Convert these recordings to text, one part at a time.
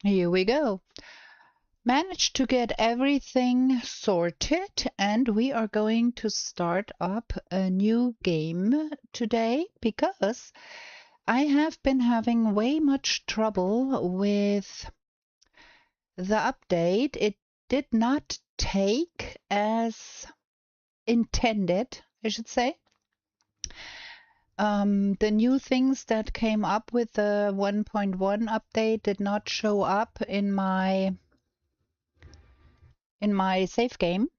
Here we go. Managed to get everything sorted, and we are going to start up a new game today because I have been having way much trouble with the update. It did not take as intended, I should say. The new things that came up with the 1.1 update did not show up in my save game.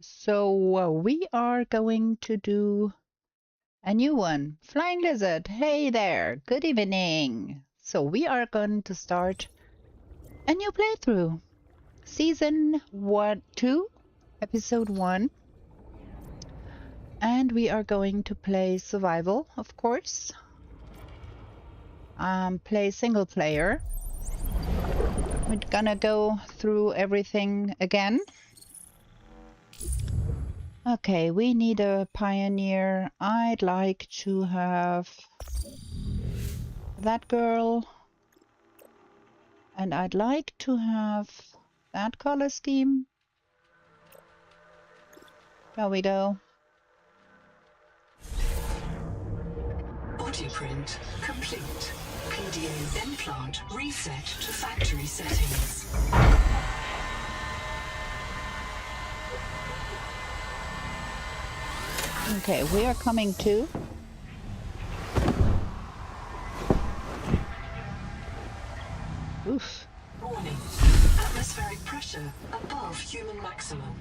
So we are going to do a new one. Flying Lizard, hey there, good evening. So we are going to start a new playthrough. Season 2, episode 1. And we are going to play survival, of course. Play single player. We're gonna go through everything again. Okay, we need a pioneer. I'd like to have that girl. And I'd like to have that color scheme. There we go. Blueprint complete. PDA implant reset to factory settings. Okay, we are coming to. Oof. Warning. Atmospheric pressure above human maximum.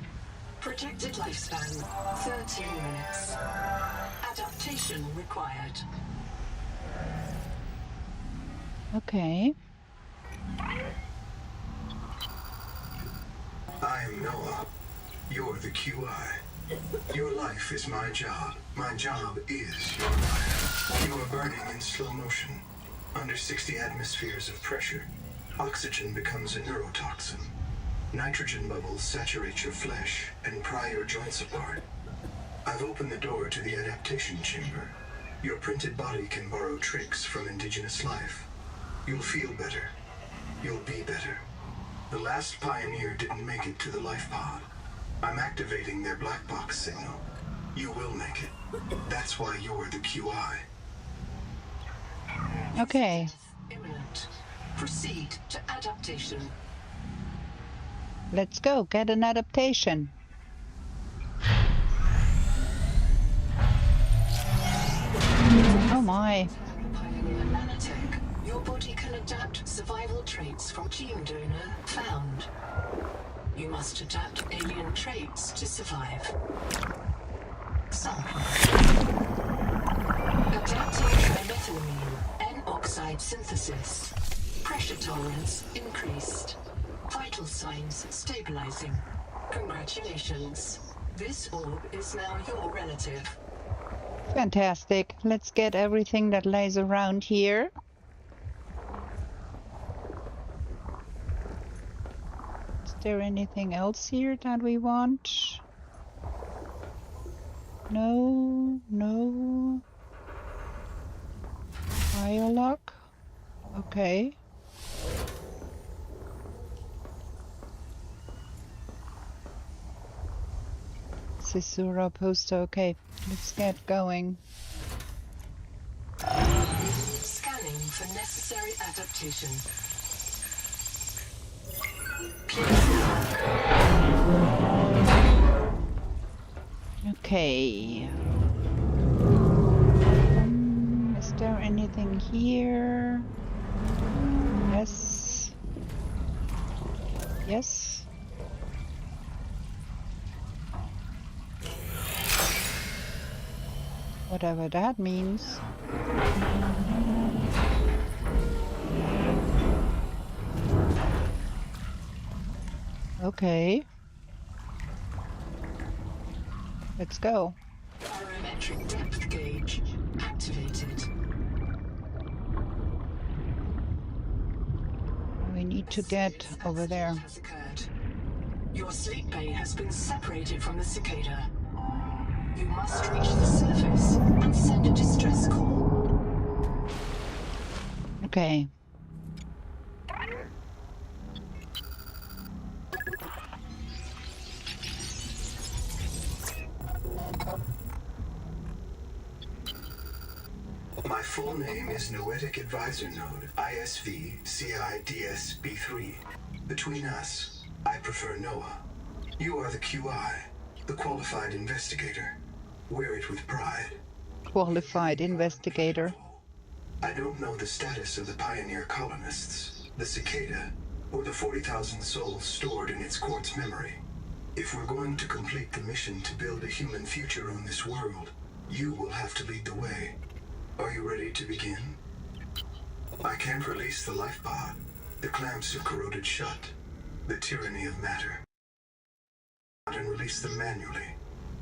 Projected lifespan 13 minutes. Adaptation required. Okay. I am Noah. You're the QI. Your life is my job. My job is your life. You are burning in slow motion. Under 60 atmospheres of pressure, oxygen becomes a neurotoxin. Nitrogen bubbles saturate your flesh and pry your joints apart. I've opened the door to the adaptation chamber. Your printed body can borrow tricks from indigenous life. You'll feel better. You'll be better. The last pioneer didn't make it to the life pod. I'm activating their black box signal. You will make it. That's why you're the QI. Okay. Imminent. Proceed to adaptation. Let's go get an adaptation. Oh my. Pioneer nanotech. Your body can adapt survival traits from gene donor found. You must adapt alien traits to survive. Sample. Adapting trimethylamine N-oxide synthesis. Pressure tolerance increased. Vital signs stabilizing. Congratulations. This orb is now your relative. Fantastic. Let's get everything that lays around here. Is there anything else here that we want? No, no. Biolock. Okay. Caesura poster. Okay, let's get going. Scanning for necessary adaptation. Okay. Is there anything here? Yes. Yes. Whatever that means. Okay. Let's go. Barometric depth gauge activated. We need to get over there. Has occurred. Your sleep bay has been separated from the cicada. You must reach the surface and send a distress call. Okay. My full name is Noetic Advisor Node, ISV CIDSB3. Between us, I prefer Noah. You are the QI, the Qualified Investigator. Wear it with pride. Qualified investigator. I don't know the status of the pioneer colonists, the cicada, or the 40,000 souls stored in its quartz memory. If we're going to complete the mission to build a human future on this world, you will have to lead the way. Are you ready to begin? I can't release the life pod. The clamps have corroded shut. The tyranny of matter. And release them manually.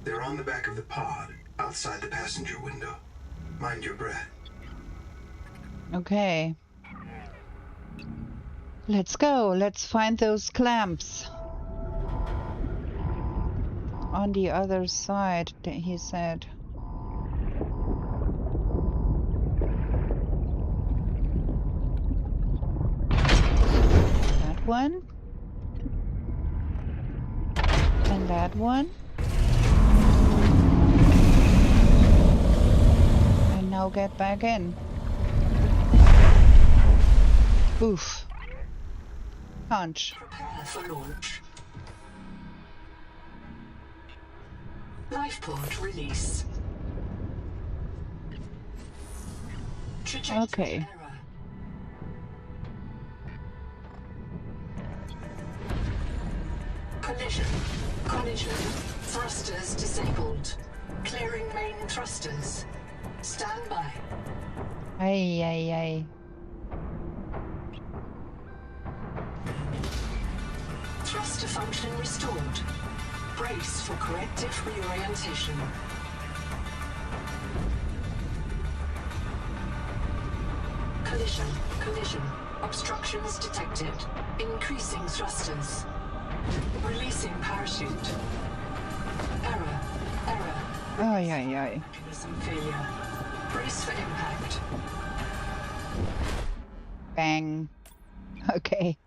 They're on the back of the pod, outside the passenger window. Mind your breath. Okay. Let's go. Let's find those clamps. On the other side, he said. That one. And that one. And now get back in. Oof. Punch. Prepare for launch. Life pod release. Trajectory Okay. error. Collision. Collision. Thrusters disabled. Clearing main thrusters. Stand by. Ay, ay, ay. Thruster function restored. Brace for corrective reorientation. Collision. Collision. Obstructions detected. Increasing thrusters. Releasing parachute. Error. Error. Ay, ay, ay. Mechanism failure. Brace for impact. Bang. Okay.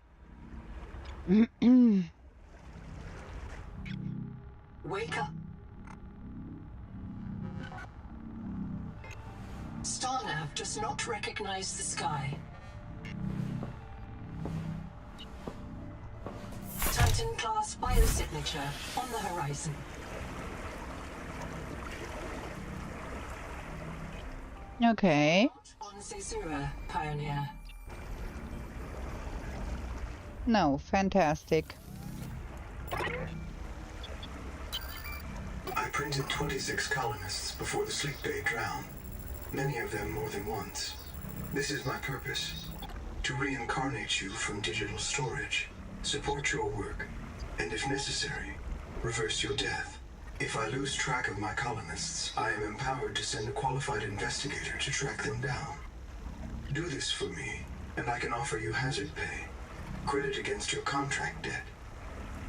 Wake up. Starnav does not recognize the sky. Titan-class biosignature on the horizon. Okay. On Caesura, Pioneer. No, fantastic. I printed 26 colonists before the sleep day drowned. Many of them more than once. This is my purpose. To reincarnate you from digital storage, support your work, and if necessary, reverse your death. If I lose track of my colonists, I am empowered to send a qualified investigator to track them down. Do this for me, and I can offer you hazard pay. Credit against your contract debt.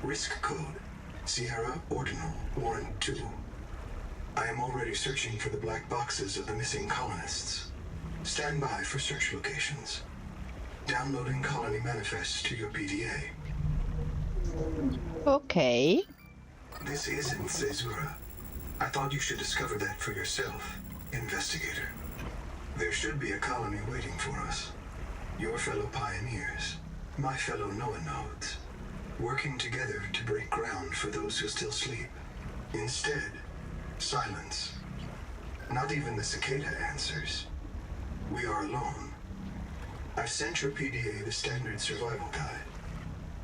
Risk code, Sierra Ordinal, Warrant 2. I am already searching for the black boxes of the missing colonists. Stand by for search locations. Downloading colony manifests to your PDA. Okay. This isn't Caesura. I thought you should discover that for yourself, investigator. There should be a colony waiting for us. Your fellow pioneers, my fellow Noah nodes, working together to break ground for those who still sleep. Instead, silence. Not even the cicada answers. We are alone. I've sent your PDA the standard survival guide.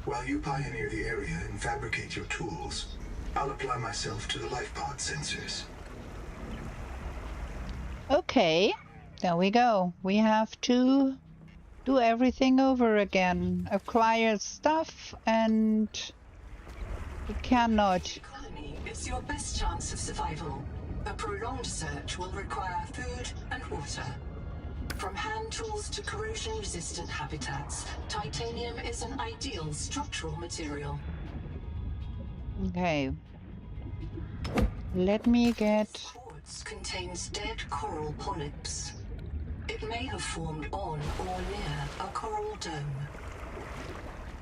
While you pioneer the area and fabricate your tools, I'll apply myself to the life pod sensors. Okay. There we go. We have to do everything over again. Acquire stuff and we cannot. Colony is your best chance of survival. A prolonged search will require food and water. From hand tools to corrosion-resistant habitats, titanium is an ideal structural material. Okay. Let me get... Quartz contains dead coral polyps. It may have formed on or near a coral dome.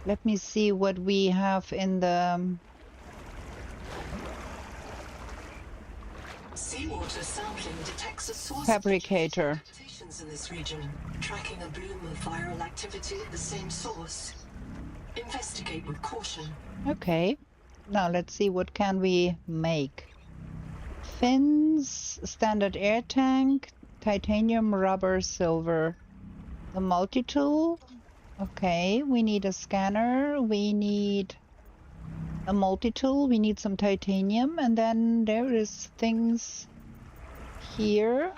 Let me see what we have in the Seawater sampling detects a source fabricator. of adaptations in this region, tracking a bloom of viral activity at the same source. Investigate with caution. Okay. Now let's see what can we make. Fins, standard air tank, titanium, rubber, silver. The multi-tool. Okay, we need a scanner. We need a multi-tool. We need some titanium. And then there is things here.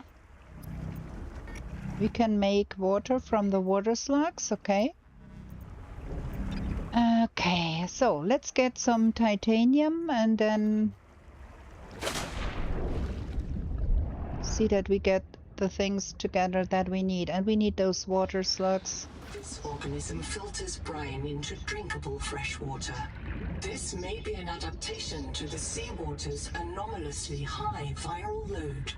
We can make water from the water slugs. Okay. Okay, so let's get some titanium and then see that we get the things together that we need. And we need those water slugs. This organism filters brine into drinkable fresh water. This may be an adaptation to the seawater's anomalously high viral load.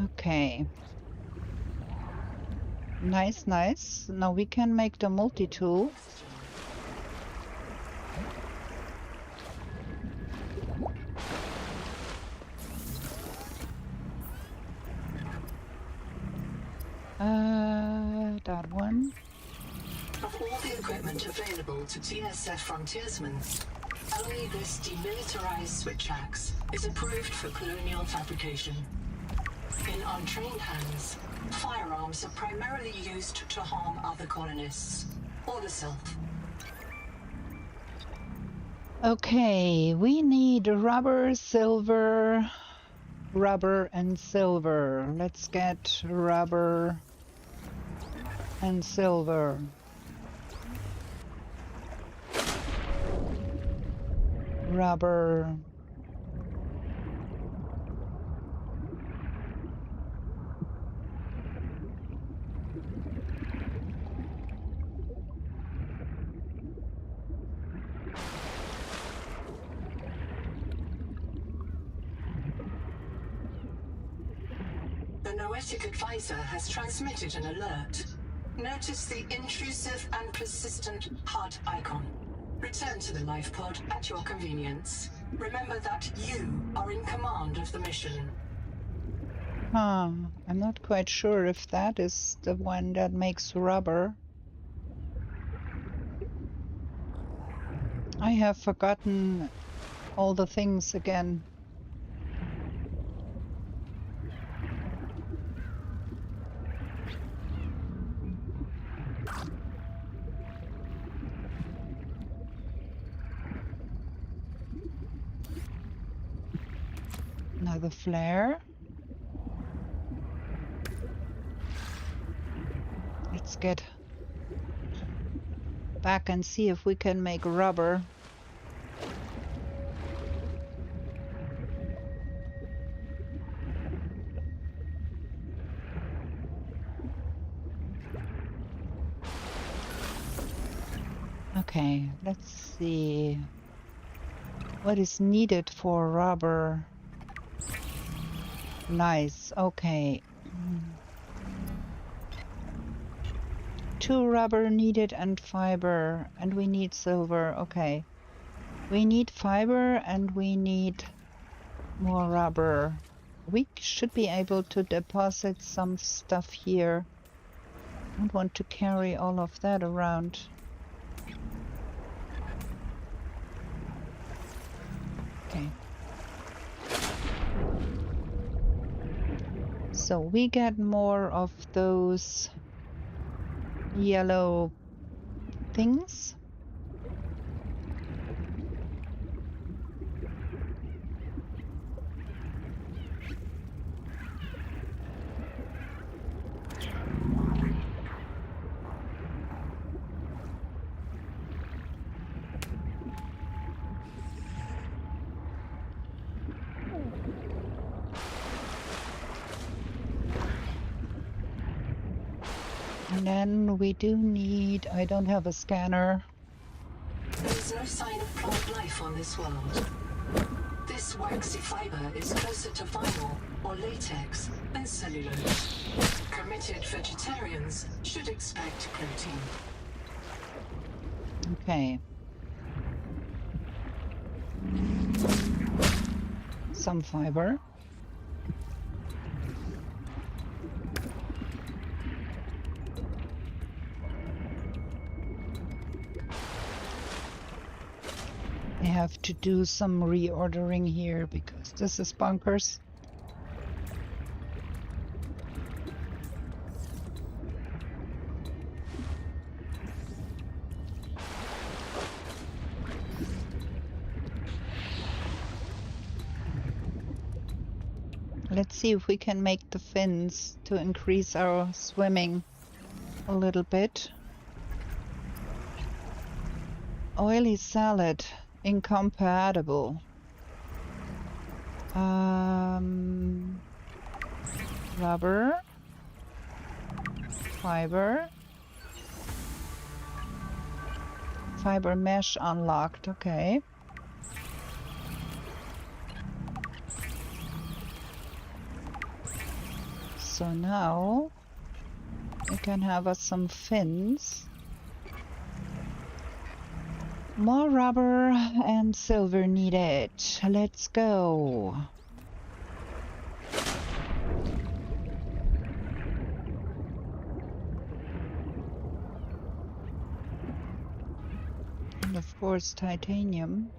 Okay. Nice, nice. Now we can make the multi-tool. That one. Of all the equipment available to TSF frontiersmen, only this demilitarized switch axe is approved for colonial fabrication. In untrained hands, firearms are primarily used to harm other colonists or the self. Okay, we need rubber, silver, rubber and silver. Let's get rubber and silver. Rubber. The Noetic advisor has transmitted an alert. Notice the intrusive and persistent HUD icon. Return to the life pod at your convenience. Remember that you are in command of the mission. I'm not quite sure if that is the one that makes rubber. I have forgotten all the things again. Another flare. Let's get back and see if we can make rubber. Okay, let's see. What is needed for rubber? Nice, okay. 2 rubber needed and fiber, and we need silver. Okay. We need fiber and we need more rubber. We should be able to deposit some stuff here. I don't want to carry all of that around. Okay. So we get more of those yellow things. And then we do need, I don't have a scanner. There's no no sign of plant life on this world. This waxy fiber is closer to vinyl or latex than cellulose. Committed vegetarians should expect protein. Okay. Some fiber. I have to do some reordering here because this is bonkers. Let's see if we can make the fins to increase our swimming a little bit. Oily salad, incompatible. Rubber, fiber mesh unlocked, okay. So now we can have us some fins. More rubber and silver needed. Let's go. And of course, titanium.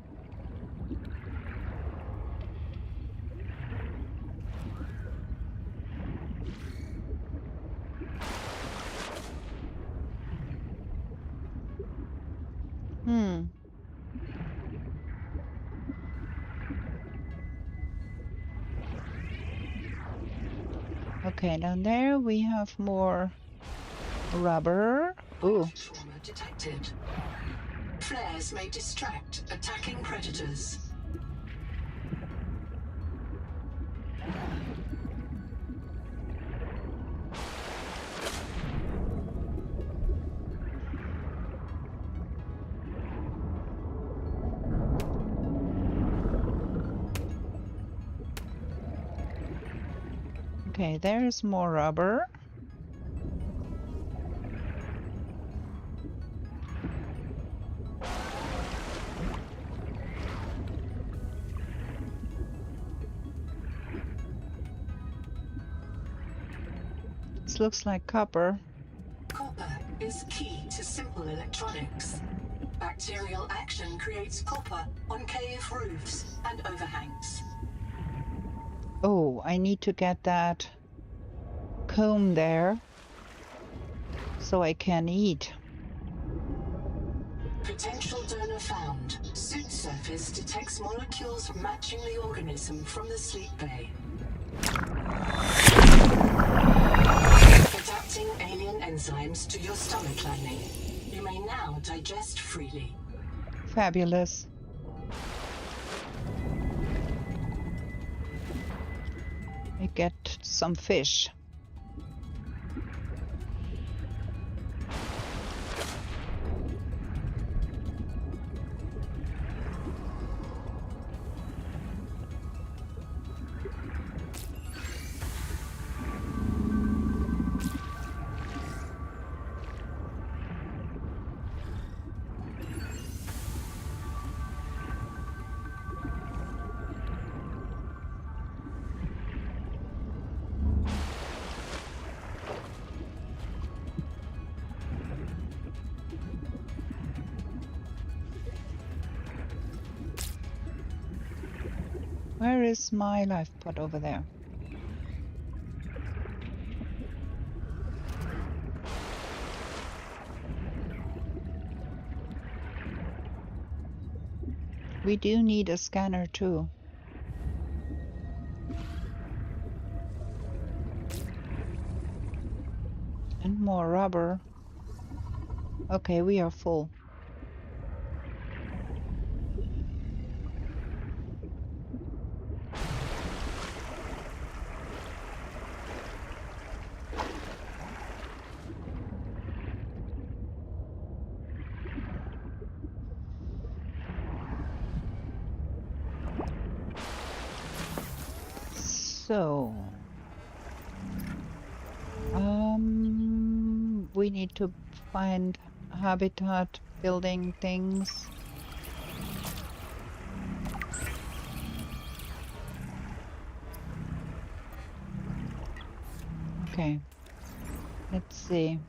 Okay, down there we have more rubber. Ooh. Trauma detected. Flares may distract attacking predators. Okay, there's more rubber. This looks like copper. Copper is key to simple electronics. Bacterial action creates copper on cave roofs and overhangs. Oh, I need to get that comb there so I can eat. Potential donor found. Suit surface detects molecules matching the organism from the sleep bay. Adapting alien enzymes to your stomach lining. You may now digest freely. Fabulous. I get some fish. Where is my life pod over there? We do need a scanner too. And more rubber. Okay, we are full. So, we need to find habitat building things. Okay, let's see.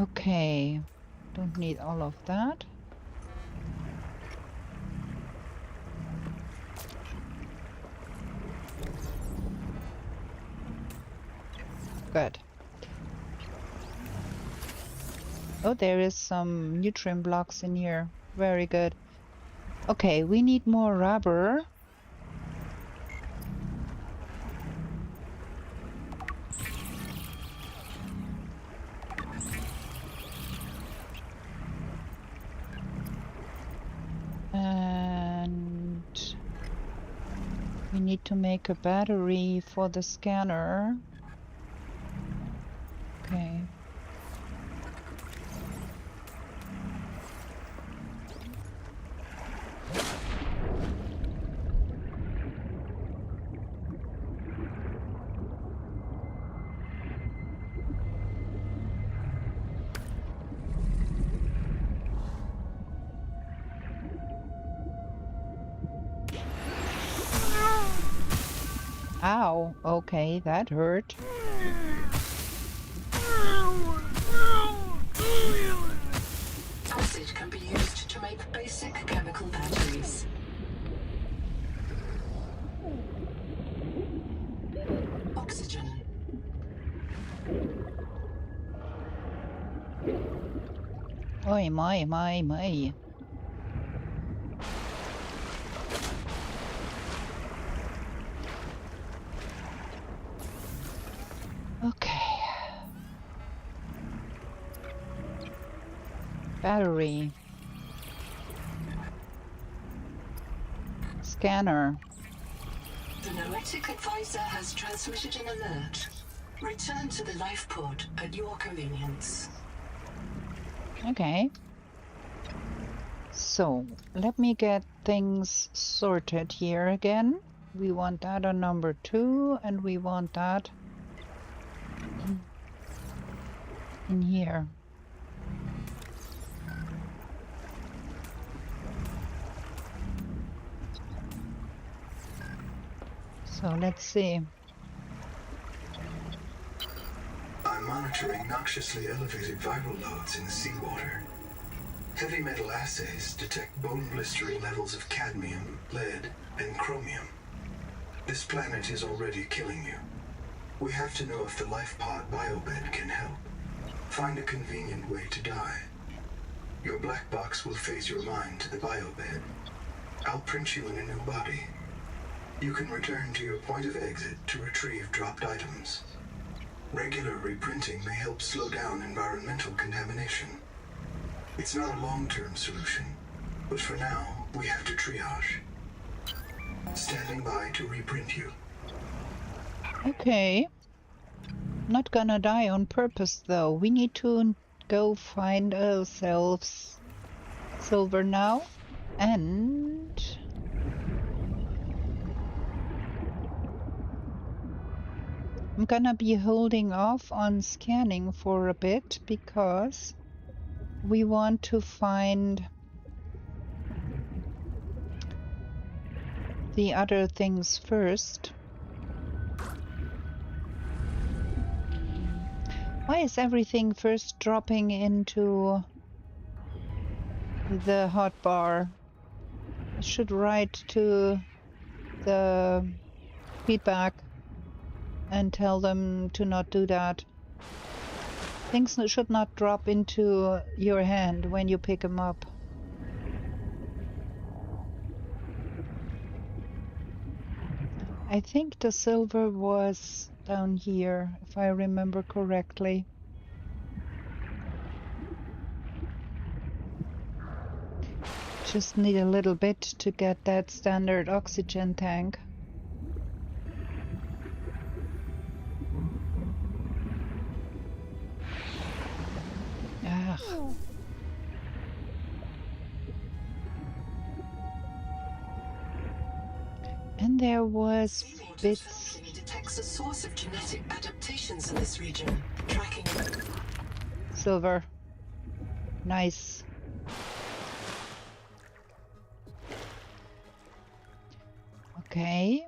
Okay, don't need all of that. Good. Oh, there is some nutrient blocks in here. Very good. Okay, we need more rubber. And we need to make a battery for the scanner. Okay. Ow, okay, that hurt. Acid can be used to make basic chemical batteries. Oxygen. Oi, my. Okay. Battery. Scanner. The Noetic advisor has transmitted an alert. Return to the life pod at your convenience. Okay. So, let me get things sorted here again. We want that on number 2, and we want that in here. So let's see. I'm monitoring noxiously elevated viral loads in the seawater. Heavy metal assays detect bone-blistering levels of cadmium, lead, and chromium. This planet is already killing you. We have to know if the life pod biobed can help. Find a convenient way to die. Your black box will phase your mind to the biobed. I'll print you in a new body. You can return to your point of exit to retrieve dropped items. Regular reprinting may help slow down environmental contamination. It's not a long-term solution, but for now, we have to triage. Standing by to reprint you. Okay. Not gonna die on purpose, though. We need to go find ourselves silver now. And I'm gonna be holding off on scanning for a bit because we want to find the other things first. Why is everything first dropping into the hotbar? I should write to the feedback and tell them to not do that. Things should not drop into your hand when you pick them up. I think the silver was down here, if I remember correctly. Just need a little bit to get that standard oxygen tank. Ugh. And there was Seawater bits. sampling detects a source of genetic adaptations in this region, tracking Silver. Nice. Okay.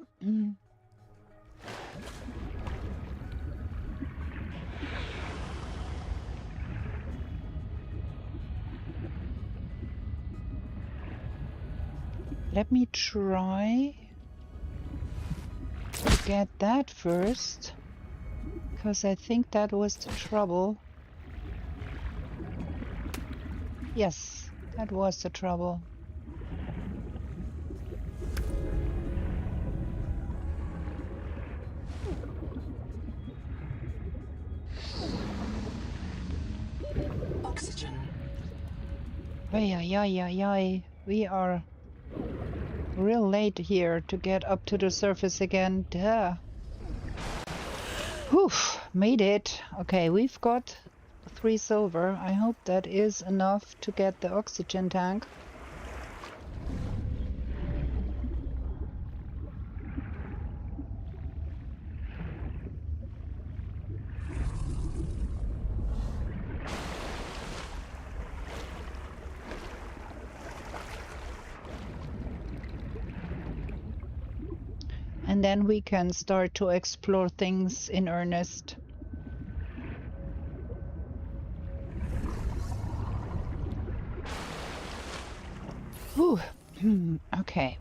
Let me try to get that first, because I think that was the trouble. Yes, that was the trouble. oxygen. Ay, ay, ay, ay, ay. We are real late here to get up to the surface again. Duh. Whew, made it. Okay, we've got 3 silver. I hope that is enough to get the oxygen tank. And then we can start to explore things in earnest. Whew. Okay.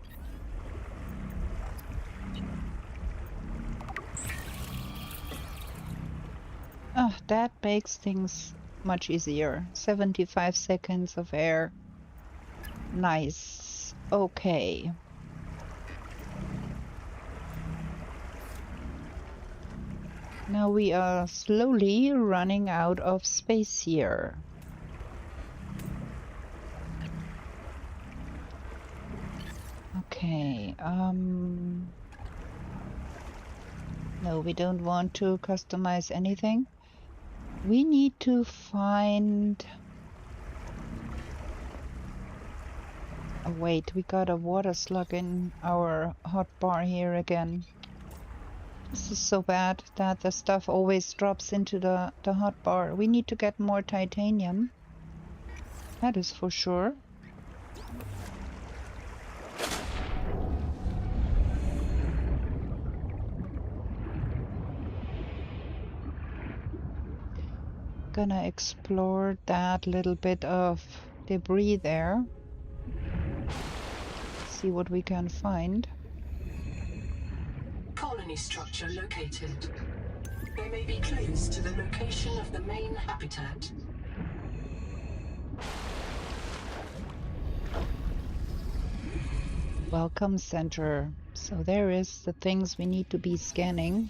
Oh, that makes things much easier. 75 seconds of air. Nice. Okay. Now we are slowly running out of space here. Okay, no, we don't want to customize anything. We need to find... Oh, wait, we got a water slug in our hotbar here again. This is so bad that the stuff always drops into the hotbar. We need to get more titanium. That is for sure. Gonna explore that little bit of debris there. See what we can find. Colony structure located. They may be clues to the location of the main habitat. Welcome center. So there is the things we need to be scanning.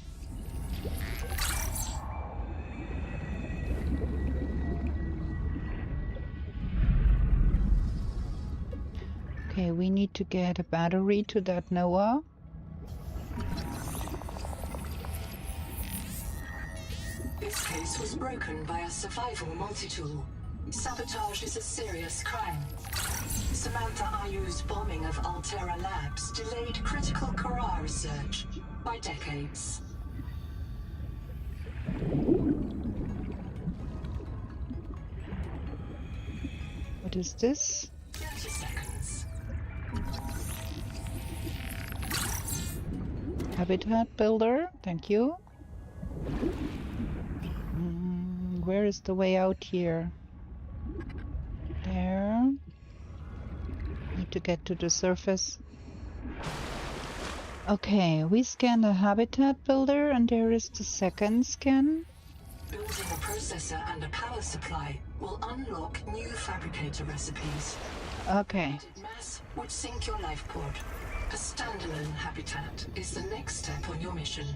Okay, we need to get a battery to that Noah. This case was broken by a survival multi-tool. Sabotage is a serious crime. Samantha Ayu's bombing of Altera Labs delayed critical Kara research by decades. What is this? 30 seconds. Habitat builder, thank you. Where is the way out here? There. Need to get to the surface. Okay, we scan the habitat builder and there is the second scan. Building a processor and a power supply will unlock new fabricator recipes. Okay. Mass would sink your life pod. A standalone habitat is the next step on your mission.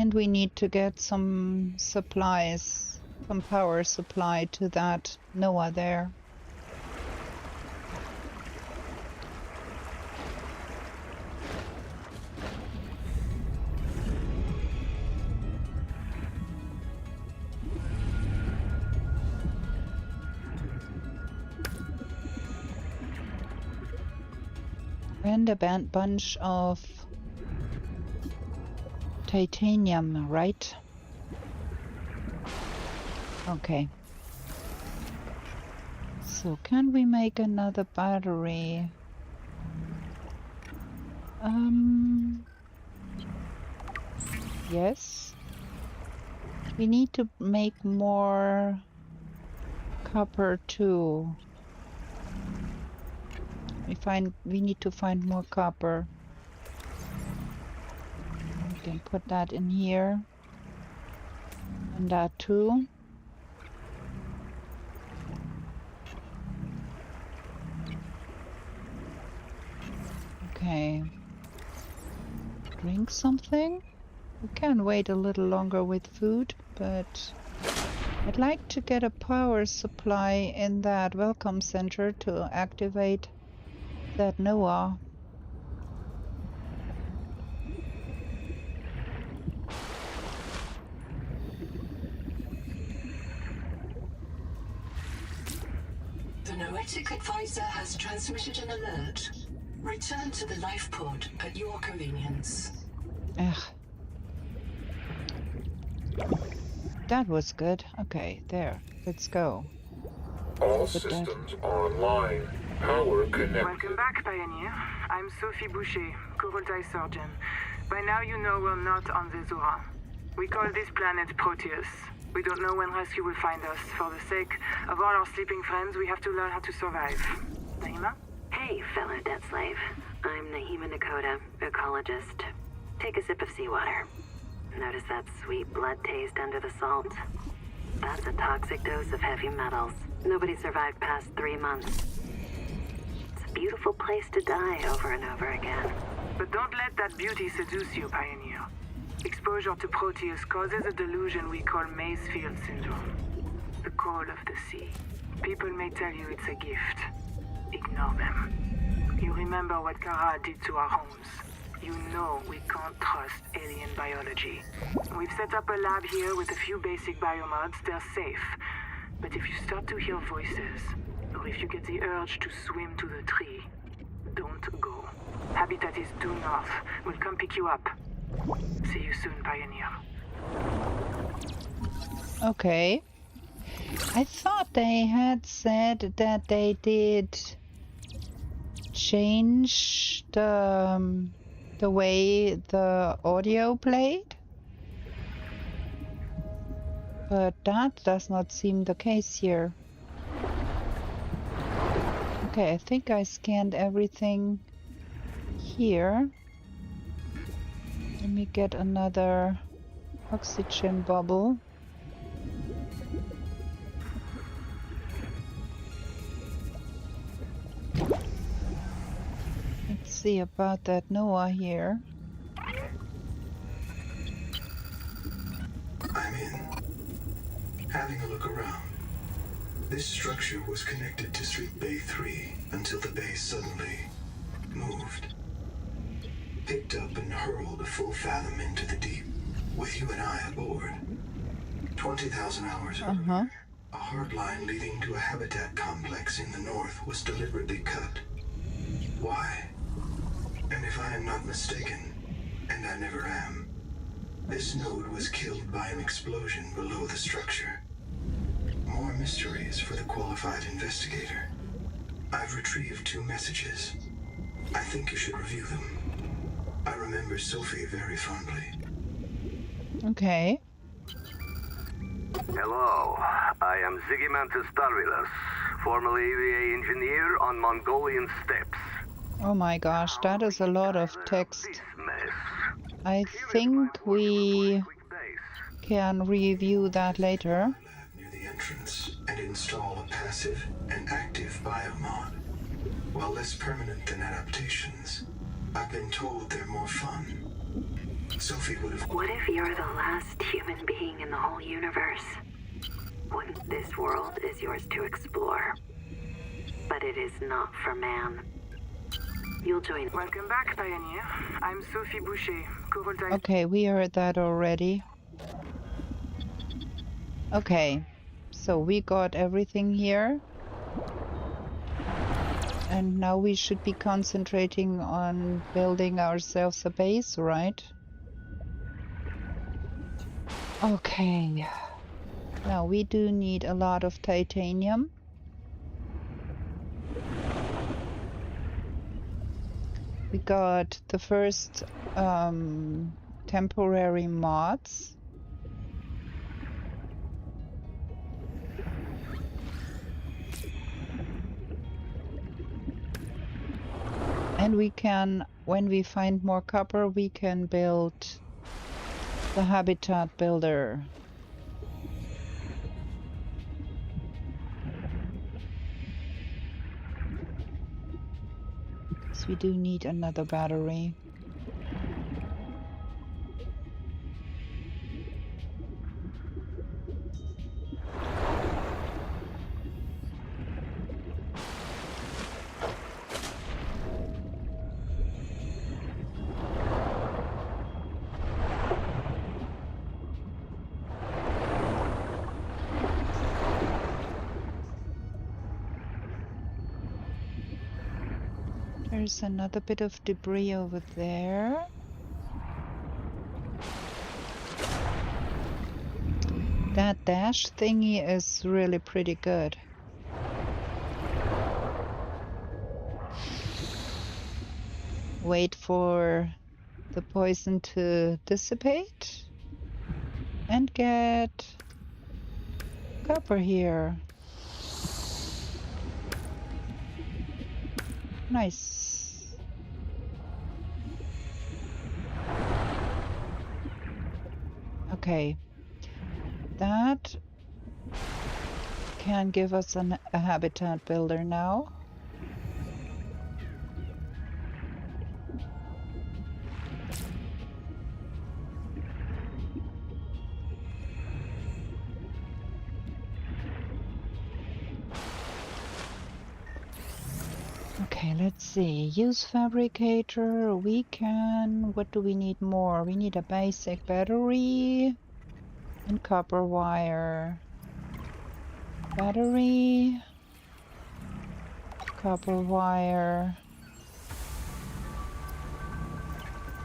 And we need to get some supplies, some power supply to that Noah there. And a bunch of titanium, right? Okay. So can we make another battery? Yes. We need to make more copper too. We need to find more copper. We can put that in here. And that too. Okay. Drink something? We can wait a little longer with food, but I'd like to get a power supply in that welcome center to activate that Noah. The Noetic advisor has transmitted an alert. Return to the life pod at your convenience. Ugh. That was good. Okay, there. Let's go. All systems online. Power connected. Welcome back, Pioneer. I'm Sophie Boucher, Coroltai Surgeon. By now you know we're not on the Zora. We call this planet Proteus. We don't know when rescue will find us. For the sake of all our sleeping friends, we have to learn how to survive. Naima? Hey, fellow debt slave. I'm Naima Nakota, ecologist. Take a sip of seawater. Notice that sweet blood taste under the salt? That's a toxic dose of heavy metals. Nobody survived past 3 months. It's a beautiful place to die over and over again. But don't let that beauty seduce you, Pioneer. Exposure to Proteus causes a delusion we call Maysfield syndrome. The call of the sea. People may tell you it's a gift. Ignore them. You remember what Kara did to our homes. You know we can't trust alien biology. We've set up a lab here with a few basic biomods. They're safe. But if you start to hear voices, or if you get the urge to swim to the tree, don't go. Habitat is due north. We'll come pick you up. See you soon, Pioneer. Okay. I thought they had said that they did change the way the audio played, but that does not seem the case here. Okay, I think I scanned everything here. Let me get another oxygen bubble. Let's see about that Noah here. I'm in. Having a look around. This structure was connected to Street Bay 3 until the bay suddenly moved. Picked up and hurled a full fathom into the deep, with you and I aboard. 20,000 hours earlier, a hard line leading to a habitat complex in the north was deliberately cut. Why? And if I am not mistaken, and I never am, this node was killed by an explosion below the structure. More mysteries for the qualified investigator. I've retrieved 2 messages. I think you should review them. I remember Sophie very fondly. Okay. Hello, I am Zigimantus Darvilas, formerly EVA engineer on Mongolian steppes. Oh my gosh, that is a lot of text. This mess. I think we can review that later. Lab near the entrance and install a passive and active biomod. While less permanent than adaptations, I've been told they're more fun. Sophie would have. What if you're the last human being in the whole universe? Wouldn't this world is yours to explore? But it is not for man. You'll join. Welcome back, Pioneer. I'm Sophie Boucher, co-voltaic. Okay, we heard that already. Okay, so we got everything here. And now we should be concentrating on building ourselves a base, right? Okay. Now we do need a lot of titanium. We got the first temporary mods. And we can, when we find more copper, we can build the habitat builder. So we do need another battery. There's another bit of debris over there. That dash thingy is really pretty good. Wait for the poison to dissipate and get copper here. Nice. Okay. That can give us a habitat builder now. Okay, let's see. Use fabricator. We can. What do we need more? We need a basic battery and copper wire. Battery, copper wire.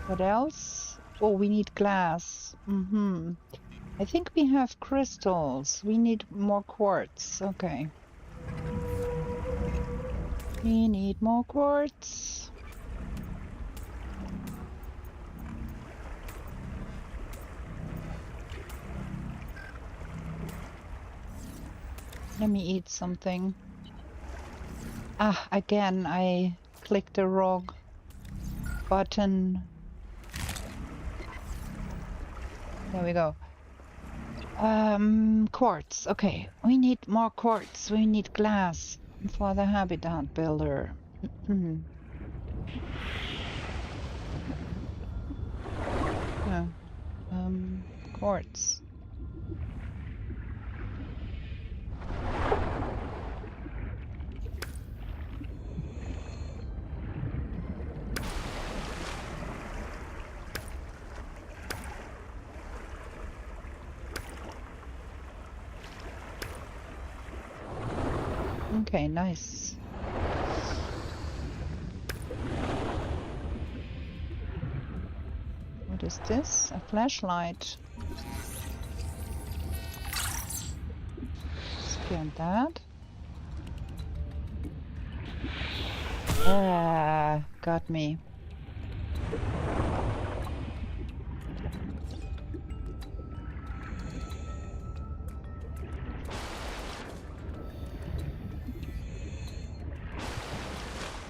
What else? Oh, we need glass. I think we have crystals. We need more quartz. Okay. We need more quartz. Let me eat something. Ah, again, I clicked the wrong button. There we go. Quartz. Okay, we need more quartz. We need glass for the habitat builder. Yeah. Quartz. Okay, nice. What is this? A flashlight. Scan that. Ah, got me.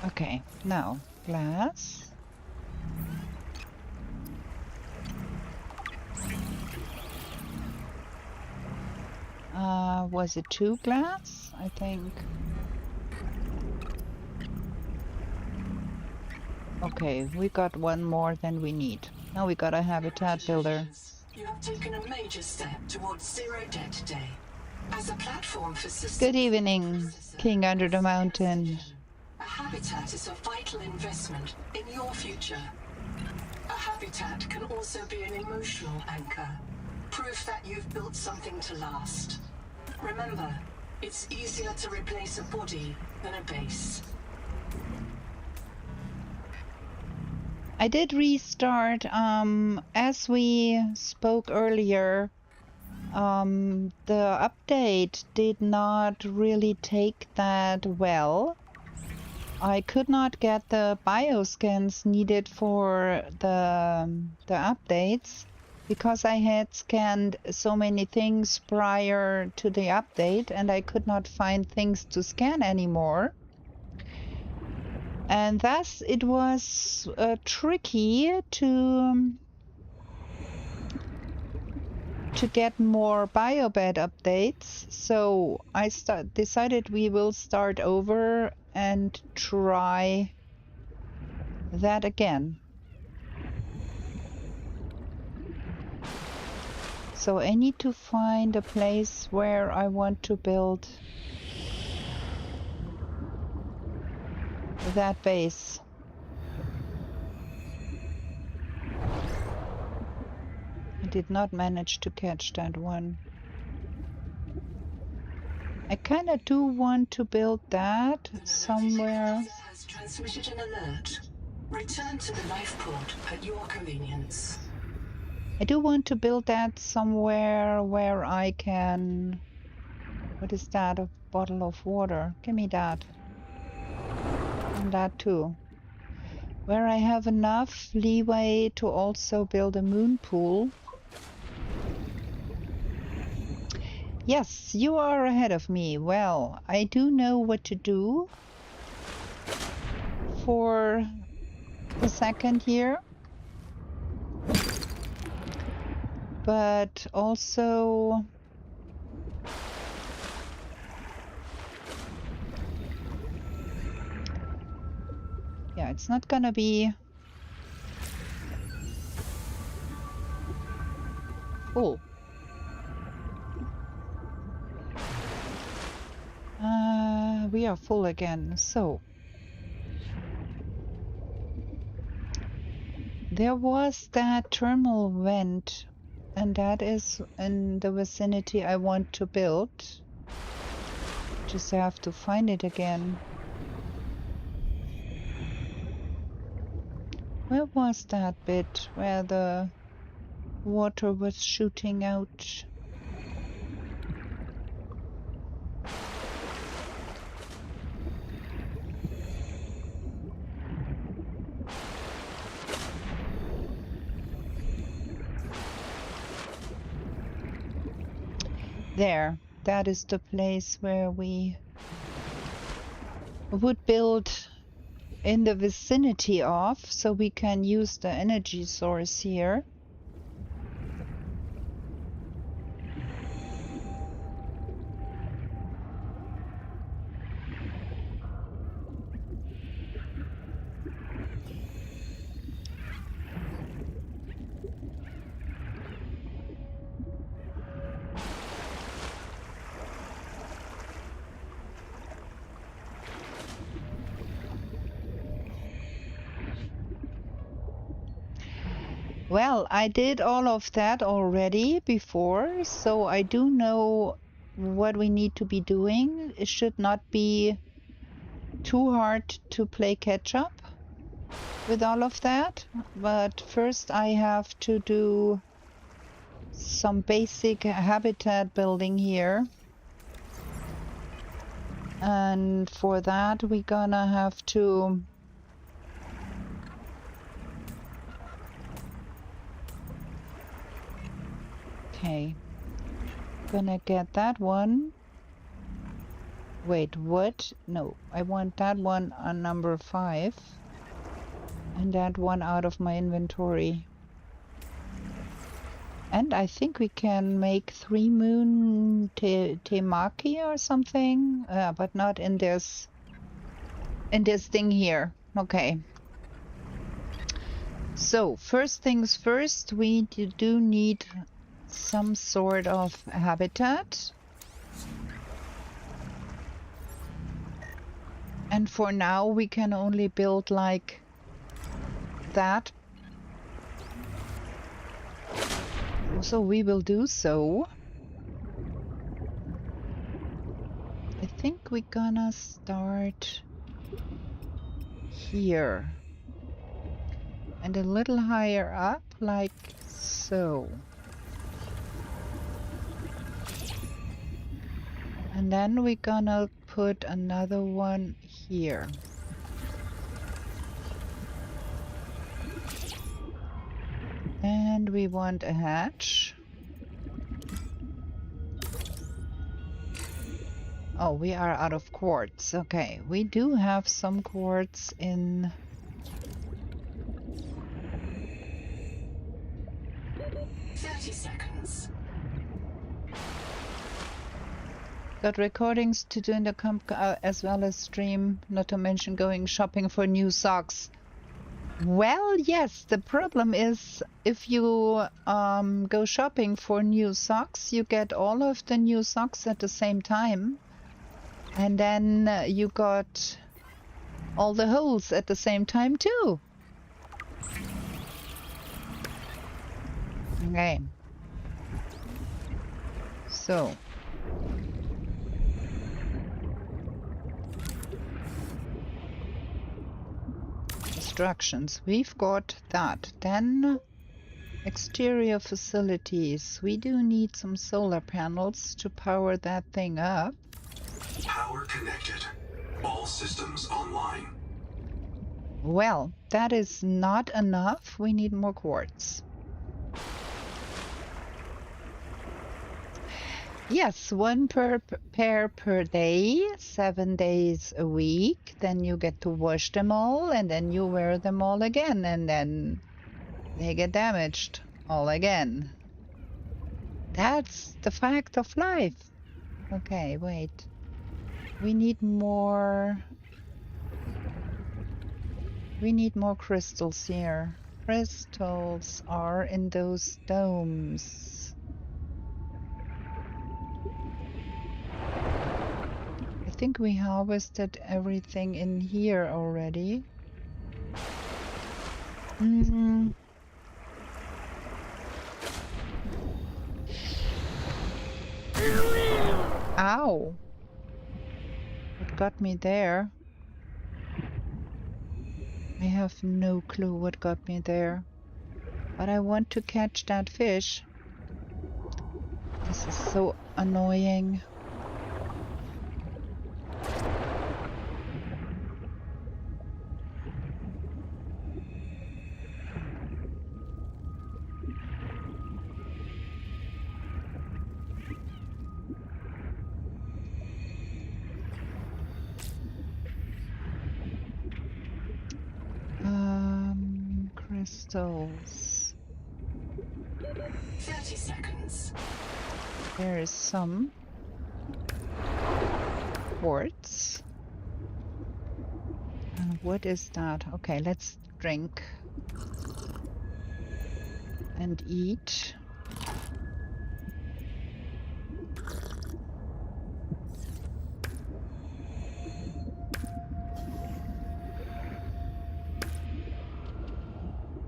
Okay, now glass. Was it 2 glass? I think. Okay, we got one more than we need. Now we got a habitat builder. You have taken a major step towards zero debt day. As a platform for systems. Good evening, King Under the Mountain. A habitat is a vital investment in your future. A habitat can also be an emotional anchor. Proof that you've built something to last. Remember, it's easier to replace a body than a base. I did restart, as we spoke earlier, the update did not really take that well. I could not get the bioscans needed for the updates because I had scanned so many things prior to the update and I could not find things to scan anymore. And thus it was tricky to get more biobed updates. So I decided we will start over and try that again. So I need to find a place where I want to build that base. I did not manage to catch that one. I kind of do want to build that somewhere. Has transmitted an alert. Return to the life port at your convenience. I do want to build that somewhere where I can... What is that? A bottle of water. Give me that. And that too. Where I have enough leeway to also build a moon pool. Yes, you are ahead of me. Well, I do know what to do for the second year. But also... Yeah, it's not gonna be full. We are full again, so... There was that thermal vent, and that is in the vicinity I want to build. Just have to find it again. Where was that bit where the water was shooting out? There, that is the place where we would build in the vicinity of, so we can use the energy source here. Well, I did all of that already before, so I do know what we need to be doing. It should not be too hard to play catch up with all of that, but first I have to do some basic habitat building here. And for that we're gonna have to okay, gonna get that one. Wait, what? No, I want that one on number 5 and that one out of my inventory. And I think we can make 3 moon temaki or something, but not in this thing here. Okay. So, first things first, we do need some sort of habitat. And for now, we can only build like that. So we will do so. I think we're gonna start here. And a little higher up, like so. And then we're gonna put another one here. And we want a hatch. Oh, we are out of quartz. Okay, we do have some quartz in... 30 seconds. Got recordings to do in the comp as well as stream, not to mention going shopping for new socks. Well, yes, the problem is if you go shopping for new socks, you get all of the new socks at the same time. And then you got all the holes at the same time too. Okay. So. Instructions. We've got that. Then exterior facilities. We do need some solar panels to power that thing up. Power connected. All systems online. Well, that is not enough. We need more quartz. Yes, one per pair per day, 7 days a week. Then you get to wash them all, and then you wear them all again, and then they get damaged all again. That's the fact of life. Okay, wait. We need more... We need more crystals here. Crystals are in those domes. I think we harvested everything in here already. Ow! What got me there? I have no clue what got me there. But I want to catch that fish. This is so annoying. Crystals. 30 seconds. There is some quartz. What is that? Okay, let's drink and eat.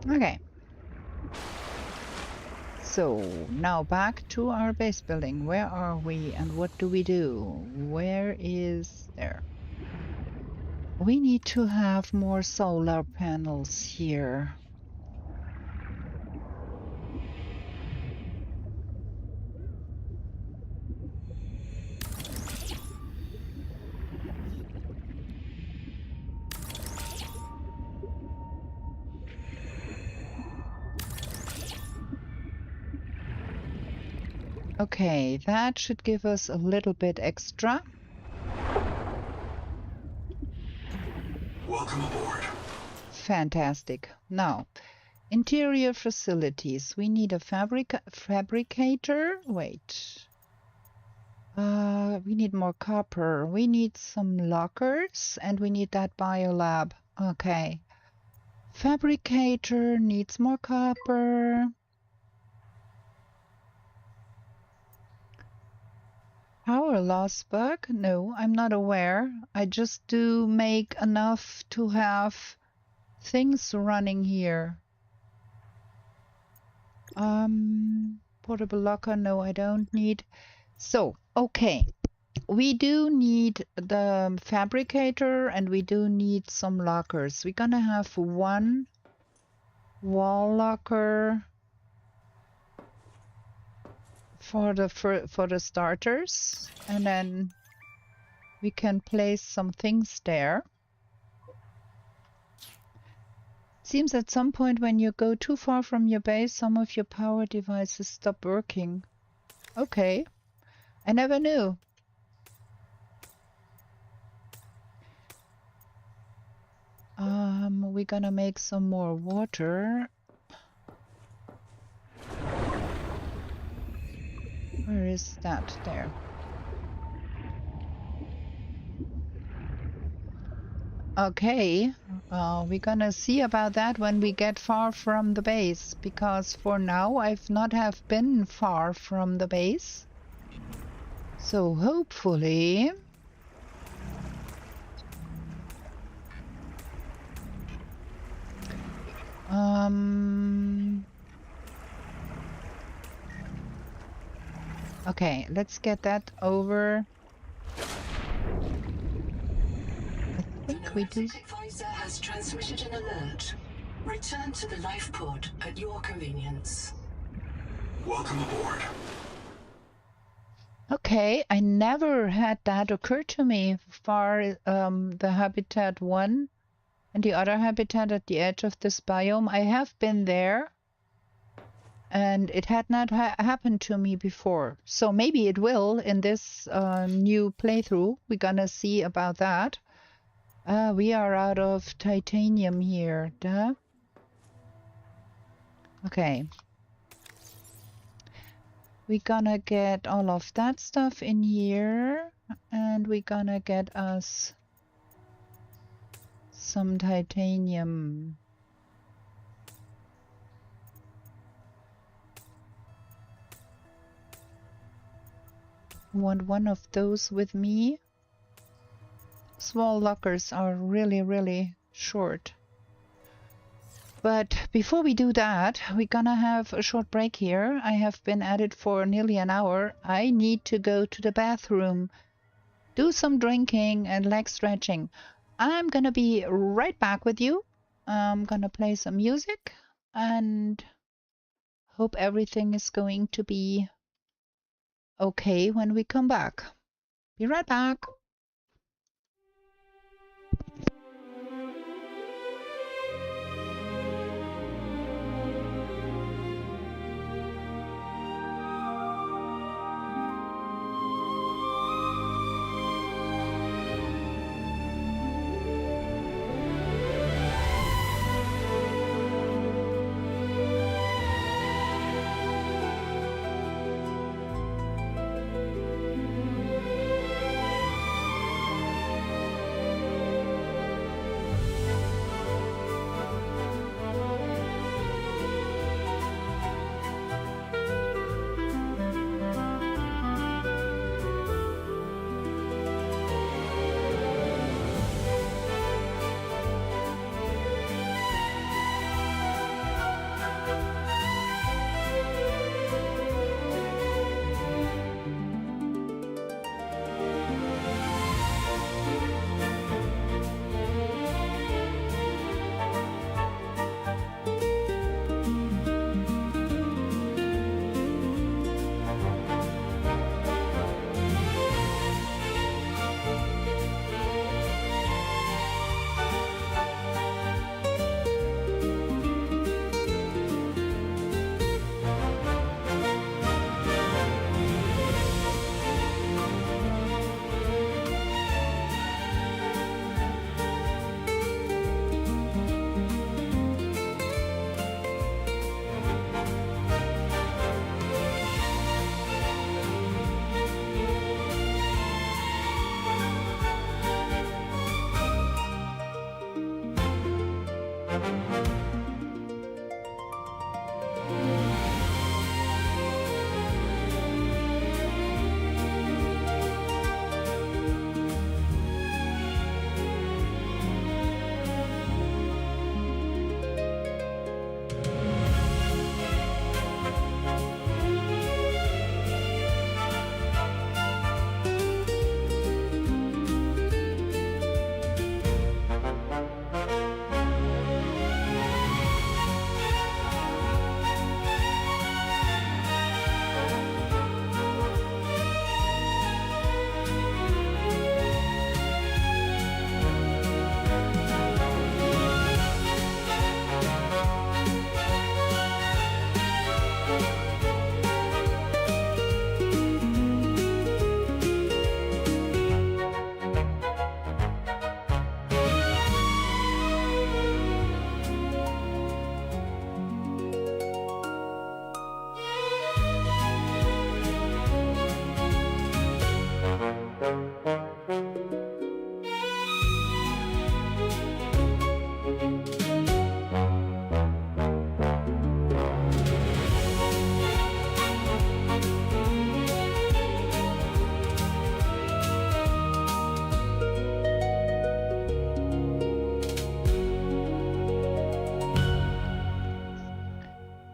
Okay. So now back to our base building. Where are we and what do we do? Where is there? We need to have more solar panels here. Okay, that should give us a little bit extra. Welcome aboard. Fantastic. Now, interior facilities. We need a fabricator. Wait. We need more copper. We need some lockers and we need that biolab. Okay. Fabricator needs more copper. Power loss bug? No, I'm not aware. I just do make enough to have things running here. Portable locker? No, I don't need. So, okay. We do need the fabricator and we do need some lockers. We're gonna have one wall locker for the starters, and then we can place some things there. Seems at some point when you go too far from your base, some of your power devices stop working. Okay, I never knew. We're gonna make some more water. Where is that? There. Okay, we're gonna see about that when we get far from the base, because for now I've not have been far from the base. So hopefully okay, let's get that over. I think we do. The advisor has transmitted an alert. Return to the life pod at your convenience. Welcome aboard. Okay, I never had that occur to me for the habitat 1 and the other habitat at the edge of this biome. I have been there and it had not happened to me before. So maybe it will in this new playthrough. We're gonna see about that. We are out of titanium here. Duh. Okay. We're gonna get all of that stuff in here, and we're gonna get us some titanium. Want one of those with me? Small lockers are really, really short. But before we do that, we're gonna have a short break here. I have been at it for nearly an hour. I need to go to the bathroom, do some drinking and leg stretching. I'm gonna be right back with you. I'm gonna play some music and hope everything is going to be okay when we come back. Be right back.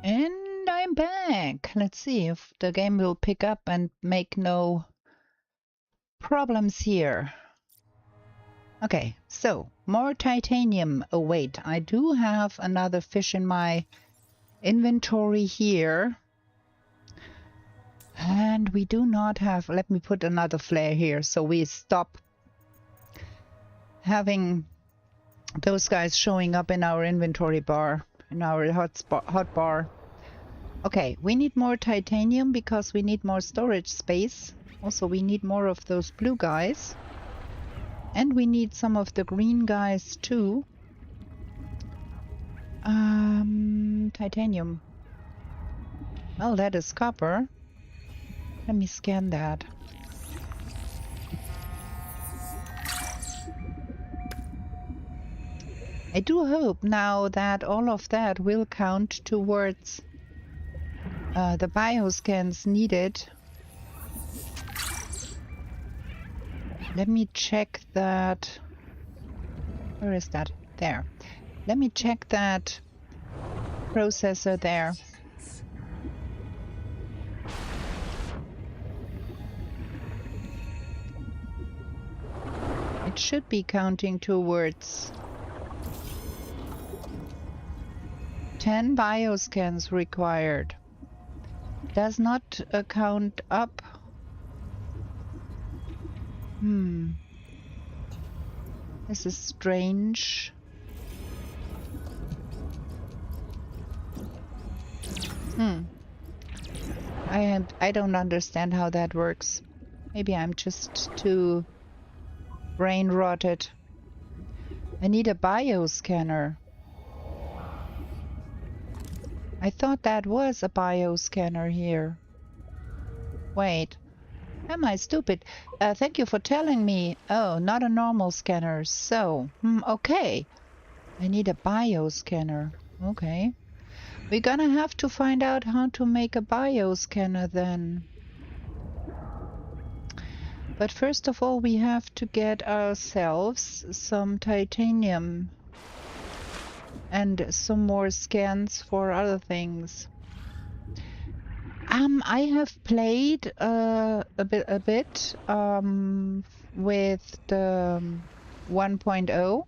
And I'm back. Let's see if the game will pick up and make no problems here. Okay, so more titanium. Oh wait, I do have another fish in my inventory here. And we do not have... Let me put another flare here so we stop having those guys showing up in our inventory bar, in our hot bar. Okay, we need more titanium because we need more storage space. Also, we need more of those blue guys. And we need some of the green guys too. Titanium. Well, that is copper. Let me scan that. I do hope now that all of that will count towards the bioscans needed. Let me check that. Where is that? There. Let me check that processor there. It should be counting towards 10 bioscans required. Does not count up. This is strange. I don't understand how that works. Maybe I'm just too brain rotted. I need a bioscanner. I thought that was a bioscanner here. Wait. Am I stupid? Thank you for telling me. Oh, not a normal scanner. So, okay. I need a bioscanner. Okay. We're gonna have to find out how to make a bioscanner then. But first of all, we have to get ourselves some titanium and some more scans for other things. I have played a bit with the 1.0,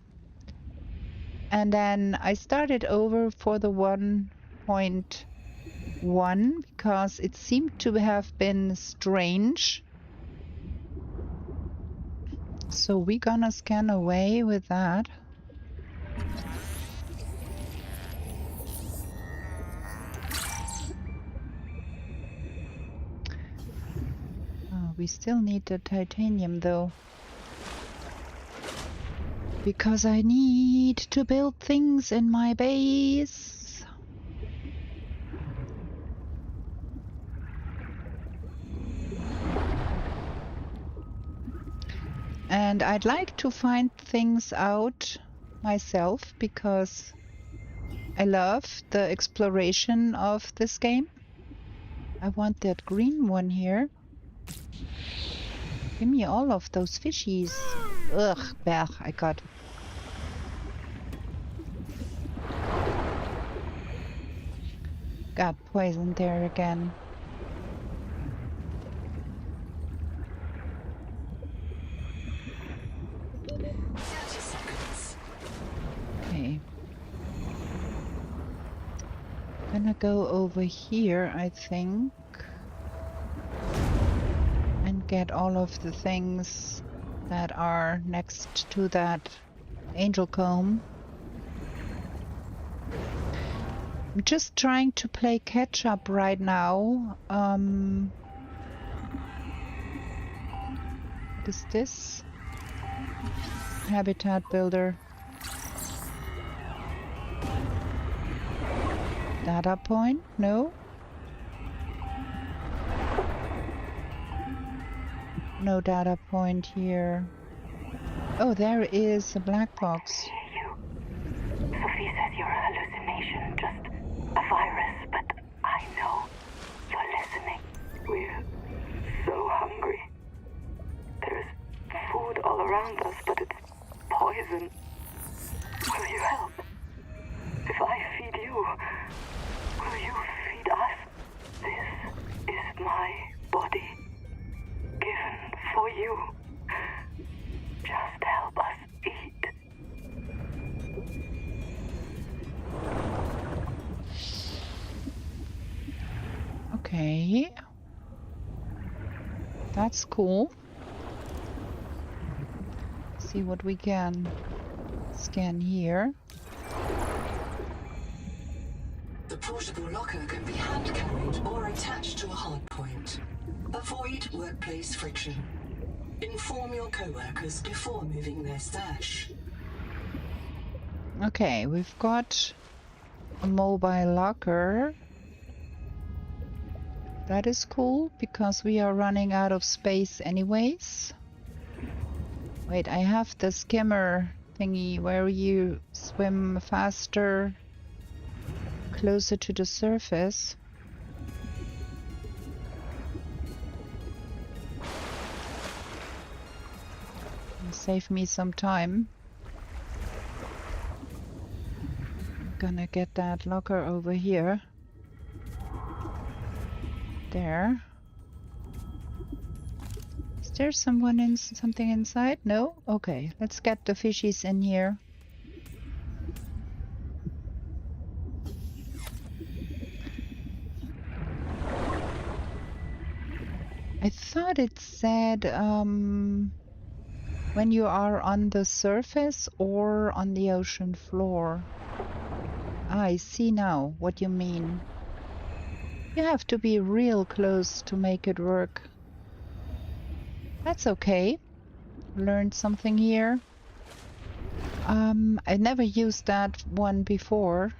and then I started over for the 1.1 because it seemed to have been strange. So we're gonna scan away with that. We still need the titanium though, because I need to build things in my base. And I'd like to find things out myself, because I love the exploration of this game. I want that green one here. Give me all of those fishies. Ugh, bah, I got... got poisoned there again. Okay. Gonna go over here, I think. And get all of the things that are next to that angel comb. I'm just trying to play catch up right now. What is this? Habitat builder. Data point? No? No data point here. Oh, there is a black box. Sophie says you're a hallucination, just a virus, but I know you're listening. We're so hungry. There's food all around us, but it's poison. Will you help? If I feed you, will you feed us? This is my body, given for you. Just help us eat. Okay. That's cool. See what we can scan here. The portable locker can be hand carried or attached to a hard point. Avoid workplace friction. Inform your co-workers before moving their stash. Okay, we've got a mobile locker. That is cool because we are running out of space anyways. Wait, I have the skimmer thingy where you swim faster, closer to the surface. Save me some time. I'm gonna get that locker over here. There. Is there something inside? No? Okay, let's get the fishies in here. I thought it said when you are on the surface or on the ocean floor. Ah, I see now what you mean. You have to be real close to make it work. That's okay. Learned something here. I never used that one before.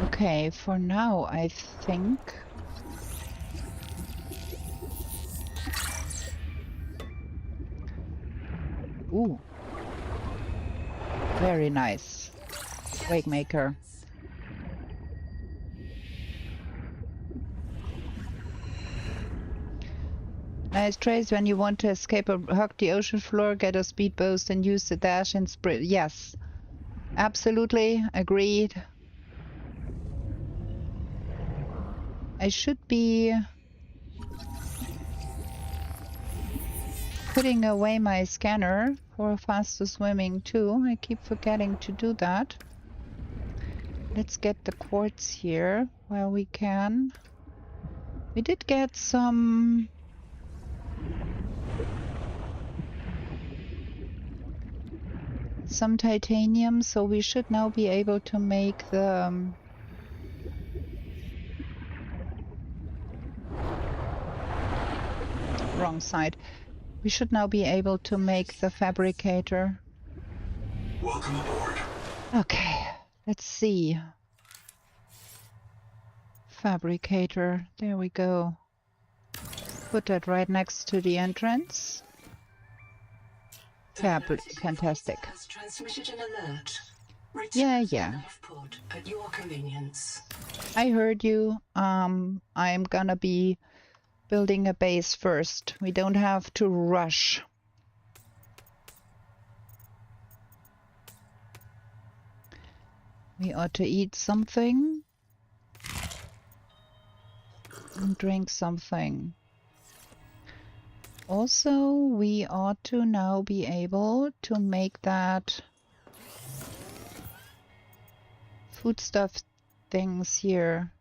Okay, for now, I think. Ooh. Very nice. Wake maker. Nice trace when you want to escape or hug the ocean floor, get a speed boost and use the dash and sprint. Yes. Absolutely agreed. I should be putting away my scanner for faster swimming too. I keep forgetting to do that. Let's get the quartz here while we can. We did get some titanium, so we should now be able to make the wrong side. We should now be able to make the fabricator. Welcome aboard. Okay, let's see. Fabricator, there we go. Put that right next to the entrance. Fantastic. Has transmitted an alert. Yeah, Return to yeah. the life pod at your convenience. I heard you. I'm gonna be building a base first. We don't have to rush. We ought to eat something and drink something. Also, we ought to now be able to make that foodstuff things here.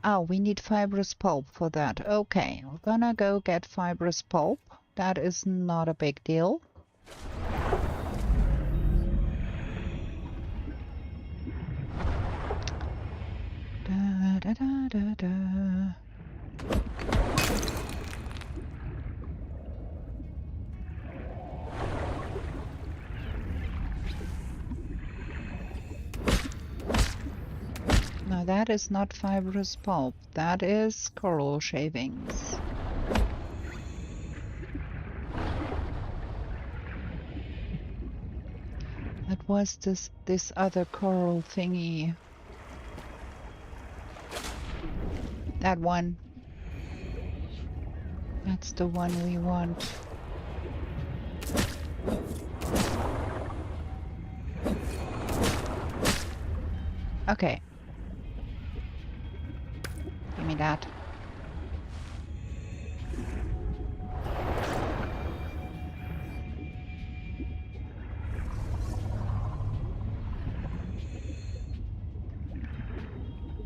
Oh, we need fibrous pulp for that. Okay, we're gonna go get fibrous pulp. That is not a big deal. Da, da, da, da, da. Now that is not fibrous pulp, that is coral shavings. That was this other coral thingy. That one. That's the one we want. Okay. Give me that.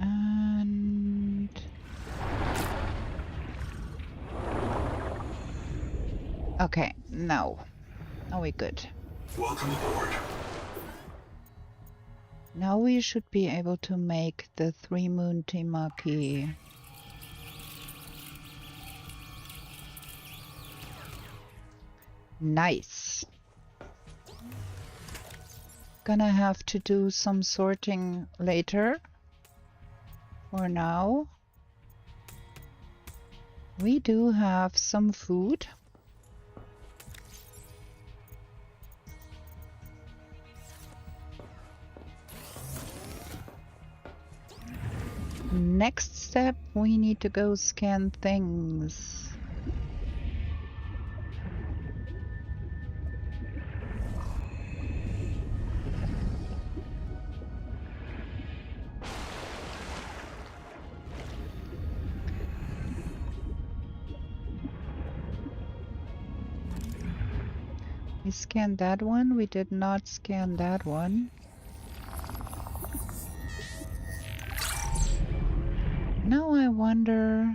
And okay, no. Now we're good. Welcome aboard. Now we should be able to make the 3-moon Temaki. Nice. Gonna have to do some sorting later. For now, we do have some food. Next step, we need to go scan things. We scanned that one, we did not scan that one. Now I wonder...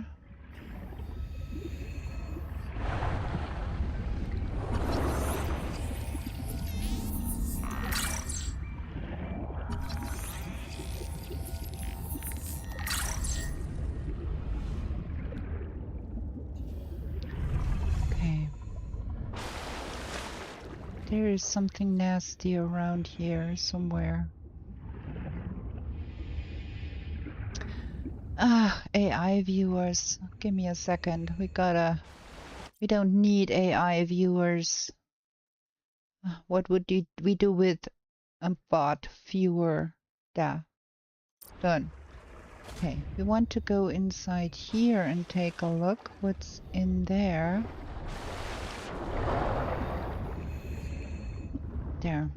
Okay. There is something nasty around here somewhere. Ah, AI viewers. Give me a second. We don't need AI viewers. What would we do with a bot viewer? Da. Done. Okay, we want to go inside here and take a look what's in there. There.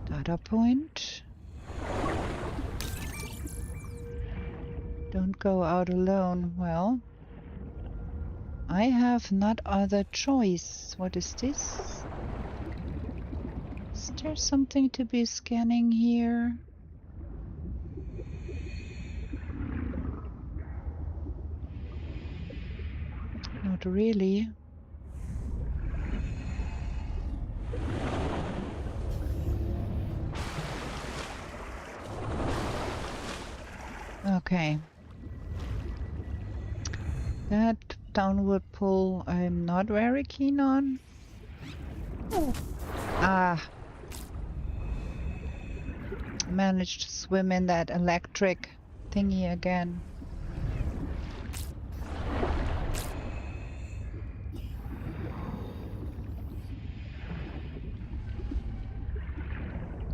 Data point. Don't go out alone. Well, I have not other choice. What is this? Is there something to be scanning here? Not really. Okay. That downward pull I'm not very keen on. Ah, managed to swim in that electric thingy again.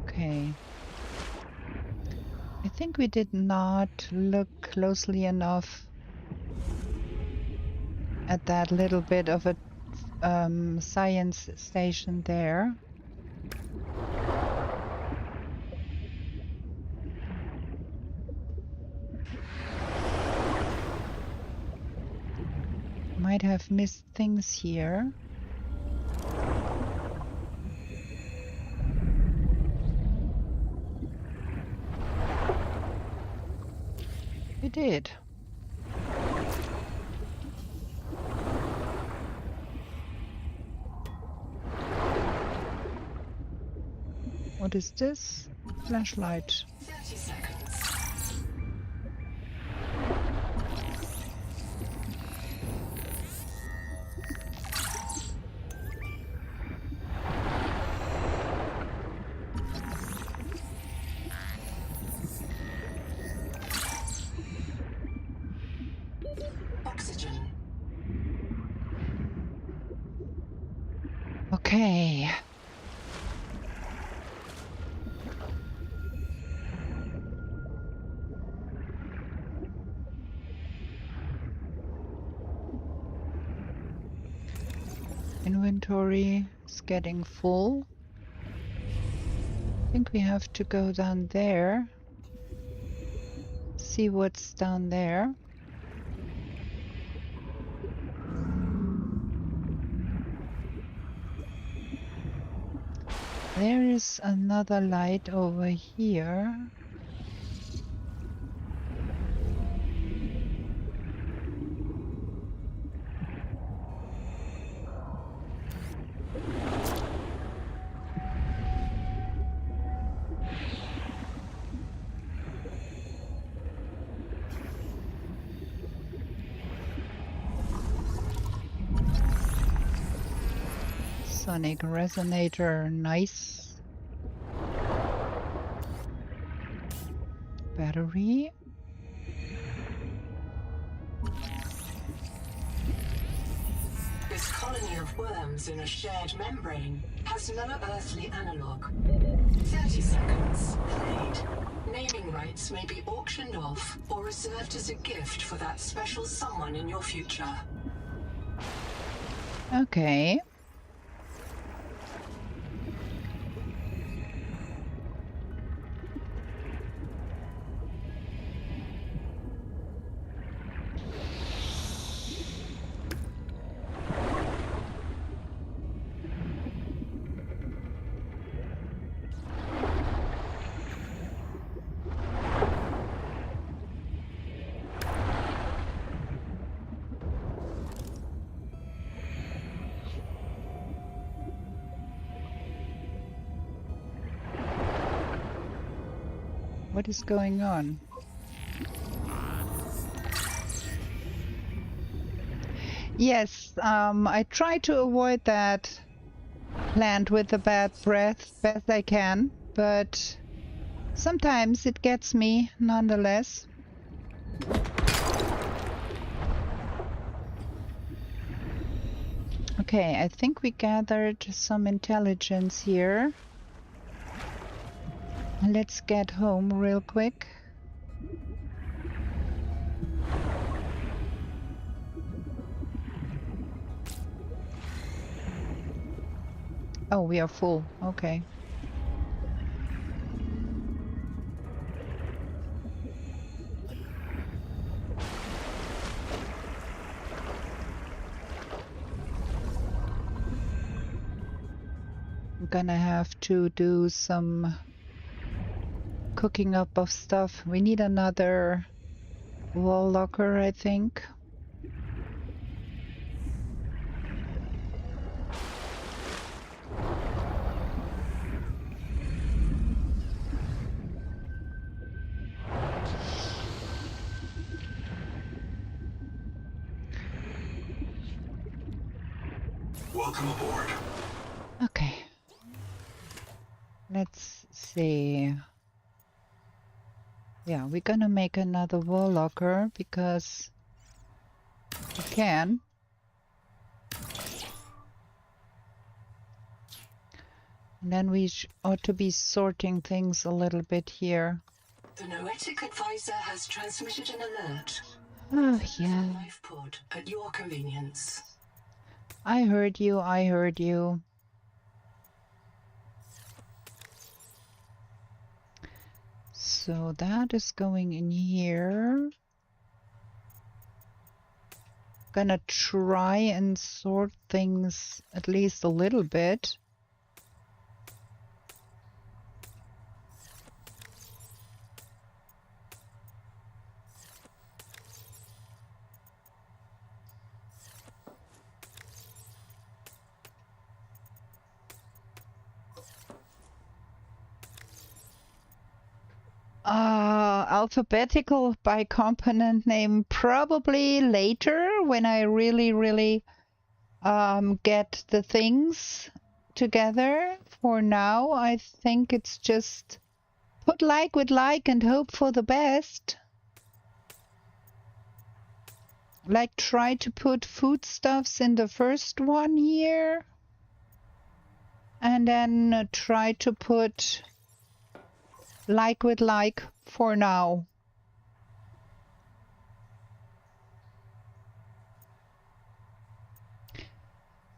Okay. I think we did not look closely enough at that little bit of a science station there. Might have missed things here. We did. What is this? Flashlight. 30 seconds. Oxygen. Okay. Inventory is getting full. I think we have to go down there. See what's down there. There is another light over here. Sonic resonator, nice. Battery. This colony of worms in a shared membrane has no earthly analog. 30 seconds. Played. Naming rights may be auctioned off or reserved as a gift for that special someone in your future. Okay. What is going on? Yes, I try to avoid that plant with the bad breath best I can, but sometimes it gets me nonetheless. Okay, I think we gathered some intelligence here. Let's get home real quick. Oh, we are full. Okay. I'm gonna have to do some cooking up of stuff. We need another wall locker, I think. Welcome aboard. Okay. Let's see. Yeah, we're gonna make another wall locker because we can. And then we ought to be sorting things a little bit here. The Noetic advisor has transmitted an alert. Oh, yeah. Life pod at your convenience. I heard you, I heard you. So that is going in here. Gonna try and sort things at least a little bit. Alphabetical by component name, probably later when I really get the things together. For now, I think it's just put like with like and hope for the best. Like try to put foodstuffs in the first one here. And then try to put like with like for now.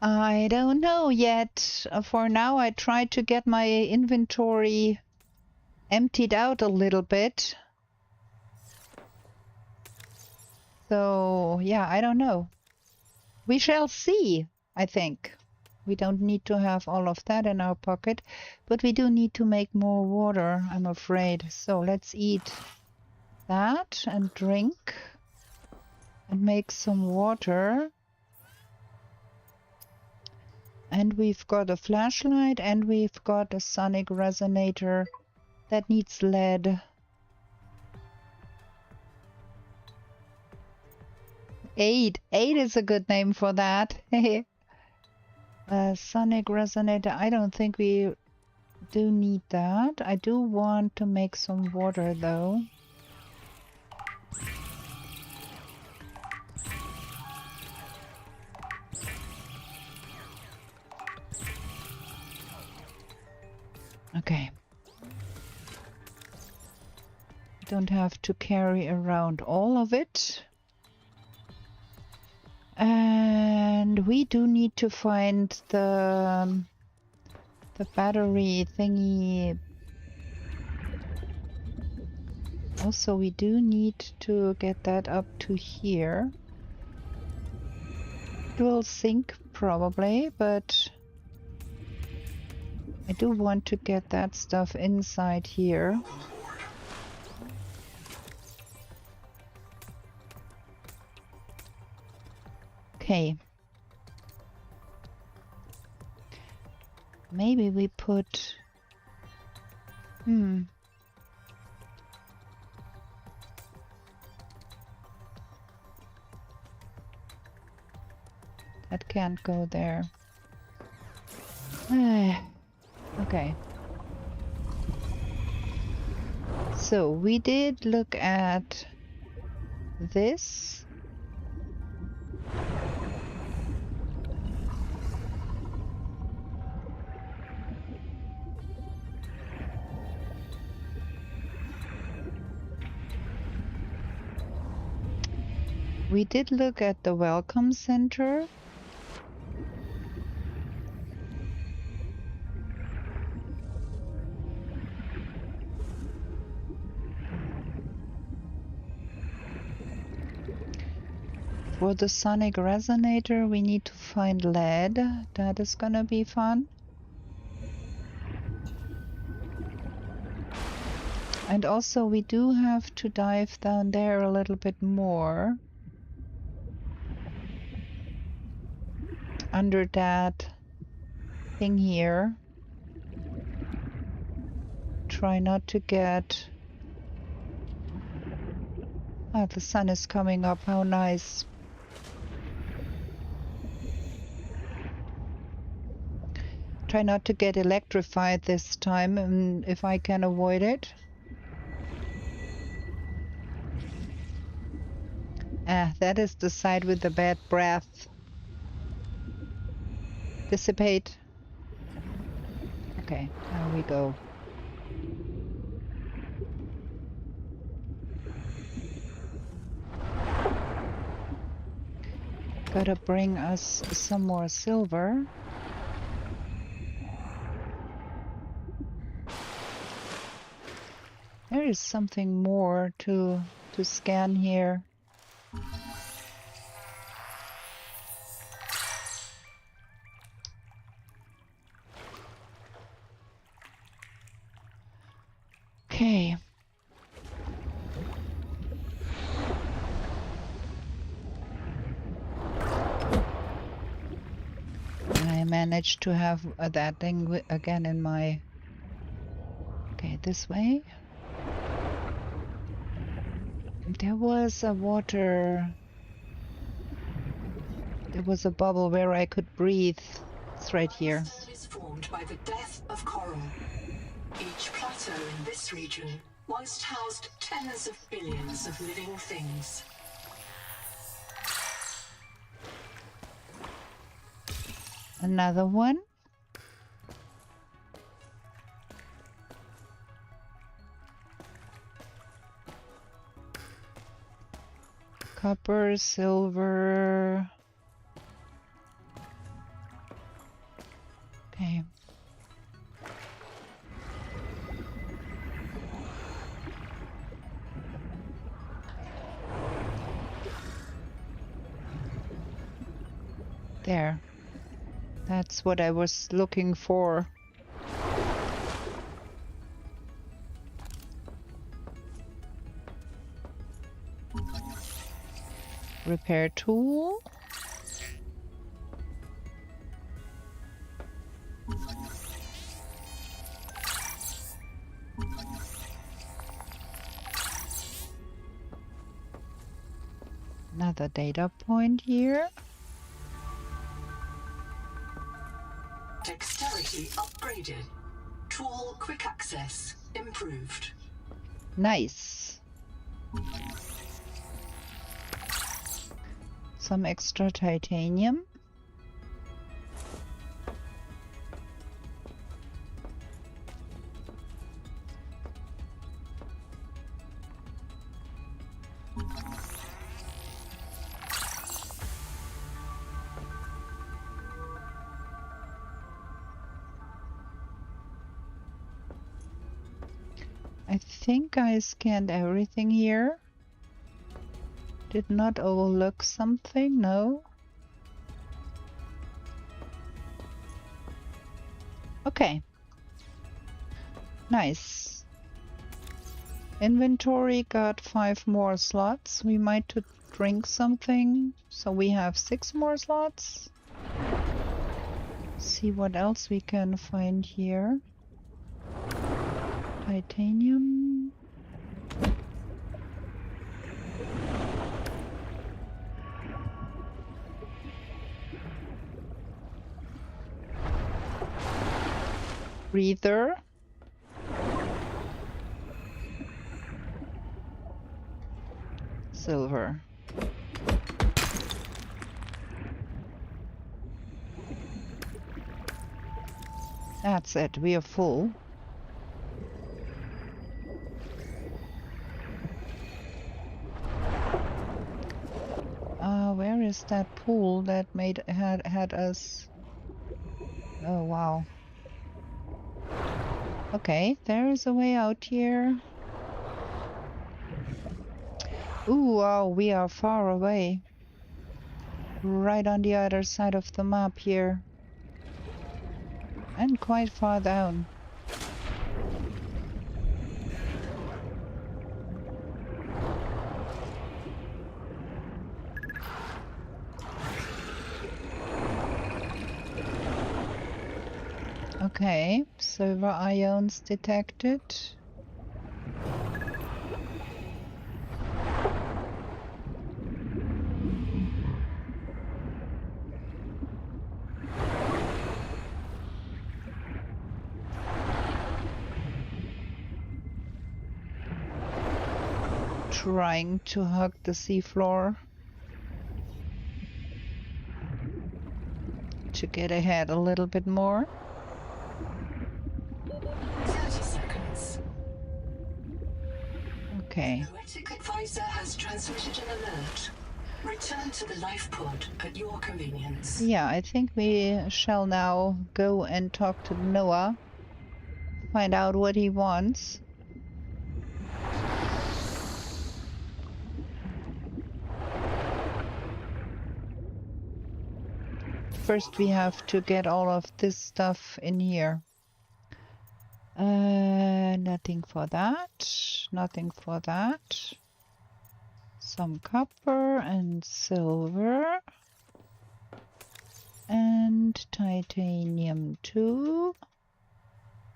I don't know yet. For now, I try to get my inventory emptied out a little bit. So, yeah, I don't know. We shall see, I think. We don't need to have all of that in our pocket, but we do need to make more water, I'm afraid. So let's eat that and drink and make some water. And we've got a flashlight and we've got a sonic resonator that needs lead. 8 is a good name for that. Sonic resonator, I don't think we do need that. I do want to make some water though. Okay. Don't have to carry around all of it. And we do need to find the battery thingy. Also, we do need to get that up to here. It will sink probably, but I do want to get that stuff inside here. Okay. Maybe we put... That can't go there. Okay. So we did look at this. We did look at the welcome center. For the sonic resonator, we need to find lead. That is gonna be fun. And also, we do have to dive down there a little bit more. Under that thing here. Try not to get... Ah, the sun is coming up. How nice. Try not to get electrified this time, if I can avoid it. Ah, that is the side with the bad breath. Dissipate. Okay, there we go. Gotta bring us some more silver. There is something more to scan here. Okay. I managed to have that thing again in my... Okay, this way. There was a water... There was a bubble where I could breathe. It's right here. Limestone is formed by the death of coral. Each plateau in this region once housed tens of billions of living things. Another one. Copper, silver. Okay. There. That's what I was looking for. Repair tool. Another data point here. Dexterity upgraded. Tool quick access improved. Nice. Some extra titanium. I think I scanned everything here. Did not overlook something, no? Okay. Nice. Inventory got 5 more slots. We might to drink something, so we have 6 more slots. See what else we can find here. Titanium. Breather. Silver. That's it, we are full. Where is that pool that had us? Oh wow. Okay, there is a way out here. Ooh, wow, we are far away. Right on the other side of the map here. And quite far down. Okay, silver ions detected. trying to hug the seafloor to get ahead a little bit more. 30 seconds. Okay. Noetic advisor has transmitted an alert. Return to the life pod at your convenience. Yeah, I think we shall now go and talk to Noah, find out what he wants. First, we have to get all of this stuff in here. Nothing for that. Nothing for that. Some copper and silver. And titanium too.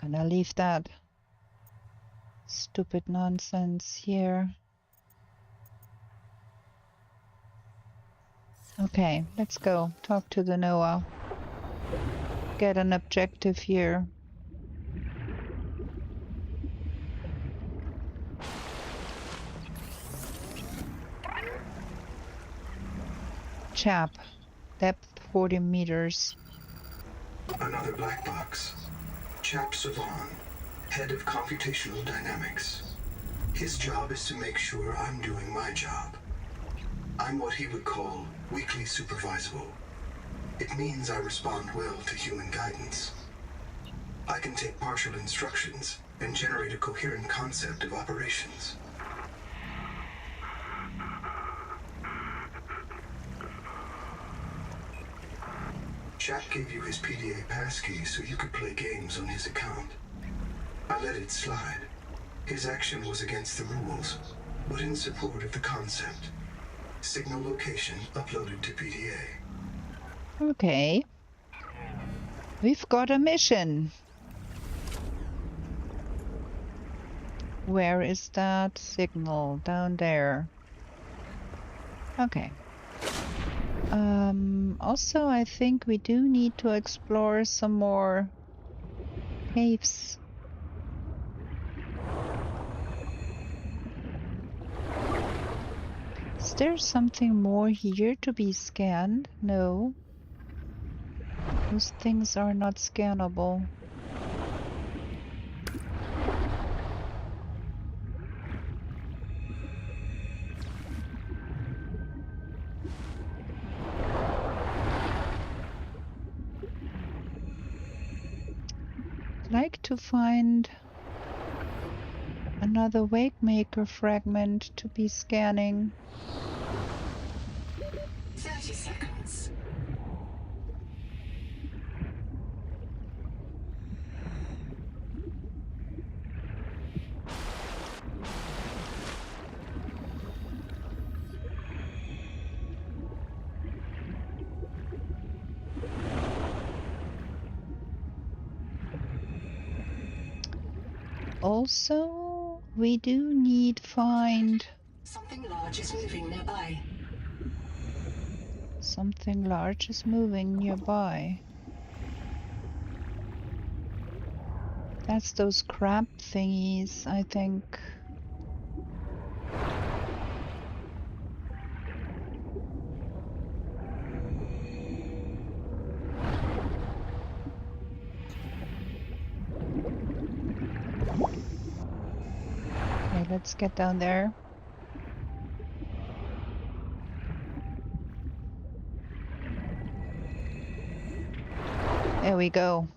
Gonna leave that stupid nonsense here. Okay, let's go. Talk to the Noah. Get an objective here. Chap. Depth 40 meters. Another black box. Chap Savon, head of computational dynamics. His job is to make sure I'm doing my job. I'm what he would call weakly supervisable. It means I respond well to human guidance. I can take partial instructions and generate a coherent concept of operations. Chap gave you his PDA passkey so you could play games on his account. I let it slide. His action was against the rules, but in support of the concept. Signal location uploaded to PDA. Okay. We've got a mission. Where is that signal? Down there. Okay. Also, I think we do need to explore some more caves. Is there something more here to be scanned? No. Those things are not scannable. I'd like to find another Wakemaker fragment to be scanning. 30 seconds. Also, we do need find Something large is moving nearby. something large is moving nearby. That's those crab thingies, I think. Okay, let's get down there. There we go.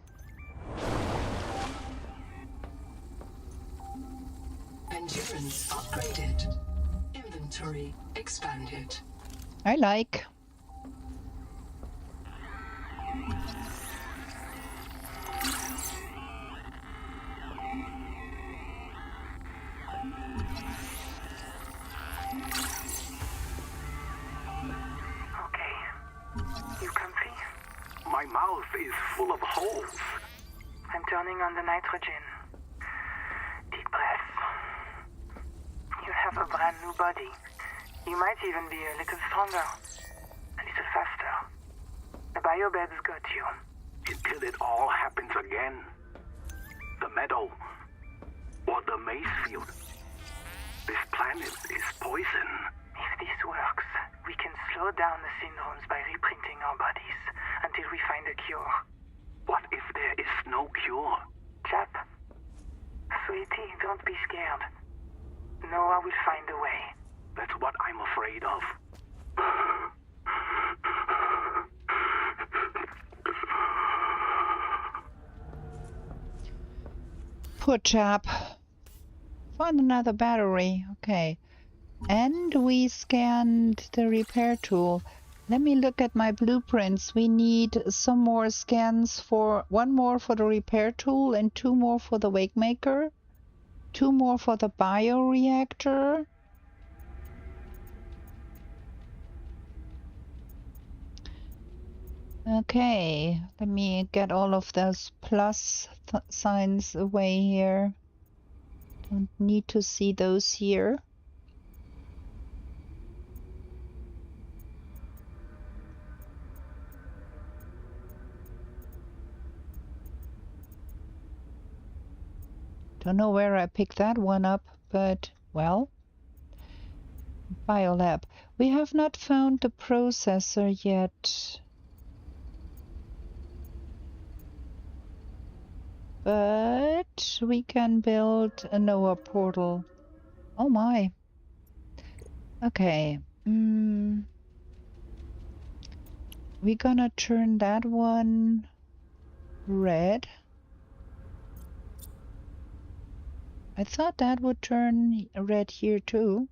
Endurance upgraded. Inventory expanded. I like. Okay. You comfy? My mouth is full of holes. I'm turning on the nitrogen. Deep breath. You have a brand new body. You might even be a little stronger. A little faster. The biobeds got you. Until it all happens again. The meadow. Or the maize field. This planet is No, I will find a way. That's what I'm afraid of. Poor chap. Found another battery. Okay. And we scanned the repair tool. Let me look at my blueprints. We need some more scans for one more for the repair tool and 2 more for the wake maker. 2 more for the bioreactor. Okay, let me get all of those plus signs away here. Don't need to see those here. Don't know where I picked that one up, but, well, Biolab. We have not found the processor yet. But we can build a Noah portal. Oh my. Okay. We're gonna turn that one red. I thought that would turn red here too.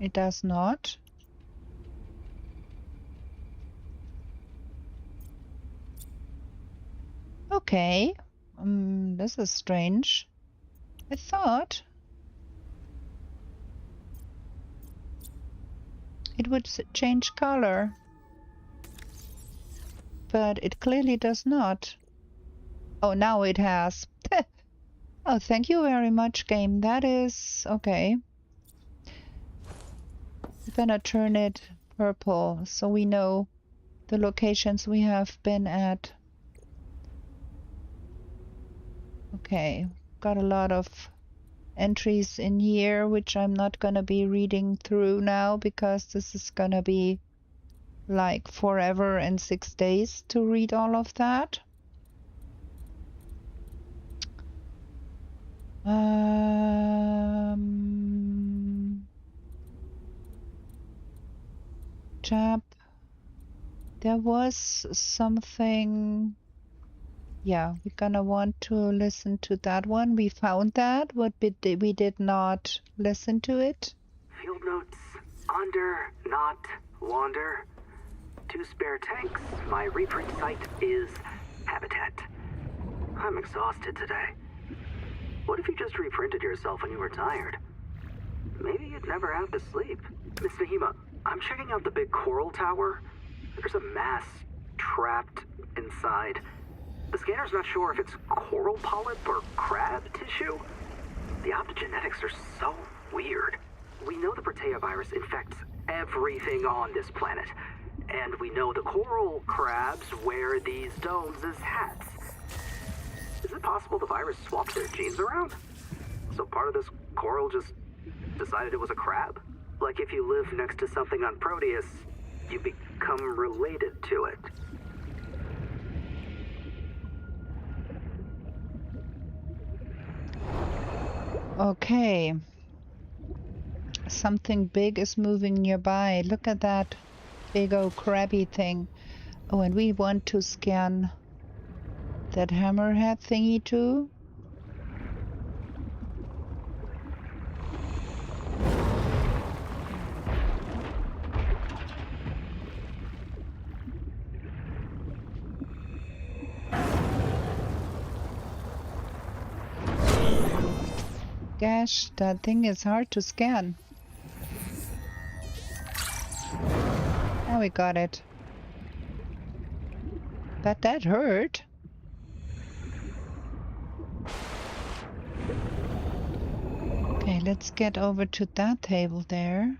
It does not. Okay. This is strange. I thought it would change color, but it clearly does not. Oh, now it has. Oh, thank you very much, game. That is okay. I'm gonna turn it purple so we know the locations we have been at. Okay, got a lot of entries in here, which I'm not gonna be reading through now because this is gonna be like forever and 6 days to read all of that. Chap, there was something. Yeah, we're gonna want to listen to that one. We found that, but we did not listen to it. Field notes: under, not, wander. 2 spare tanks. My reprint site is habitat. I'm exhausted today. What if you just reprinted yourself when you were tired? Maybe you'd never have to sleep. Miss Nahima, I'm checking out the big coral tower. There's a mass trapped inside. The scanner's not sure if it's coral polyp or crab tissue. The optogenetics are so weird. We know the Protea virus infects everything on this planet. And we know the coral crabs wear these domes as hats. Is it possible the virus swapped their genes around? So part of this coral just decided it was a crab? Like if you live next to something on Proteus, you become related to it. Okay. Something big is moving nearby. Look at that big old crabby thing. Oh, and we want to scan that hammerhead thingy too. Gosh, that thing is hard to scan. Now we got it. But that hurt. Okay, let's get over to that table there.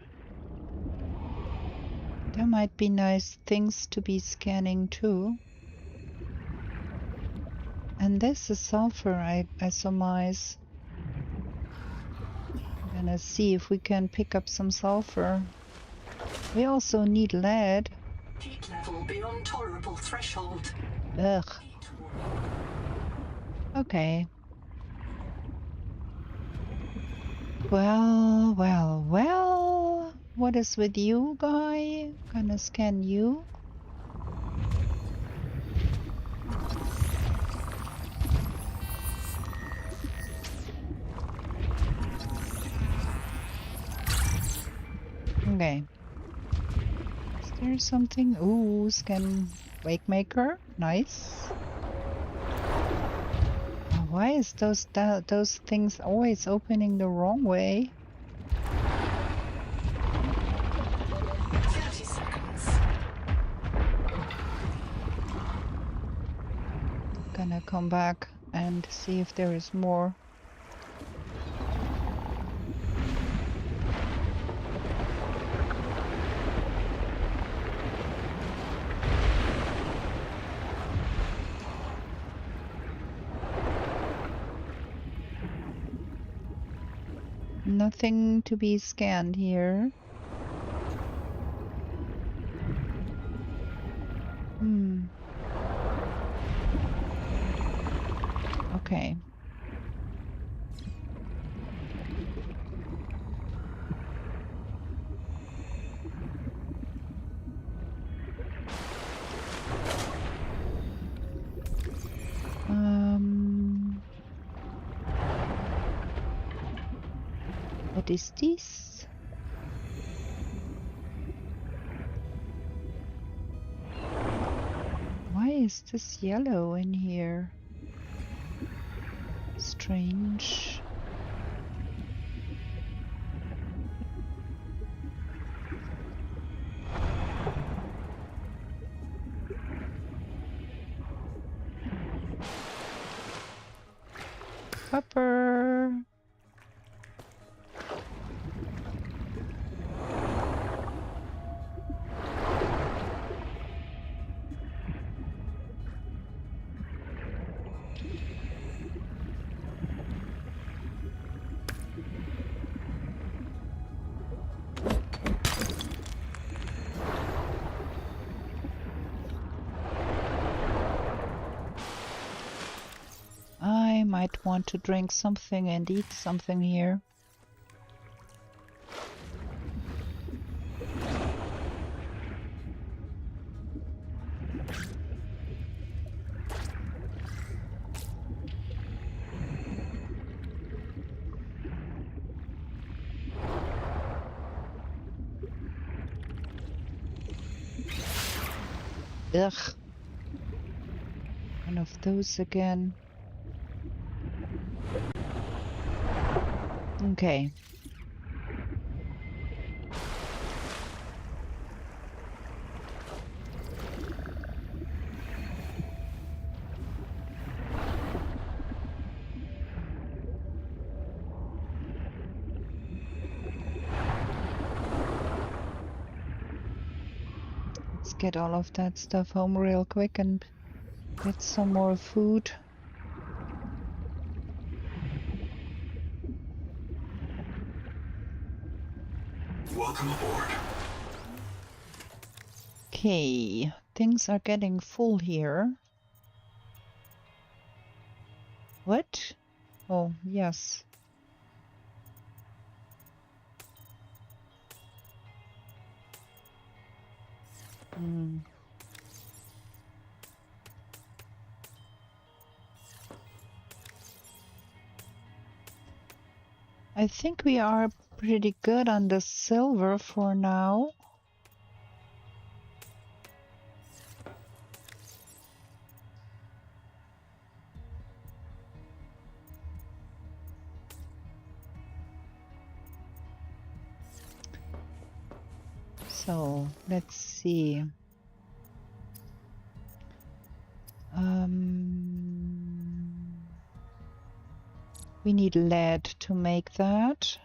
There might be nice things to be scanning too. And this is sulfur, I surmise. I'm gonna see if we can pick up some sulfur. We also need lead. Heat level beyond tolerable threshold. Ugh. Heat Okay. Well, well, well. What is with you, guy? Gonna scan you. Okay. Is there something? Ooh, scan wake maker. Nice. Why is those things always opening the wrong way? 30 seconds. Gonna come back and see if there is more. Nothing to be scanned here. Okay. What is this? Why is this yellow in here? Strange. Copper. I might want to drink something and eat something here. Ugh. One of those again. Okay. Let's get all of that stuff home real quick and get some more food. Welcome aboard. Okay, things are getting full here. What? Oh, yes. I think we are pretty good on the silver for now. So let's see. We need lead to make that.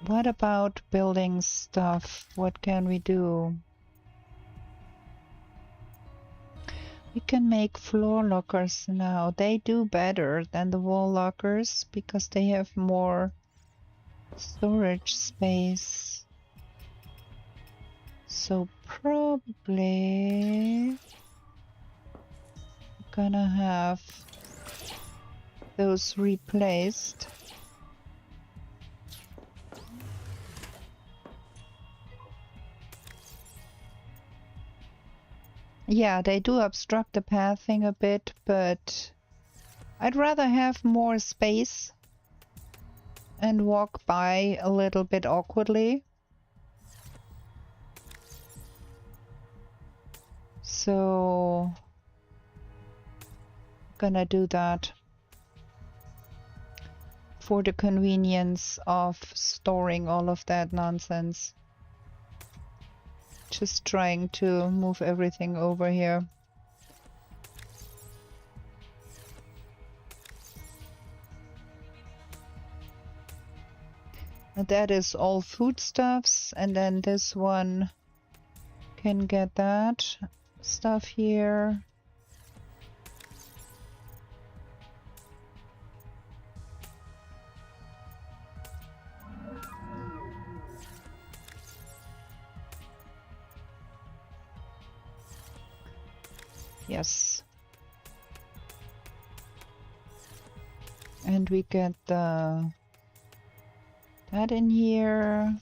What about building stuff? What can we do? We can make floor lockers now. They do better than the wall lockers because they have more storage space. So probably gonna have those replaced. Yeah, they do obstruct the pathing a bit, but I'd rather have more space and walk by a little bit awkwardly. So, gonna do that for the convenience of storing all of that nonsense. Just trying to move everything over here. And that is all foodstuffs, and then this one can get that stuff here. Yes. And we get that in here.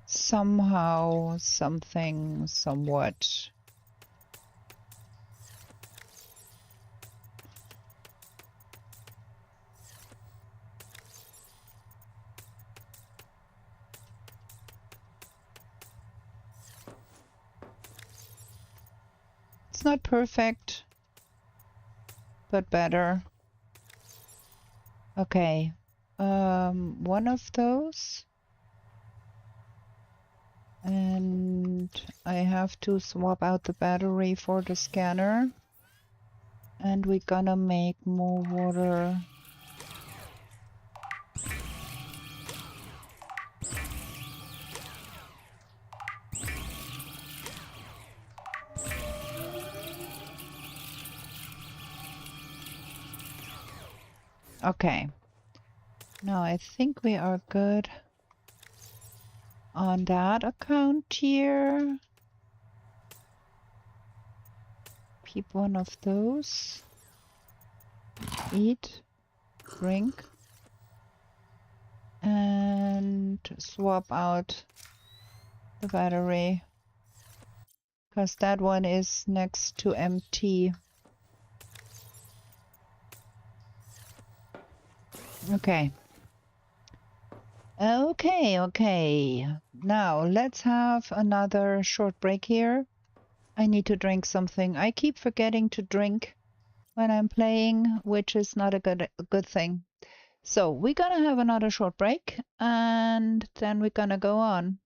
Somehow, something, somewhat. It's not perfect, but better. Okay, one of those. And I have to swap out the battery for the scanner. And we're gonna make more water. Okay. Now I think we are good on that account here. Keep one of those. Eat, drink, and swap out the battery, because that one is next to empty. Okay. Okay. Now let's have another short break here. I need to drink something. I keep forgetting to drink when I'm playing, which is not a good thing. So we're gonna have another short break, and then we're gonna go on.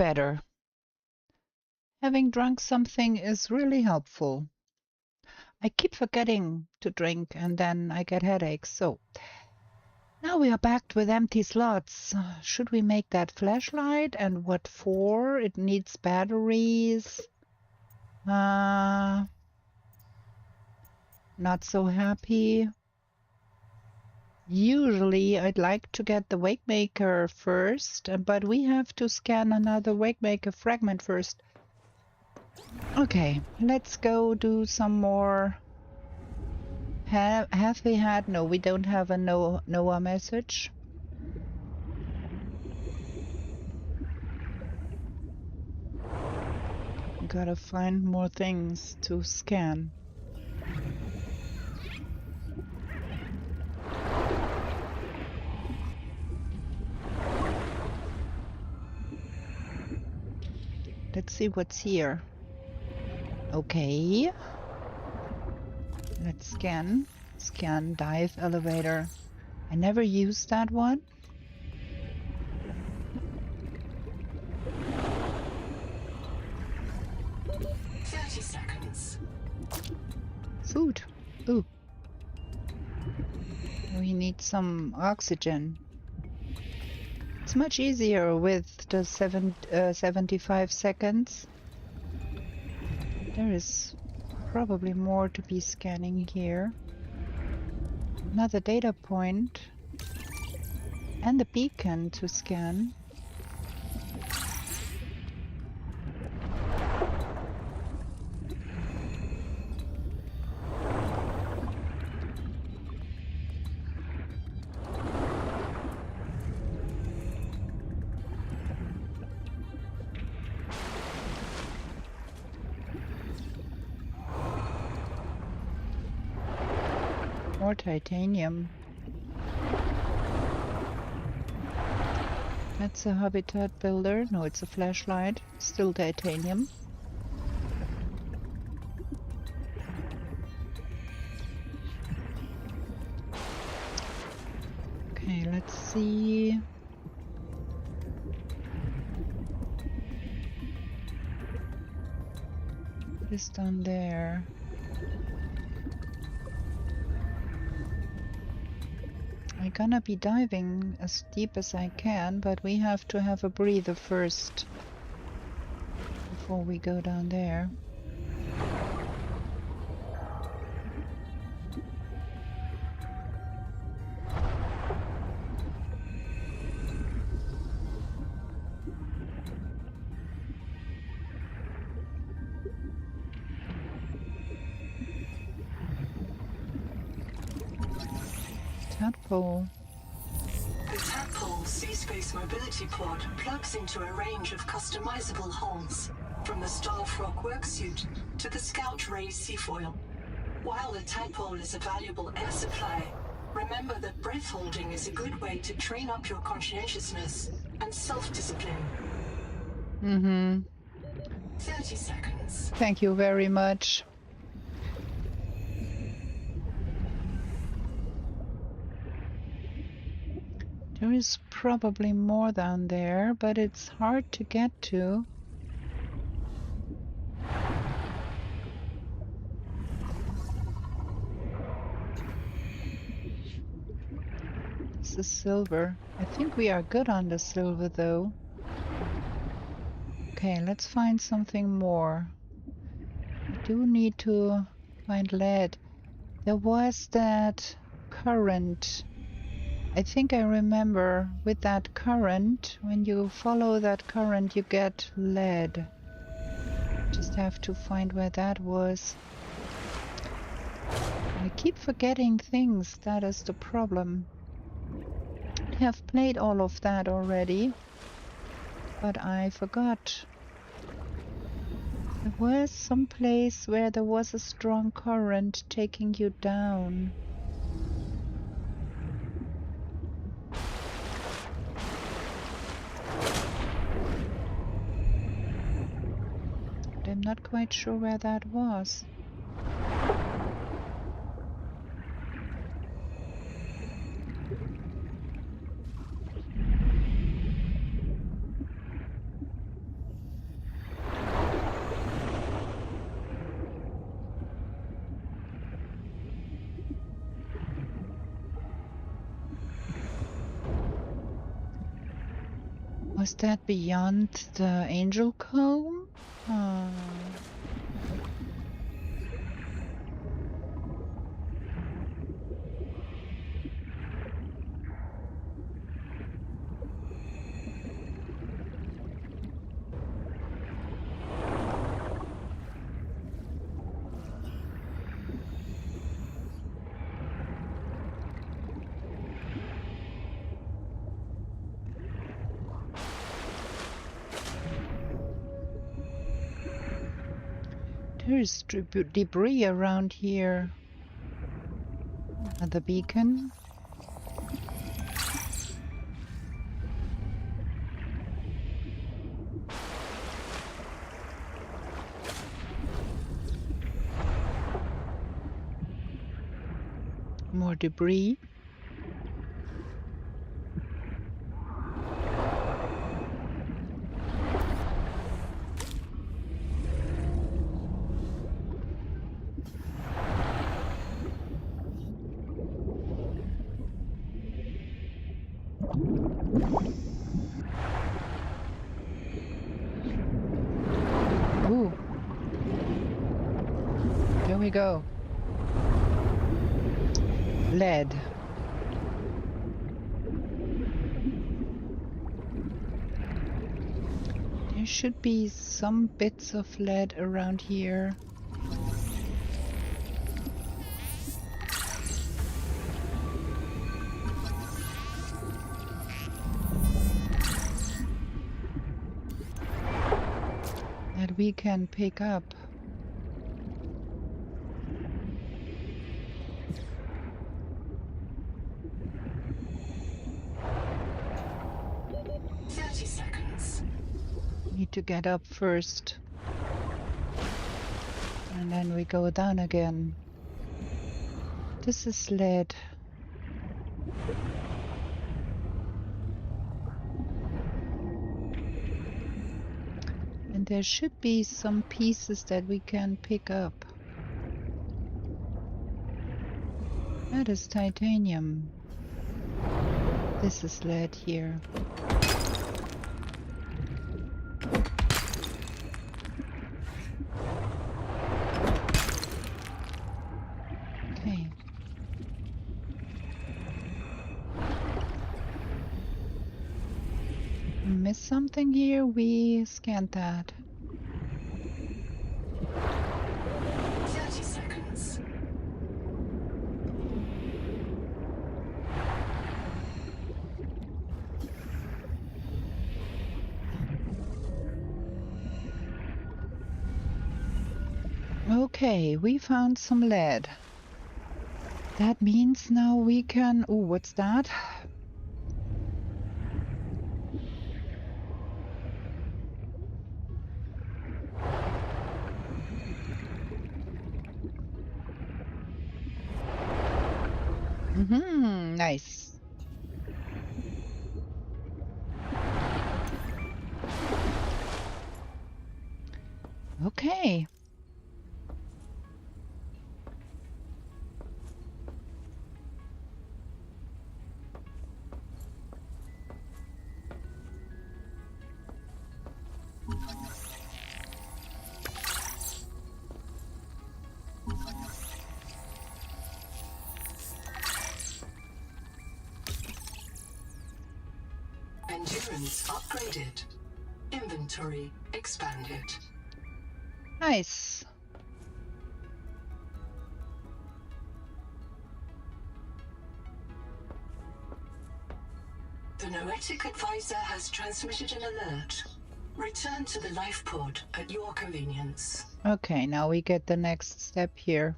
better. Having drunk something is really helpful. I keep forgetting to drink and then I get headaches. So now we are back with empty slots. Should we make that flashlight? And what for? It needs batteries. Not so happy. Usually I'd like to get the Wakemaker first, but we have to scan another Wakemaker fragment first. Okay, let's go do some more. Have we had? No, we don't have a Noah message. Gotta find more things to scan. Let's see what's here. Okay. Let's scan. Scan dive elevator. I never used that one. Seconds. Food. Ooh. We need some oxygen. It's much easier with the 75 seconds. There is probably more to be scanning here. Another data point. And a beacon to scan. More titanium. That's a habitat builder. No, it's a flashlight. Still titanium. Okay, let's see. What is down there? I'm gonna be diving as deep as I can, but we have to have a breather first before we go down there. Tadpole. The Tadpole Sea Space Mobility Pod plugs into a range of customizable hulls, from the Starfrog worksuit to the Scout Ray Seafoil. While the Tadpole is a valuable air supply, remember that breath holding is a good way to train up your conscientiousness and self-discipline. 30 seconds. Thank you very much. There is probably more down there, but it's hard to get to. This is silver. I think we are good on the silver though. Okay, let's find something more. We do need to find lead. There was that current. I think I remember with that current, when you follow that current you get lead. Just have to find where that was. I keep forgetting things, that is the problem. I have played all of that already, but I forgot. There was some place where there was a strong current taking you down. But I'm not quite sure where that was. Was that beyond the Angel Comb? There's debris around here. The beacon. More debris. Ooh. There we go. Lead. There should be some bits of lead around here. That we can pick up. Need to get up first. And then we go down again. This is lead. And there should be some pieces that we can pick up. That is titanium. This is lead here. Okay. Missed something here? We scanned that. 30 seconds. Okay, we found some lead. That means now we can... Oh, what's that? Nice. Okay. Endurance upgraded. Inventory expanded. Nice. The Noetic Advisor has transmitted an alert. Return to the life pod at your convenience. Okay, now we get the next step here.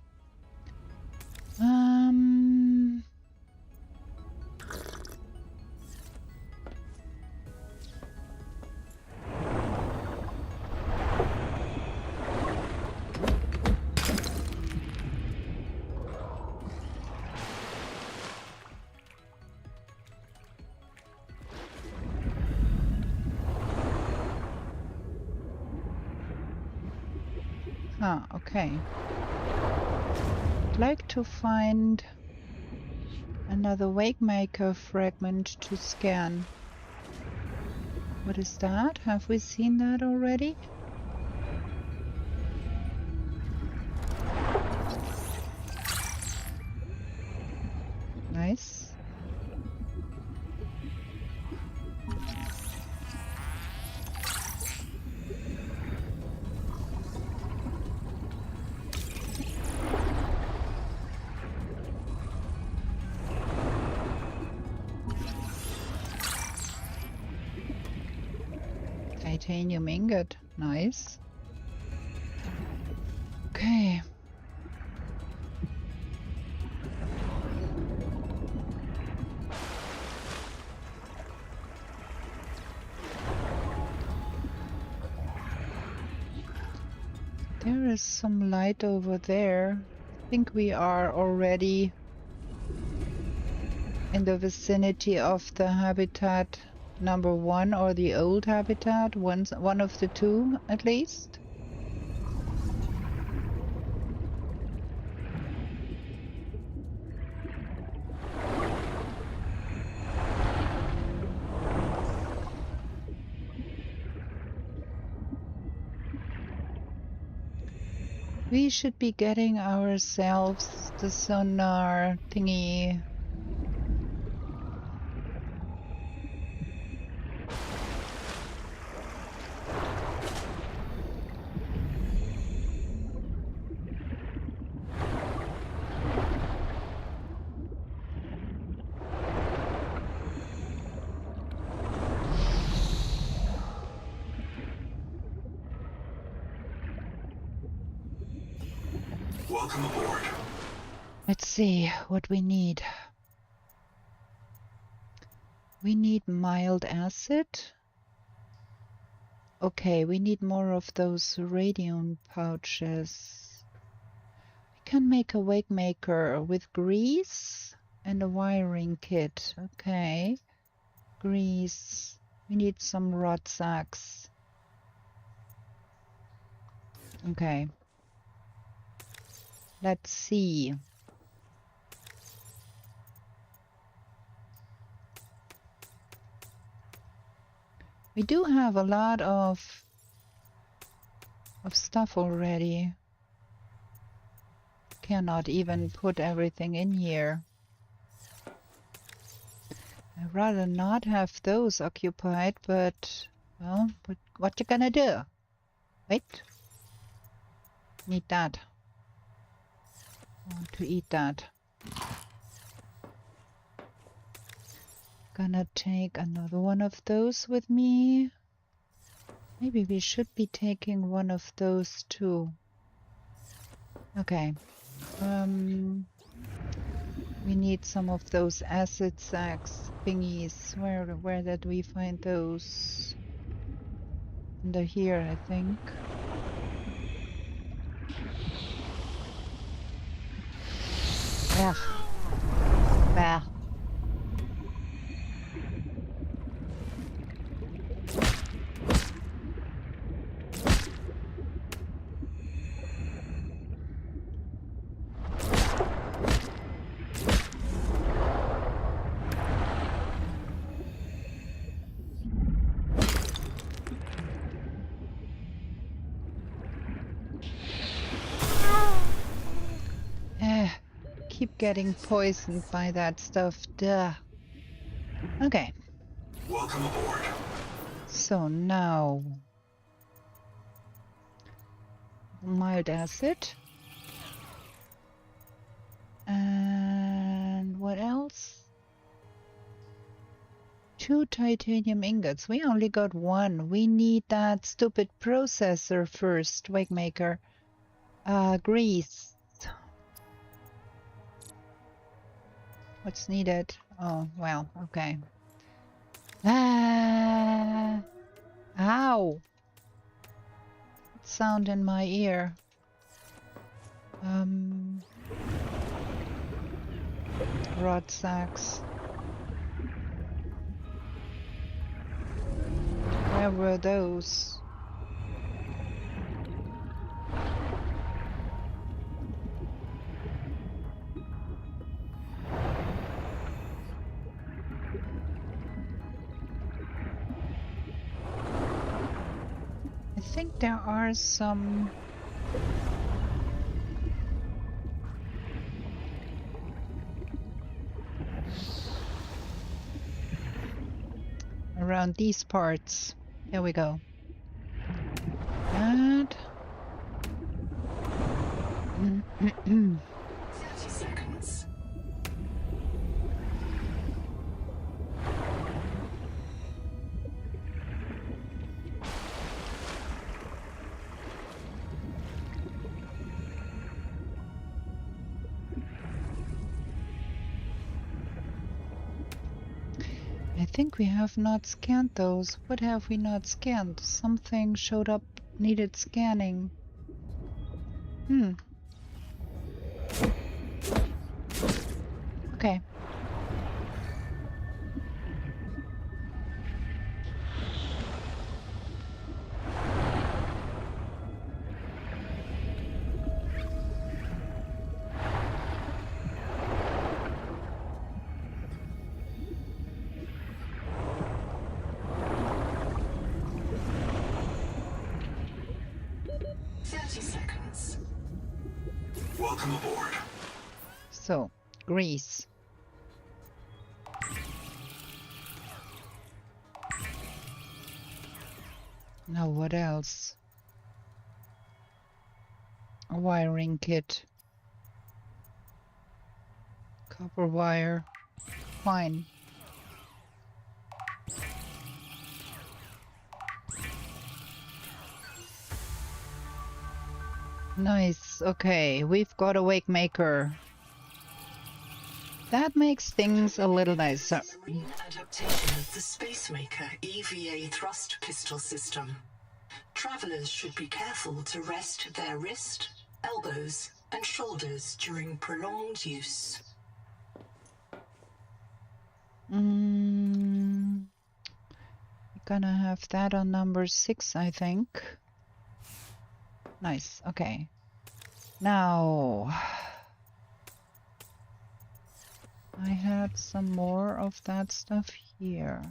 Okay. I'd like to find another Wakemaker fragment to scan. What is that? Have we seen that already? Nice. Titanium ingot. Nice. Okay. There is some light over there. I think we are already in the vicinity of the habitat number 1 or the old habitat, one of the two at least. We should be getting ourselves the sonar thingy. Welcome aboard. Let's see what we need. We need mild acid. Okay, we need more of those radium pouches. We can make a wake maker with grease and a wiring kit. Okay, grease. We need some rod sacks. Okay. Let's see. We do have a lot of stuff already. Cannot even put everything in here. I'd rather not have those occupied, but well, what you gonna do? Wait. Need that. Want to eat that. Gonna take another one of those with me. Maybe we should be taking one of those too. Okay. We need some of those acid sacks thingies. Where did we find those? Under here, I think. Yeah. Bah. Keep getting poisoned by that stuff. Duh. Okay. Welcome aboard. So now mild acid. And what else? 2 titanium ingots. We only got 1. We need that stupid processor first, wake maker. Grease. What's needed? Oh, well, okay. Ow! Sound in my ear. Rod sacks. Where were those? think there are some around these parts. Here we go. And 30 seconds. I think we have not scanned those. What have we not scanned? Something showed up, needed scanning. Okay. Welcome aboard. So, Greece. Now what else? A wiring kit. Copper wire. Fine. Nice. Okay, we've got a wake maker. That makes things a little nicer. Marine adaptation of the Spacemaker EVA thrust pistol system. Travelers should be careful to rest their wrist, elbows, and shoulders during prolonged use. We're gonna have that on number 6, I think. Nice. Okay. Now, I had some more of that stuff here.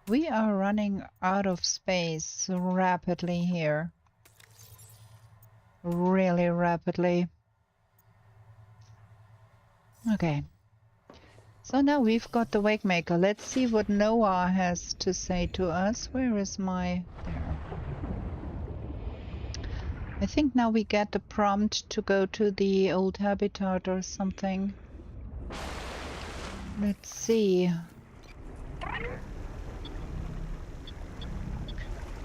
We are running out of space rapidly here. Really rapidly. Okay. So now we've got the wake maker. Let's see what Noah has to say to us. Where is my... there. I think now we get the prompt to go to the old habitat or something. Let's see.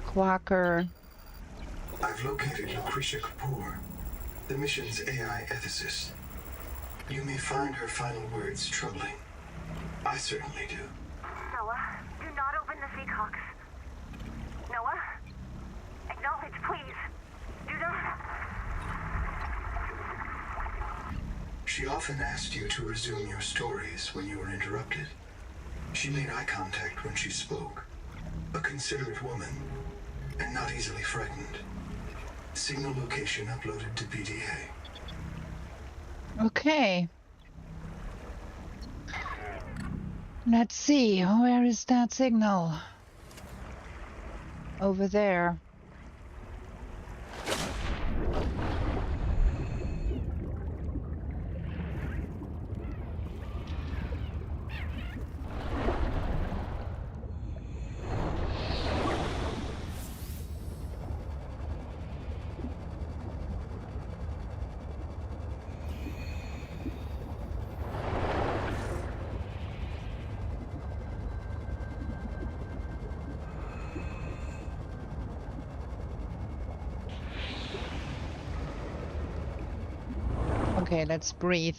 Quacker. I've located Lucretia Kapoor, the mission's AI ethicist. You may find her final words troubling. I certainly do. Noah, do not open the Seahawks. Noah? Acknowledge, please. Do not. She often asked you to resume your stories when you were interrupted. She made eye contact when she spoke. A considerate woman, and not easily frightened. Signal location uploaded to PDA. Okay. Let's see, where is that signal? Over there. Okay, let's breathe.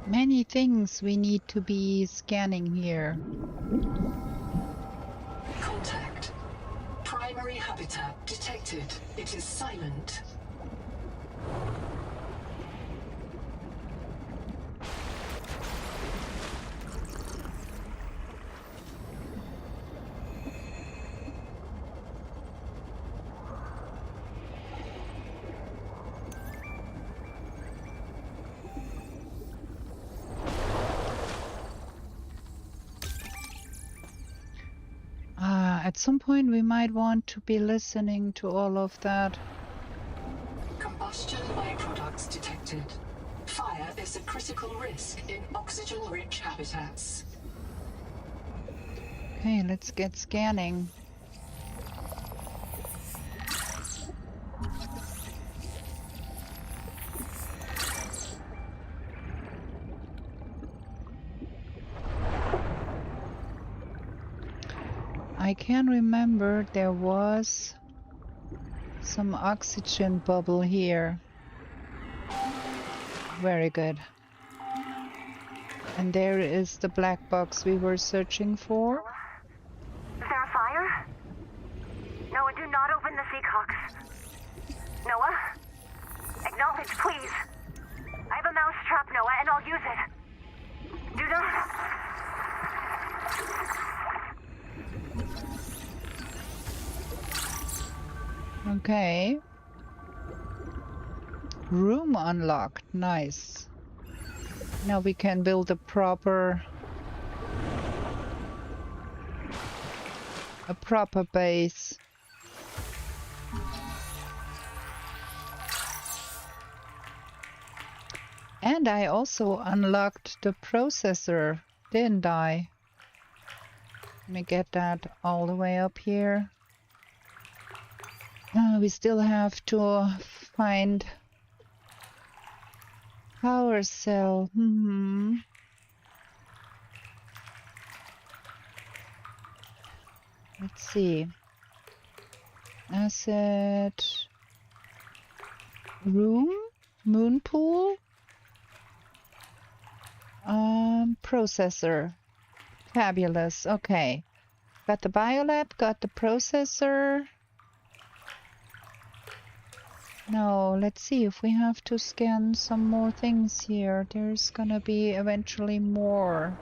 Many things we need to be scanning here. Contact. detected. It is silent. At some point we might want to be listening to all of that. Combustion byproducts detected. Fire is a critical risk in oxygen-rich habitats. Okay, let's get scanning. I can remember there was some oxygen bubble here. Very good. And there is the black box we were searching for. Is there a fire? Noah, do not open the Seacocks. Noah? Acknowledge, please. I have a mouse trap, Noah, and I'll use it. Do not... Okay. Room unlocked. Nice. Now we can build a proper base. And I also unlocked the processor, didn't I? Let me get that all the way up here. We still have to find power cell. Let's see. Asset. Room? Moon pool? Processor. Fabulous. Okay. Got the biolab, got the processor. Now, let's see if we have to scan some more things here. There's gonna be eventually more.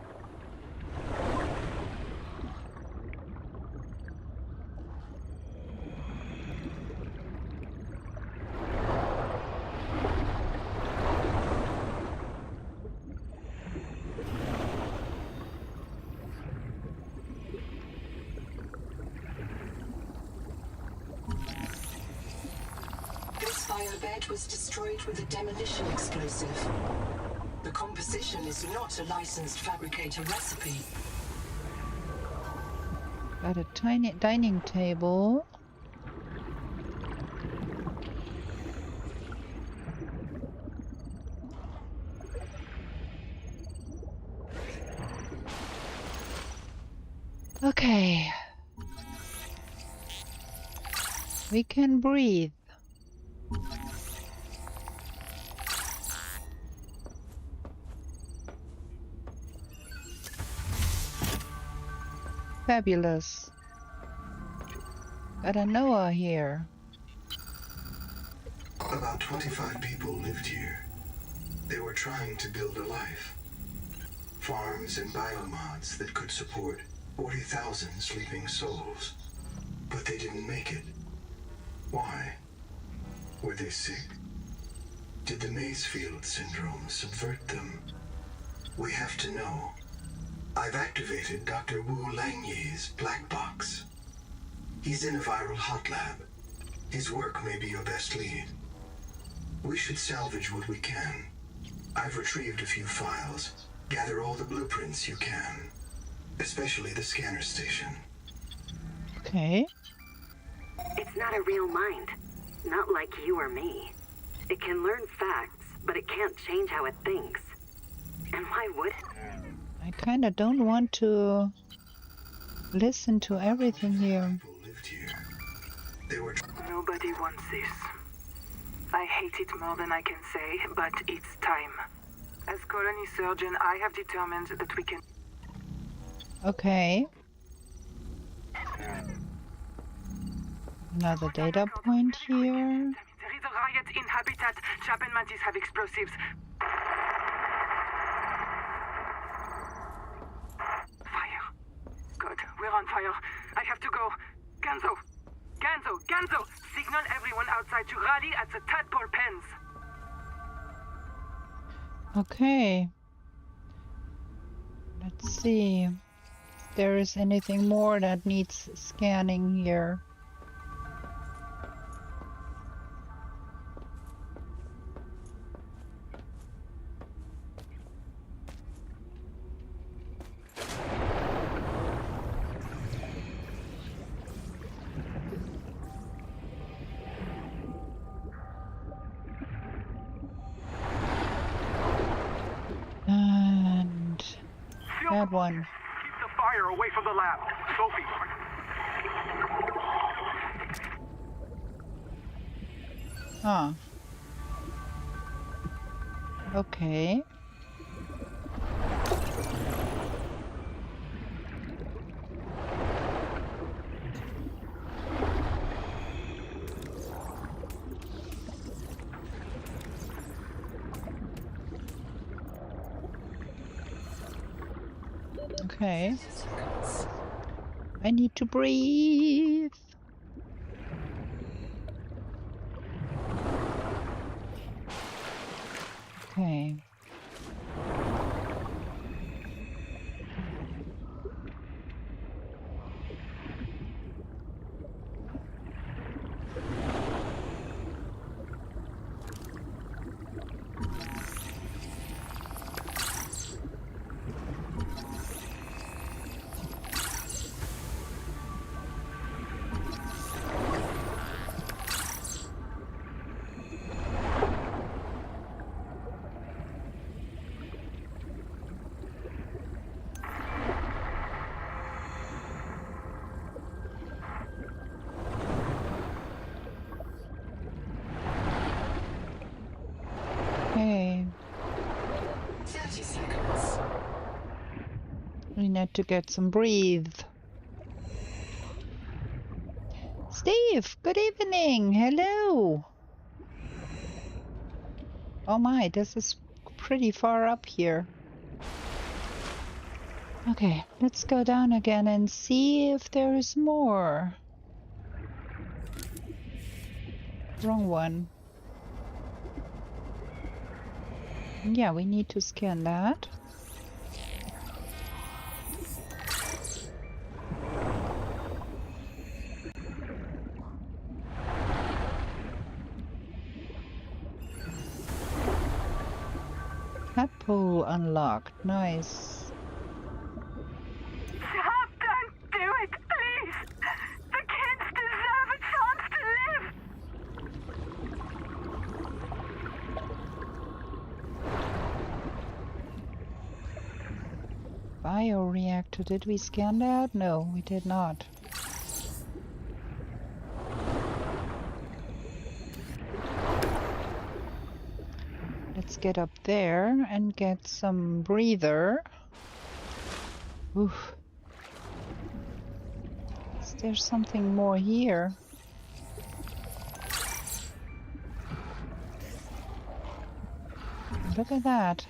Biobed was destroyed with a demolition explosive. The composition is not a licensed fabricator recipe. Got a tiny dining table. Okay. We can breathe. Fabulous. Got a Noah here. About 25 people lived here. They were trying to build a life. Farms and biomods that could support 40,000 sleeping souls. But they didn't make it. Why? Were they sick? Did the Maysfield syndrome subvert them? We have to know. I've activated Dr. Wu Langye's black box. He's in a viral hot lab. His work may be your best lead. We should salvage what we can. I've retrieved a few files. Gather all the blueprints you can. Especially the scanner station. Okay. It's not a real mind. Not like you or me. It can learn facts, but it can't change how it thinks. And why would it? I kind of don't want to listen to everything here. People lived here. They were Nobody wants this. I hate it more than I can say, but it's time. As colony surgeon, I have determined that we can... Okay. Another data point here. There is a riot in Habitat. Chap and Mantis have explosives. Fire. Good. We're on fire. I have to go. Ganzo! Ganzo! Ganzo! Signal everyone outside to rally at the tadpole pens. Okay. Let's see if there is anything more that needs scanning here. And that one. Keep the fire away from the lab. Sophie. Huh. Okay. Okay. I need to breathe. Okay. Okay. 30 seconds. We need to get some breathe. Steve, good evening. Hello. Oh my, this is pretty far up here. Okay, let's go down again and see if there is more. Wrong one. Yeah, we need to scan that. Tadpole unlocked. Nice. Chap, don't do it, please! The kids deserve a chance to live! Bioreactor. Did we scan that? No, we did not. Let's get up there and get some breather. Oof. Is there something more here? Look at that.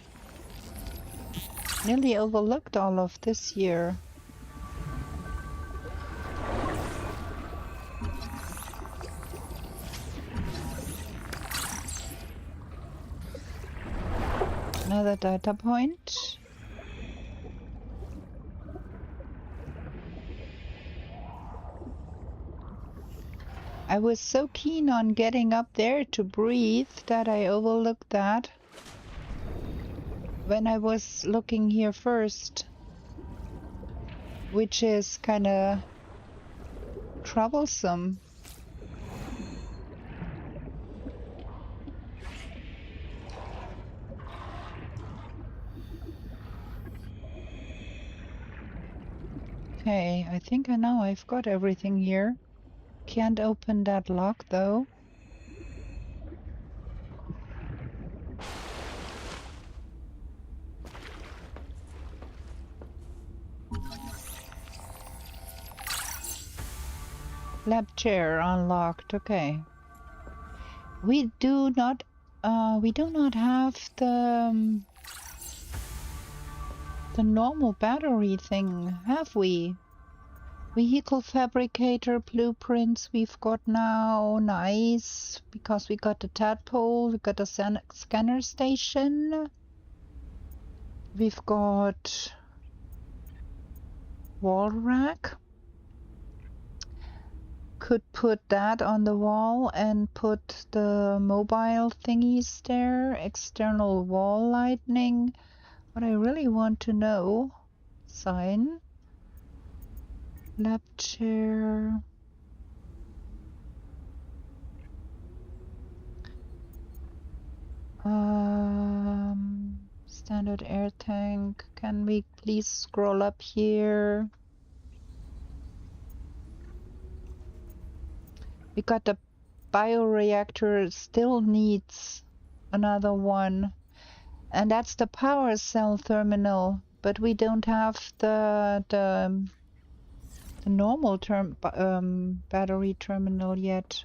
Nearly overlooked all of this here. Another data point. I was so keen on getting up there to breathe that I overlooked that when I was looking here first, which is kind of troublesome. Okay, I think I know I've got everything here. Can't open that lock though. Lab chair unlocked. Okay. We do not have the normal battery thing, have we? Vehicle fabricator blueprints we've got now. Nice. Because we got the tadpole, we got a scanner station. We've got wall rack. Could put that on the wall and put the mobile thingies there. External wall lighting. What I really want to know. Sign. Lab chair. Standard air tank. Can we please scroll up here? We got the bioreactor, still needs another one. And that's the power cell terminal, but we don't have the normal battery terminal yet.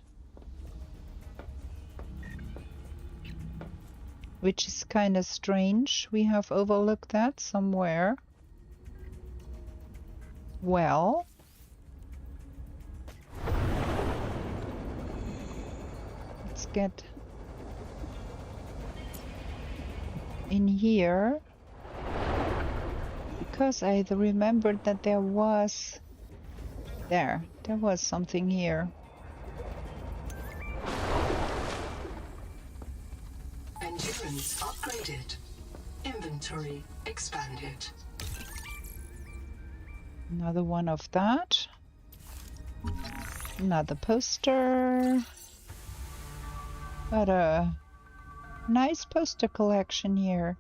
Which is kind of strange. We have overlooked that somewhere. Well. Let's get in here. Because I remembered that there was something here. Endurance upgraded. Inventory expanded. Another one of that. Another poster. What a nice poster collection here.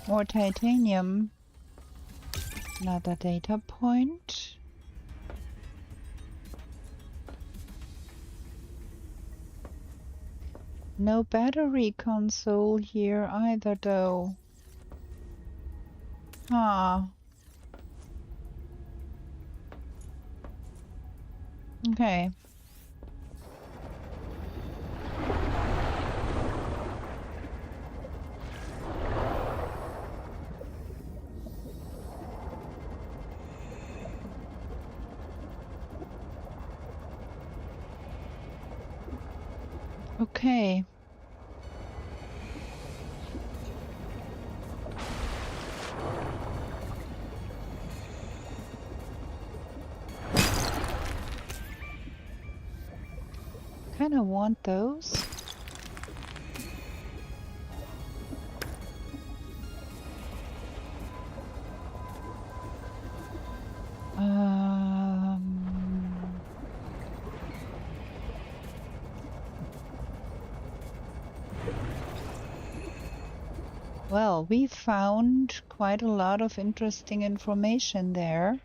More titanium. Another data point. No battery console here either though. Ah. Okay. Okay. Kinda want those. Well, we found quite a lot of interesting information there.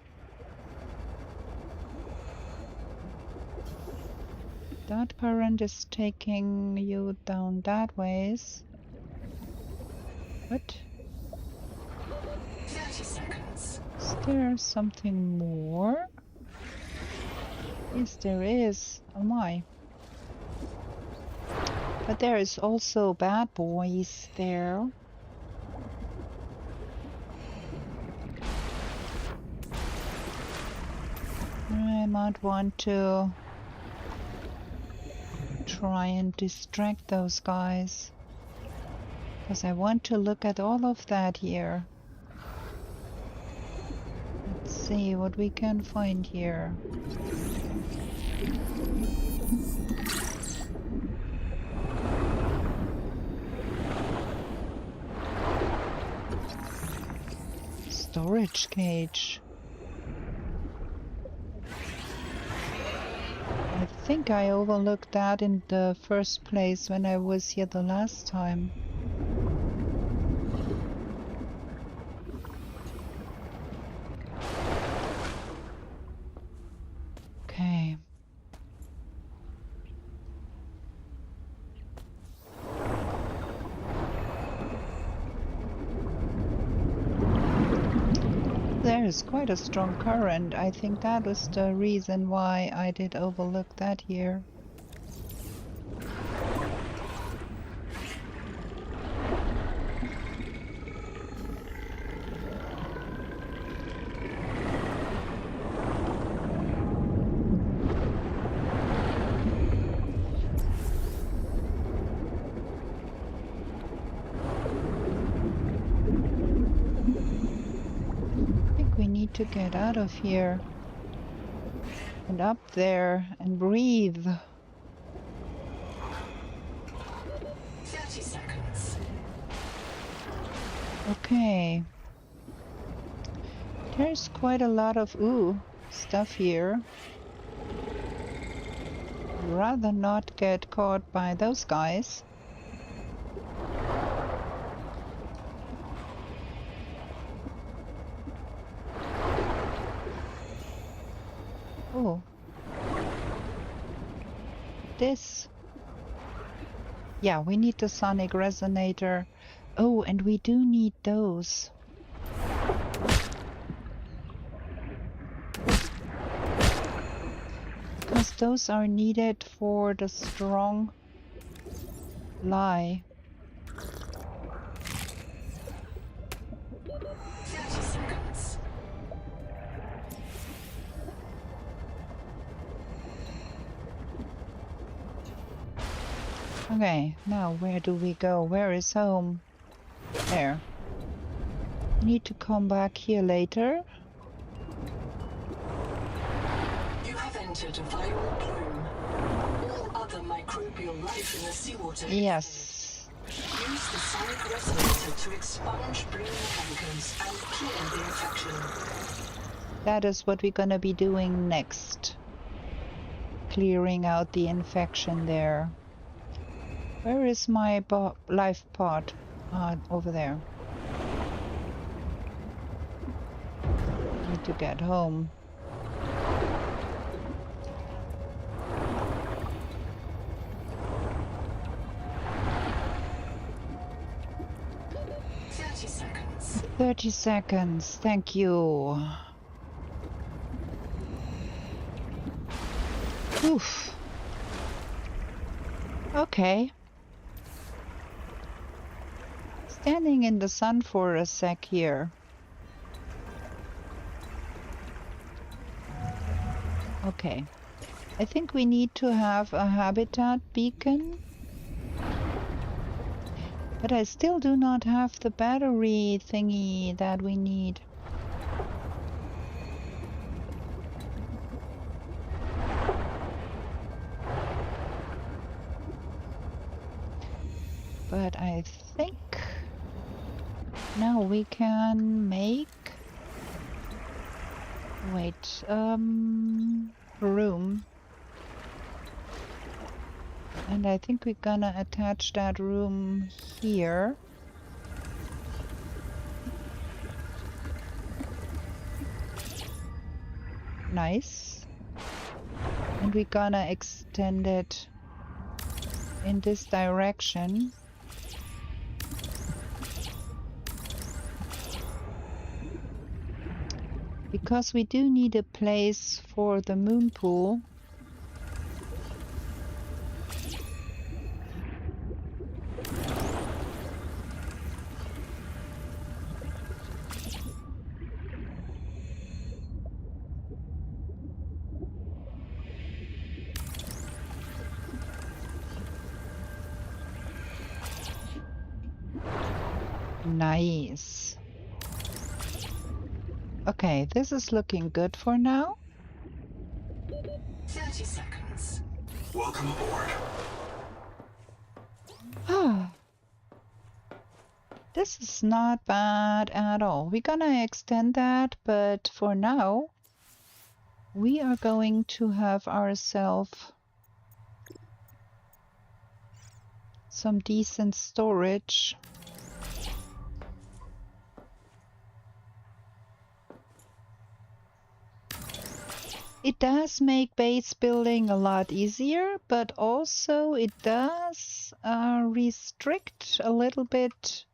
That current is taking you down that ways. What? 30 seconds. Is there something more? Yes, there is. Oh my. But there is also bad boys there. I might want to try and distract those guys. Because I want to look at all of that here. Let's see what we can find here. Storage cage. I think I overlooked that in the first place when I was here the last time. Okay. There is quite a strong current. I think that was the reason why I did overlook that here. We need to get out of here and up there and breathe. 30 seconds. Okay. There's quite a lot of stuff here. Rather not get caught by those guys. Oh. This. Yeah, we need the sonic resonator. Oh, and we do need those. Because those are needed for the strong lie. 30 seconds. Okay, now where do we go? Where is home? There. Need to come back here later. You have entered a viral plume. All other microbial life in the seawater. Yes. Use the sonic resonator to expunge bloom chemicals and clear the infection. That is what we're gonna be doing next. Clearing out the infection there. Where is my life pod? Over there. Need to get home. Seconds. 30 seconds. Thank you. Oof. Okay. Standing in the sun for a sec here. Okay. I think we need to have a habitat beacon. But I still do not have the battery thingy that we need. But I think now we can make... Wait, room. And I think we're gonna attach that room here. Nice. And we're gonna extend it in this direction. Because we do need a place for the moon pool. Nice. Okay, this is looking good for now. 30 seconds. Welcome aboard. This is not bad at all. We're gonna extend that, but for now, we are going to have ourselves some decent storage. It does make base building a lot easier, but also it does restrict a little bit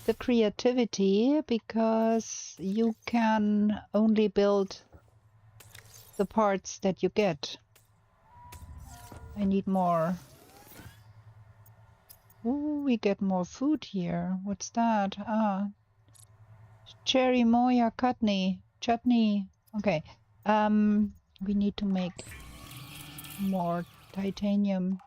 the creativity because you can only build the parts that you get. I need more. Ooh, we get more food here. What's that? Ah, cherry moya chutney. Okay. We need to make more titanium.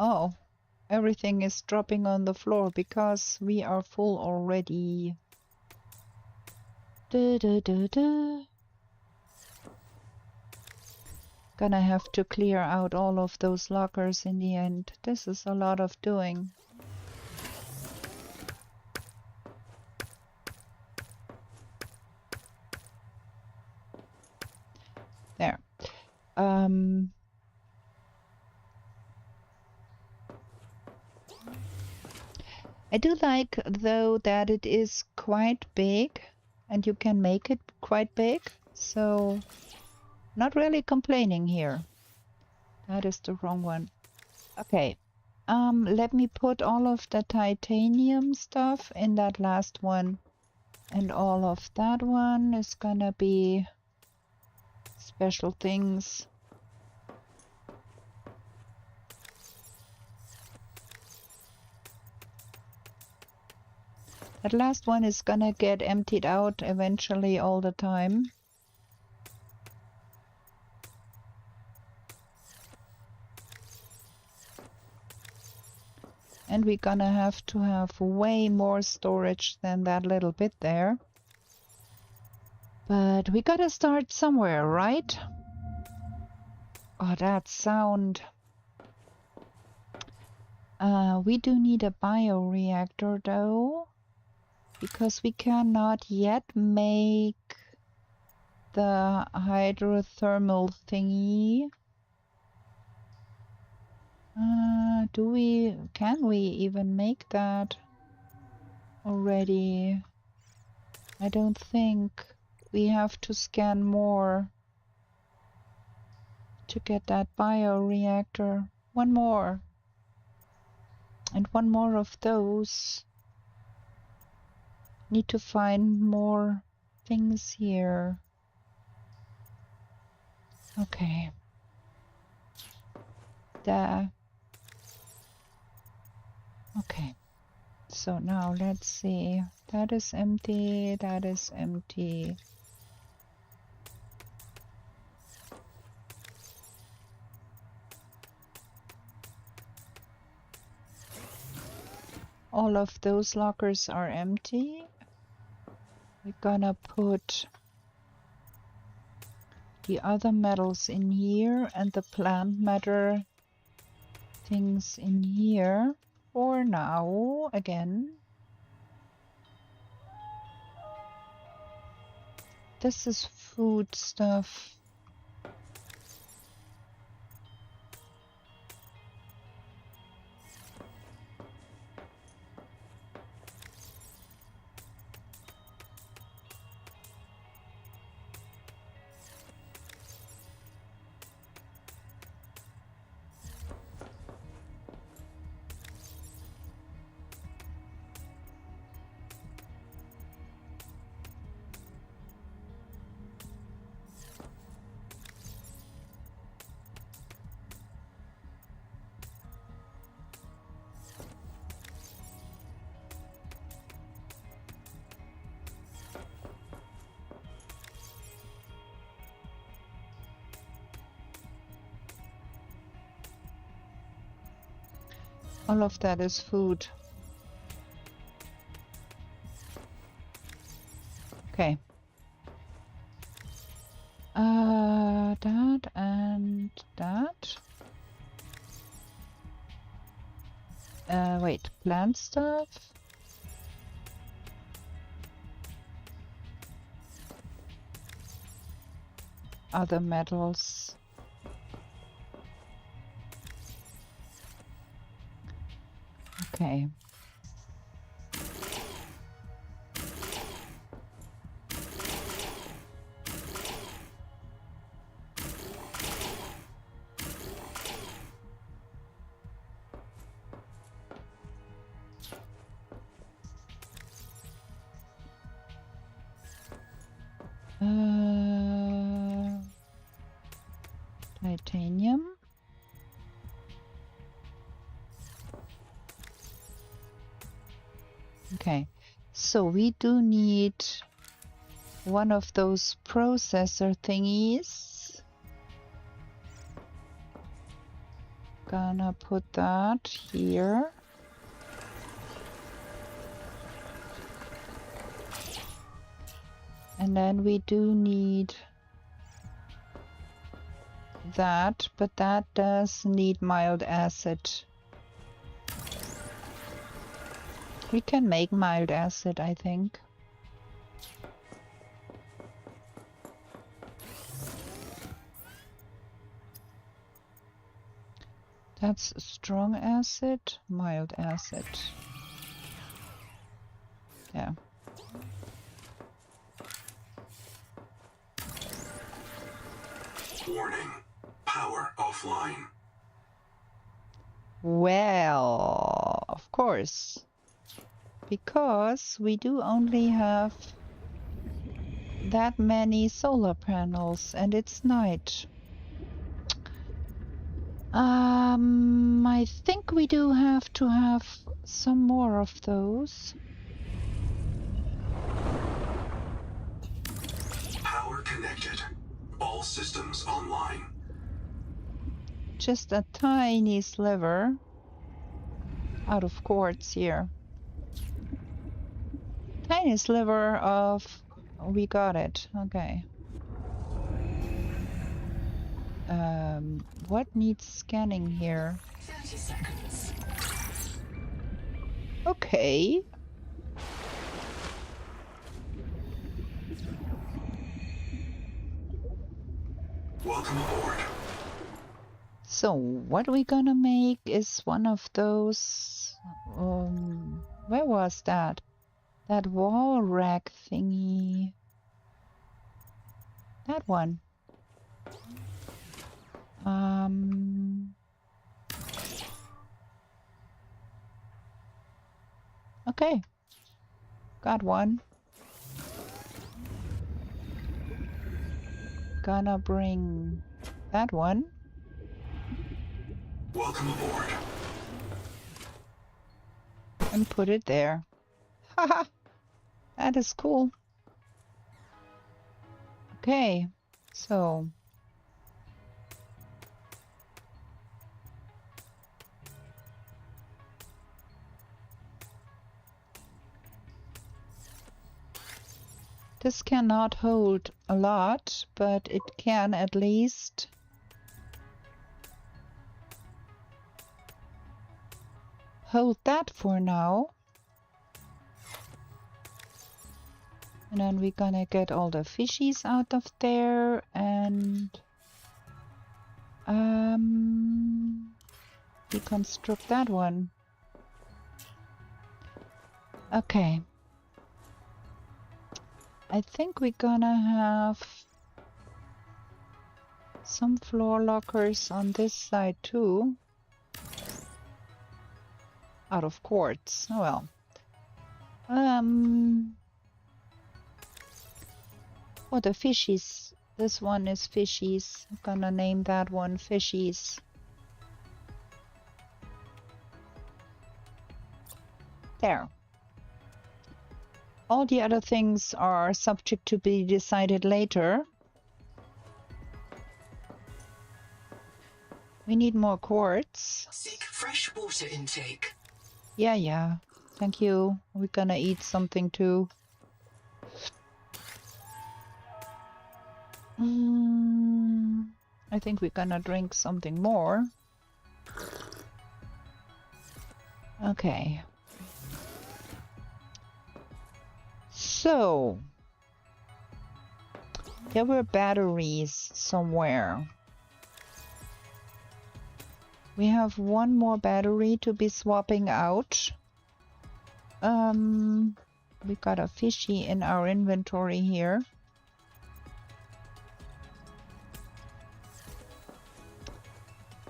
Oh, everything is dropping on the floor because we are full already. Gonna have to clear out all of those lockers in the end. This is a lot of doing. There. I do like, though, that it is quite big and you can make it quite big, so not really complaining here. That is the wrong one. Okay, let me put all of the titanium stuff in that last one, and all of that one is gonna be special things. That last one is gonna get emptied out eventually all the time. And we're gonna have to have way more storage than that little bit there. But we gotta start somewhere, right? Oh, that sound. We do need a bioreactor though, because we cannot yet make the hydrothermal thingy. Can we even make that already? I don't think. We have to scan more to get that bioreactor. One more. And one more of those. Need to find more things here. Okay. There. Okay. So now let's see. That is empty. That is empty. All of those lockers are empty. We're gonna put the other metals in here and the plant matter things in here for now again. This is food stuff. All of that is food. Okay. That and that. Wait, plant stuff? Other metals. Okay. Titanium. Okay, so we do need one of those processor thingies. Gonna put that here. And then we do need that, but that does need mild acid. We can make mild acid, I think. That's strong acid, mild acid. Yeah. Warning. Power offline. Well, of course. Because we do only have that many solar panels and it's night. I think we do have to have some more of those. Power connected. All systems online. Just a tiny sliver out of quartz here. Tiny sliver of... we got it. Okay. What needs scanning here? 30 seconds. Okay. Welcome aboard. So what we're gonna make is one of those... where was that? That wall rack thingy. That one. Okay. Got one. Gonna bring that one. Welcome aboard. And put it there. Haha! That is cool. Okay. So... this cannot hold a lot, but it can at least hold that for now. And then we're gonna get all the fishies out of there and deconstruct that one. Okay. I think we're gonna have some floor lockers on this side too. Out of quartz. Oh well. Oh, the fishies. This one is fishies. I'm gonna name that one fishies. There. All the other things are subject to be decided later. We need more quartz. Seek fresh water intake. Yeah. Thank you. We're gonna eat something too. I think we're gonna drink something more. Okay. So, there were batteries somewhere. We have one more battery to be swapping out. We got a fishy in our inventory here.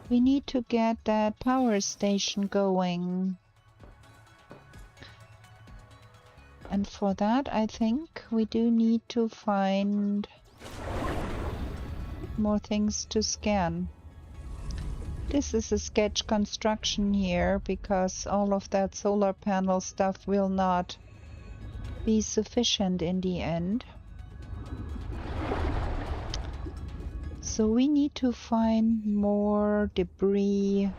We need to get that power station going. And for that, I think we do need to find more things to scan. This is a sketch construction here because all of that solar panel stuff will not be sufficient in the end. So we need to find more debris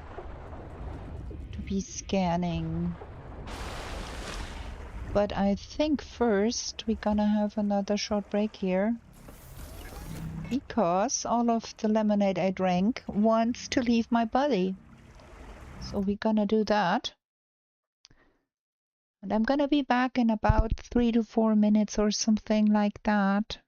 to be scanning. But I think first we're gonna have another short break here because all of the lemonade I drank wants to leave my body. So we're gonna do that. And I'm gonna be back in about 3 to 4 minutes or something like that.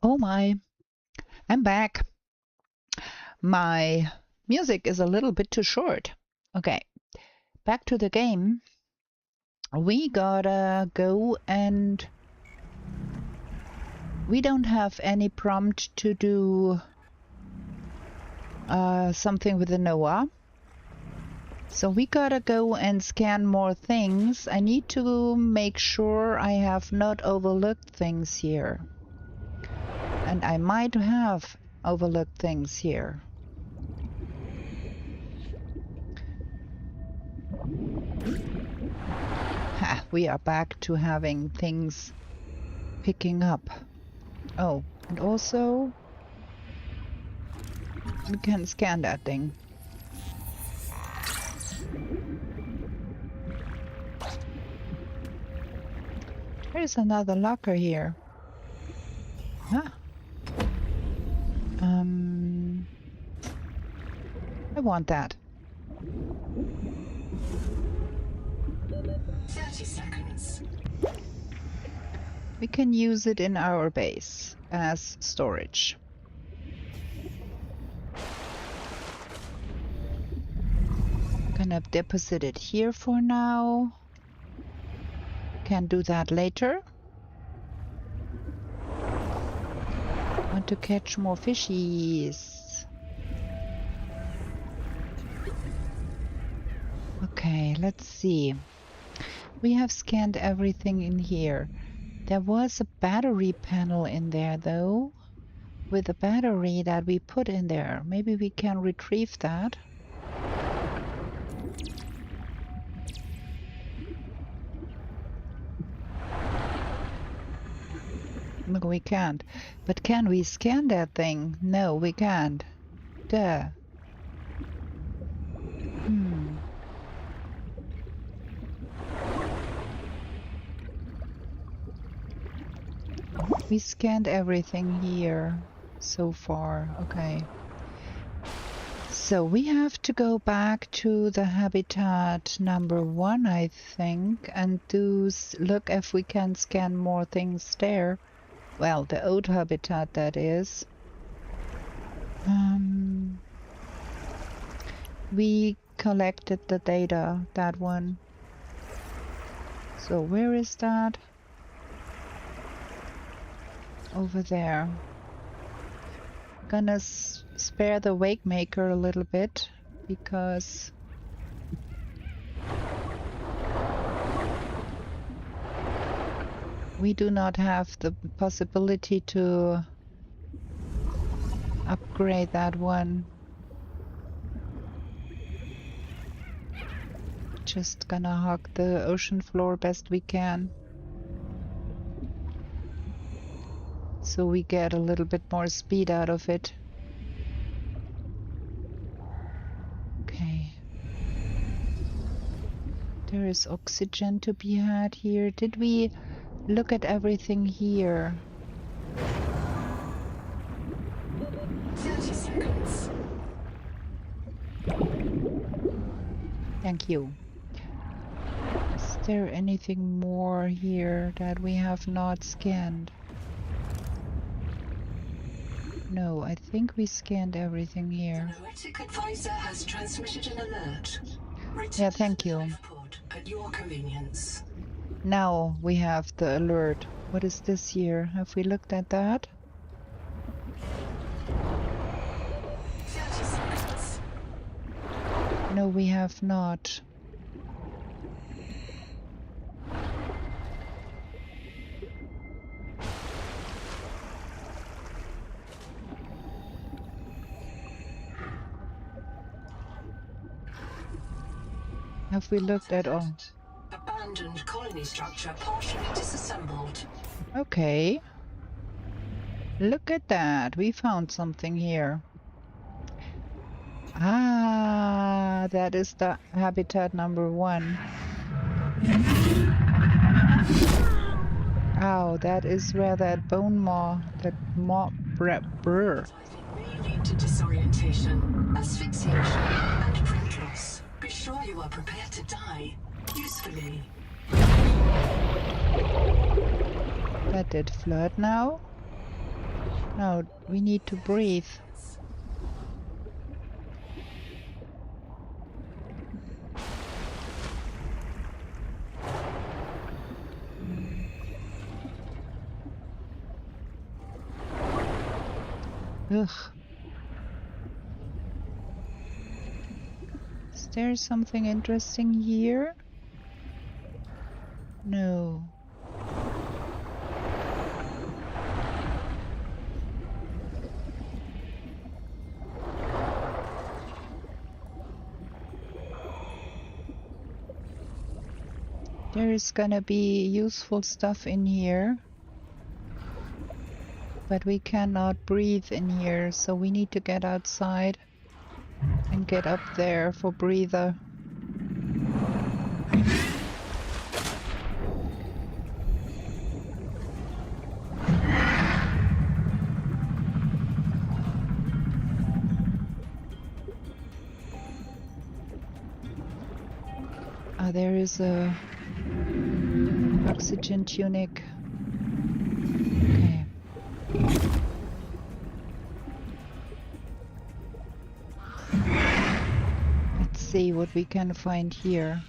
Oh my, I'm back. My music is a little bit too short. Okay, back to the game. We gotta go and we don't have any prompt to do something with the NOAA. So we gotta go and scan more things. I need to make sure I have not overlooked things here. And I might have overlooked things here. we are back to having things picking up. Oh, and also we can scan that thing. There's another locker here. Ah. I want that. 30 seconds. We can use it in our base as storage. Gonna deposit it here for now. Can do that later. Want to catch more fishies. Okay, let's see. We have scanned everything in here. There was a battery panel in there though, with a battery that we put in there. Maybe we can retrieve that. No, we can't. But can we scan that thing? No, we can't. Duh. We scanned everything here so far. Okay. So we have to go back to the habitat number 1, I think, and look if we can scan more things there. Well, the old habitat, that is. We collected the data, that one. So where is that? Over there. Gonna spare the wake maker a little bit because we do not have the possibility to upgrade that one. Just gonna hug the ocean floor best we can. So we get a little bit more speed out of it. Okay. There is oxygen to be had here. Did we look at everything here? 30 seconds. Thank you. Is there anything more here that we have not scanned? No, I think we scanned everything here. The Noetic advisor has transmitted an alert. Yeah, thank you. Report at your convenience. Now we have the alert. What is this here? Have we looked at that? 30 seconds. No, we have not. Have we looked at all? Abandoned colony structure partially disassembled. Okay. Look at that. We found something here. Ah, that is the habitat number 1. Ow, that is where that bone maw, that maw, brr. May lead to disorientation, asphyxiation, and print loss. Be sure you are prepared to die usefully. That did flood now. No, we need to breathe. Ugh. Is there something interesting here? No. There is gonna be useful stuff in here. But we cannot breathe in here, so we need to get outside and get up there for breather. There is a oxygen tunic. Okay. Let's see what we can find here.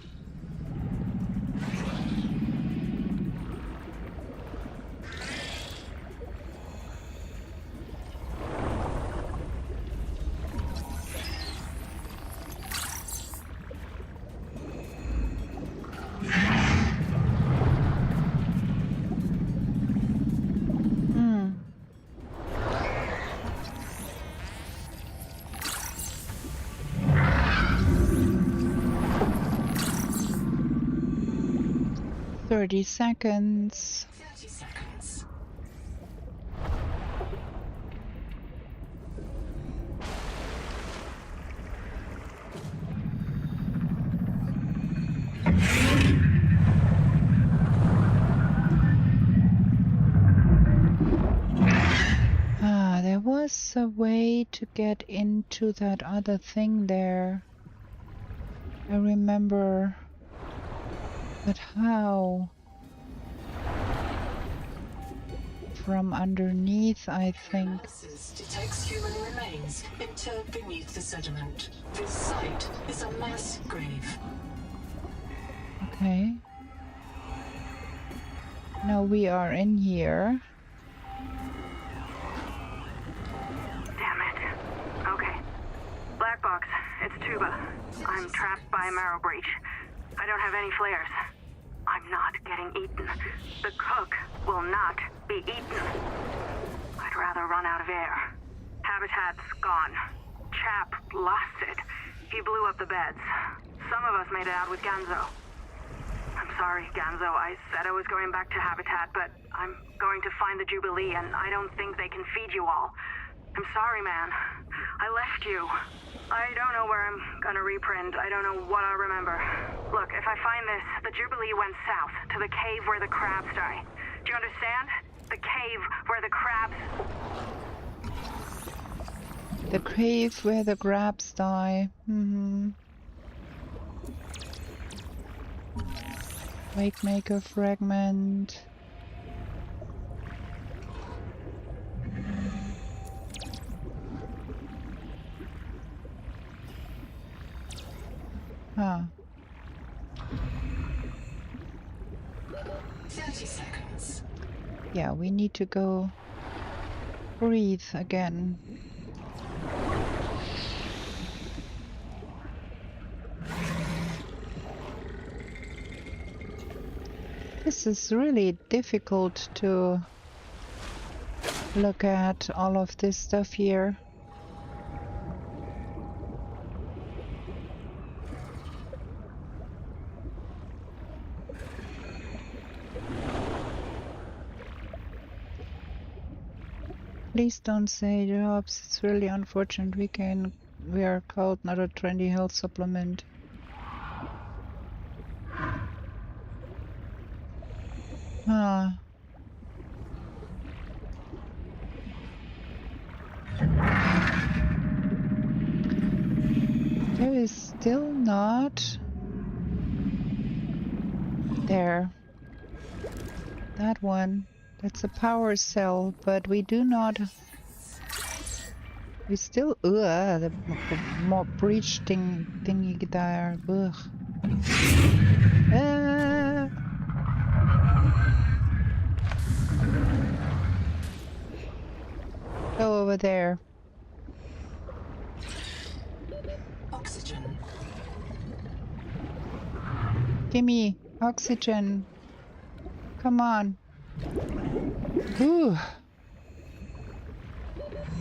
Thirty seconds. 30 seconds. There was a way to get into that other thing there. I remember. But how? From underneath, I think. Analysis detects human remains interred beneath the sediment. This site is a mass grave. Okay. Now we are in here. Damn it. Okay. Black box. It's Tuba. I'm trapped by a marrow breach. I don't have any flares. I'm not getting eaten. The cook will not be eaten. I'd rather run out of air. Habitat's gone. Chap lost it. He blew up the beds. Some of us made it out with Ganzo. I'm sorry, Ganzo. I said I was going back to Habitat, but I'm going to find the Jubilee, and I don't think they can feed you all. I'm sorry, man. I left you. I don't know where I'm gonna reprint. I don't know what I'll remember. Look, if I find this, the Jubilee went south, to the cave where the crabs die. Do you understand? The cave where the crabs... The cave where the crabs die. Wake maker fragment. Huh. 30 seconds. Yeah, we need to go breathe again. This is really difficult to look at all of this stuff here. Please don't say jobs. It's really unfortunate. We are called not a trendy health supplement. Ah. There is still not there. That one. That's a power cell, but we do not. We still. The more breach thingy there. Ugh. Go over there. Oxygen. Gimme oxygen. Come on. Ooh.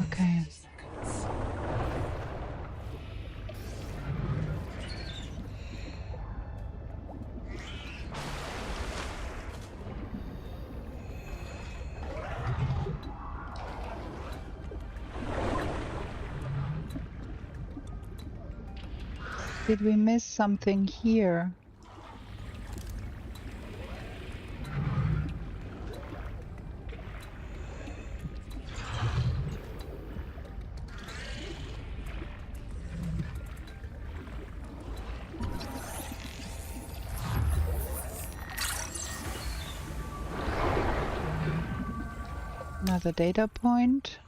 Okay. did we miss something here? Another data point.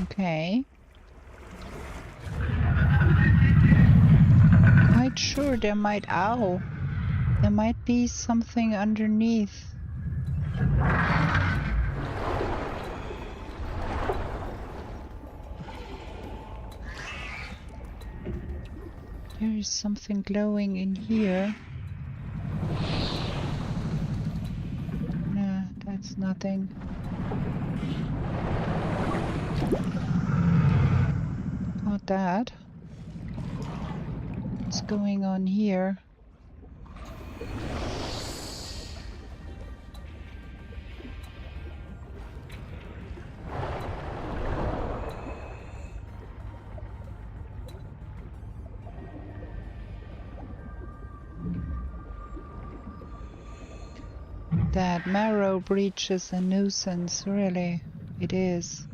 Okay. Quite sure there might... Ow! There might be something underneath. There is something glowing in here. Nah, that's nothing. Not that. What's going on here? That marrow breach is a nuisance, really. It is.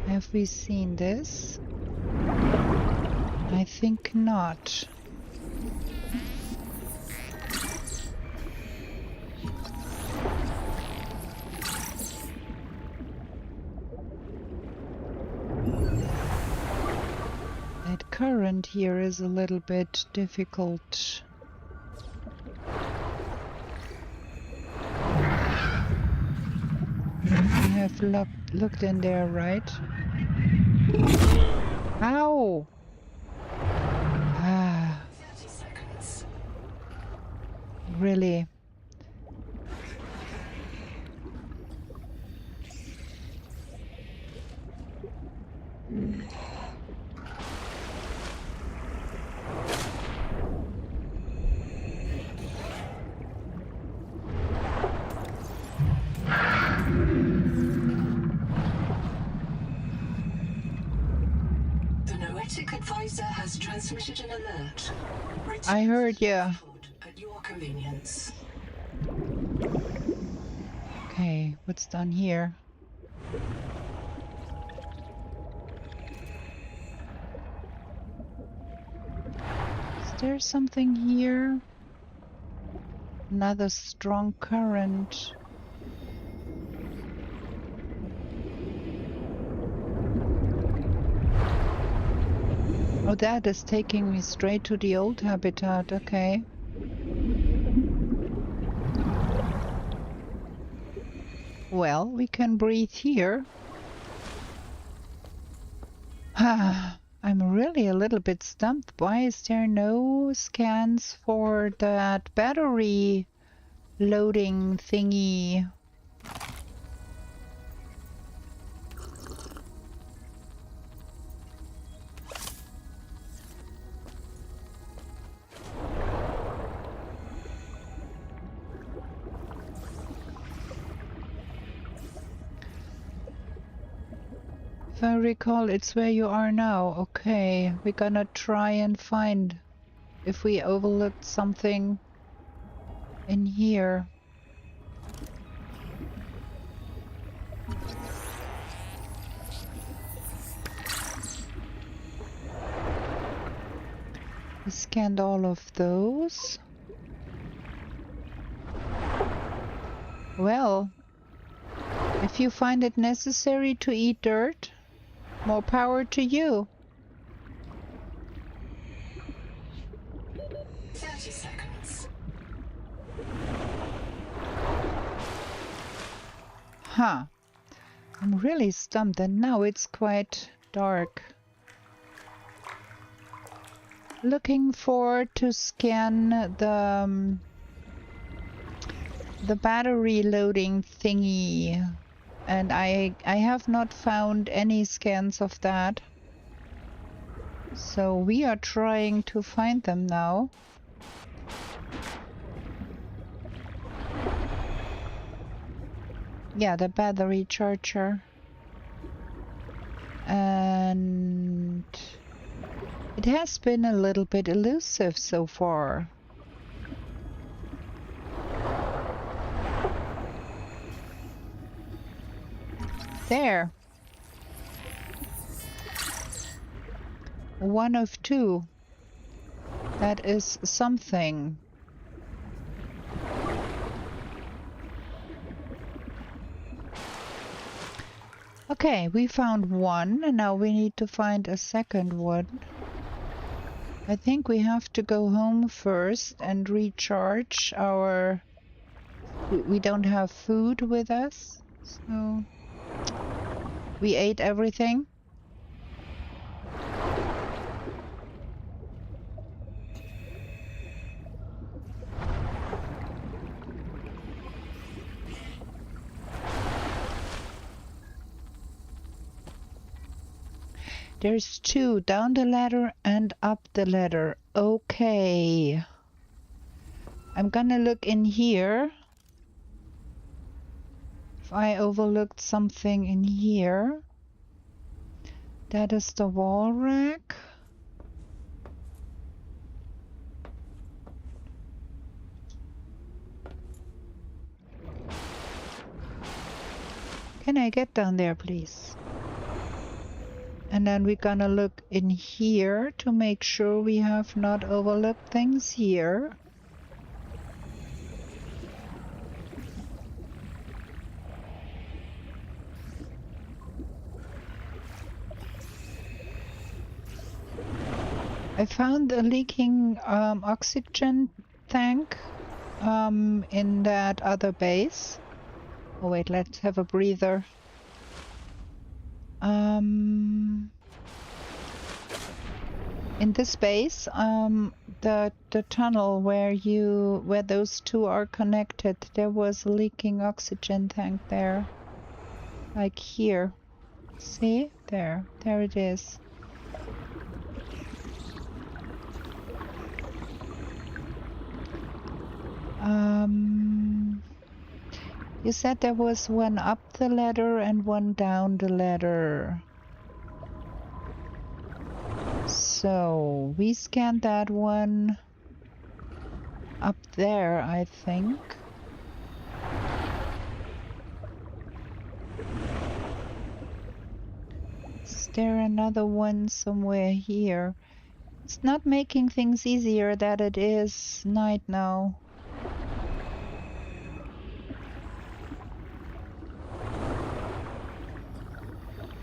Have we seen this? I think not. That current here is a little bit difficult. You have looked in there, right? Ow! Ah. 30 seconds. Really? Advisor has transmitted an alert. I heard you. At your convenience. Okay, what's done here? Is there something here? Another strong current. Oh, that is taking me straight to the old habitat, okay. Well, we can breathe here. I'm really a little bit stumped. Why is there no scans for that battery loading thingy? If I recall, it's where you are now. Okay, we're gonna try and find if we overlooked something in here. We scanned all of those. Well, if you find it necessary to eat dirt, more power to you. 30 seconds. Huh. I'm really stumped, and now it's quite dark. looking for to scan the battery loading thingy, and I have not found any scans of that. So we are trying to find them now. Yeah, the battery charger. And it has been a little bit elusive so far. There. One of two. That is something. Okay, we found one, and now we need to find a second one. I think we have to go home first and recharge our... We don't have food with us, so... We ate everything. There's two, down the ladder and up the ladder. Okay. I'm gonna look in here. If I overlooked something in here. That is the wall rack. Can I get down there, please? And then we're gonna look in here to make sure we have not overlooked things here. I found a leaking oxygen tank in that other base. Oh wait, let's have a breather. In this base, the tunnel where those two are connected, there was a leaking oxygen tank there. Like here. See? There it is. You said there was one up the ladder and one down the ladder. So we scanned that one up there, I think. Is there another one somewhere here? It's not making things easier that it is night now.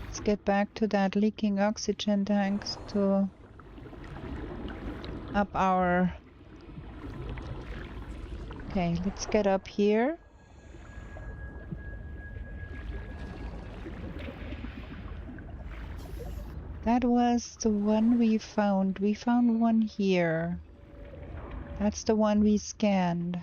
Let's get back to that leaking oxygen tanks to up our... Okay, let's get up here. That was the one we found. We found one here. That's the one we scanned.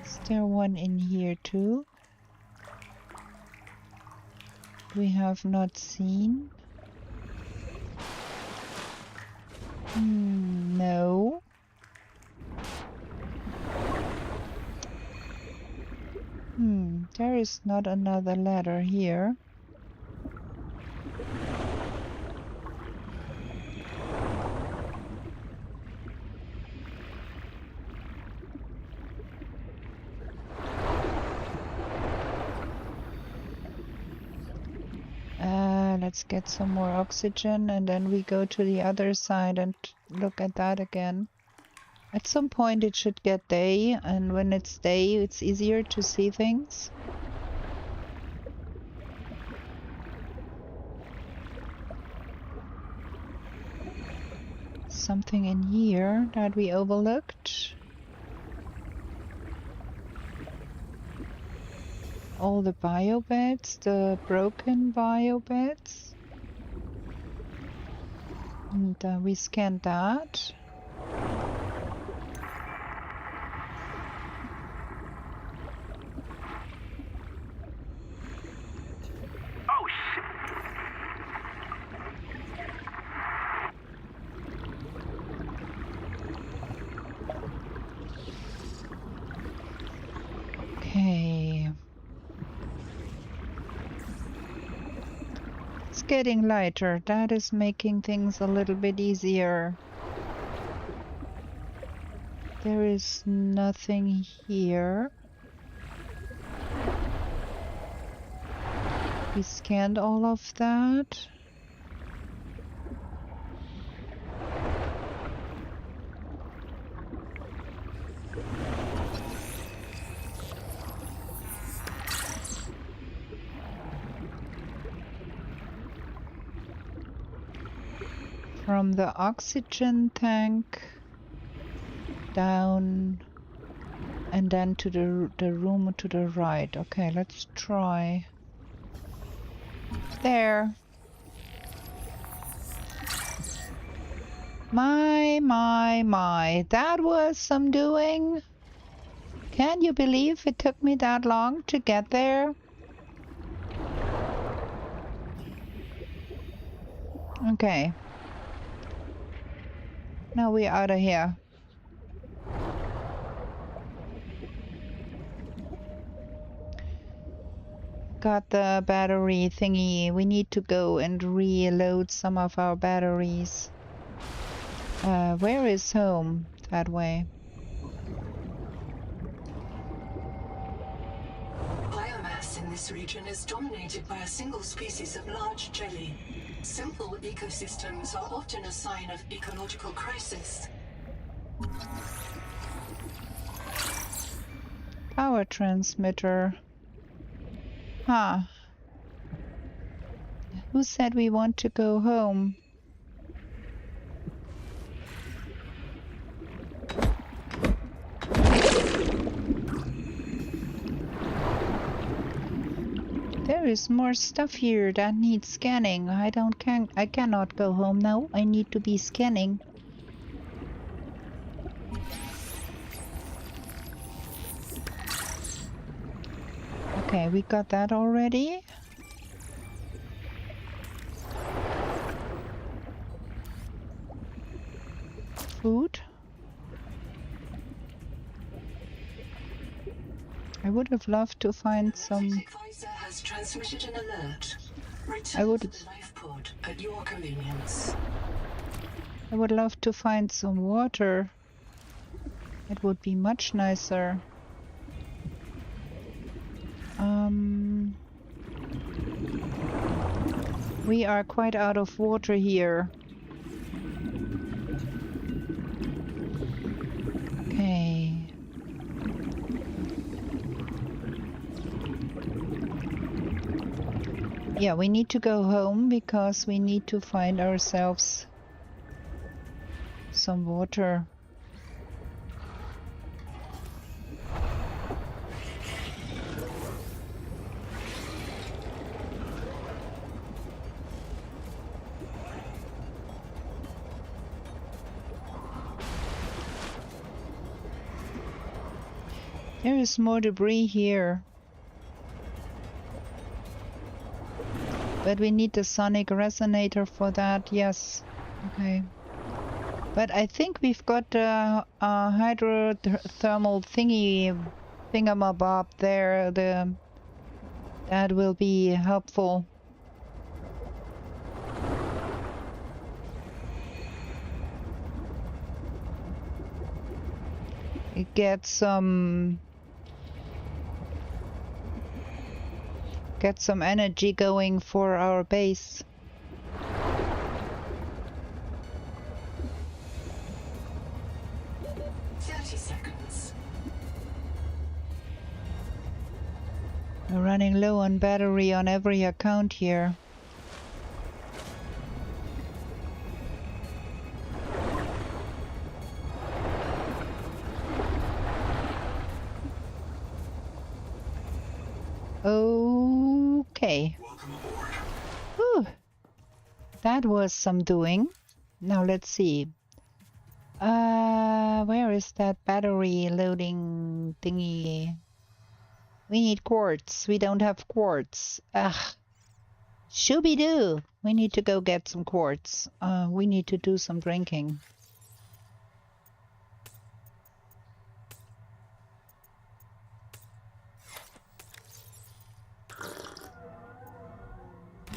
Is there one in here too? We have not seen. No. There is not another ladder here. Let's get some more oxygen and then we go to the other side and look at that again. At some point it should get day, and when it's day it's easier to see things. Something in here that we overlooked. all the biobeds, the broken biobeds. And we scanned that. Oh, shit! Okay. It's getting lighter. That is making things a little bit easier. There is nothing here. We scanned all of that. From the oxygen tank down and then to the room to the right. Okay, let's try. There. My. That was some doing. Can you believe it took me that long to get there? Okay. Now we're out of here. Got the battery thingy. We need to go and reload some of our batteries. Where is home? That way. Biomass in this region is dominated by a single species of large jelly. Simple ecosystems are often a sign of ecological crisis. Power transmitter. Huh. Who said we want to go home? There is more stuff here that needs scanning. I cannot go home now. I need to be scanning. Okay, we got that already. Food. I would have loved to find some. Has transmitted an alert. I would. To the life pod at your convenience. I would love to find some water. It would be much nicer. We are quite out of water here. Okay. Yeah, we need to go home because we need to find ourselves some water. There is more debris here. But we need the sonic resonator for that, yes. Okay. But I think we've got the hydrothermal thingamabob there. That will be helpful. Get some energy going for our base. We're running low on battery on every account here. Okay. Welcome aboard. Whew. That was some doing. Now let's see. Where is that battery loading thingy? We need quartz. We don't have quartz. Ugh. Shooby-doo. We need to go get some quartz. We need to do some drinking.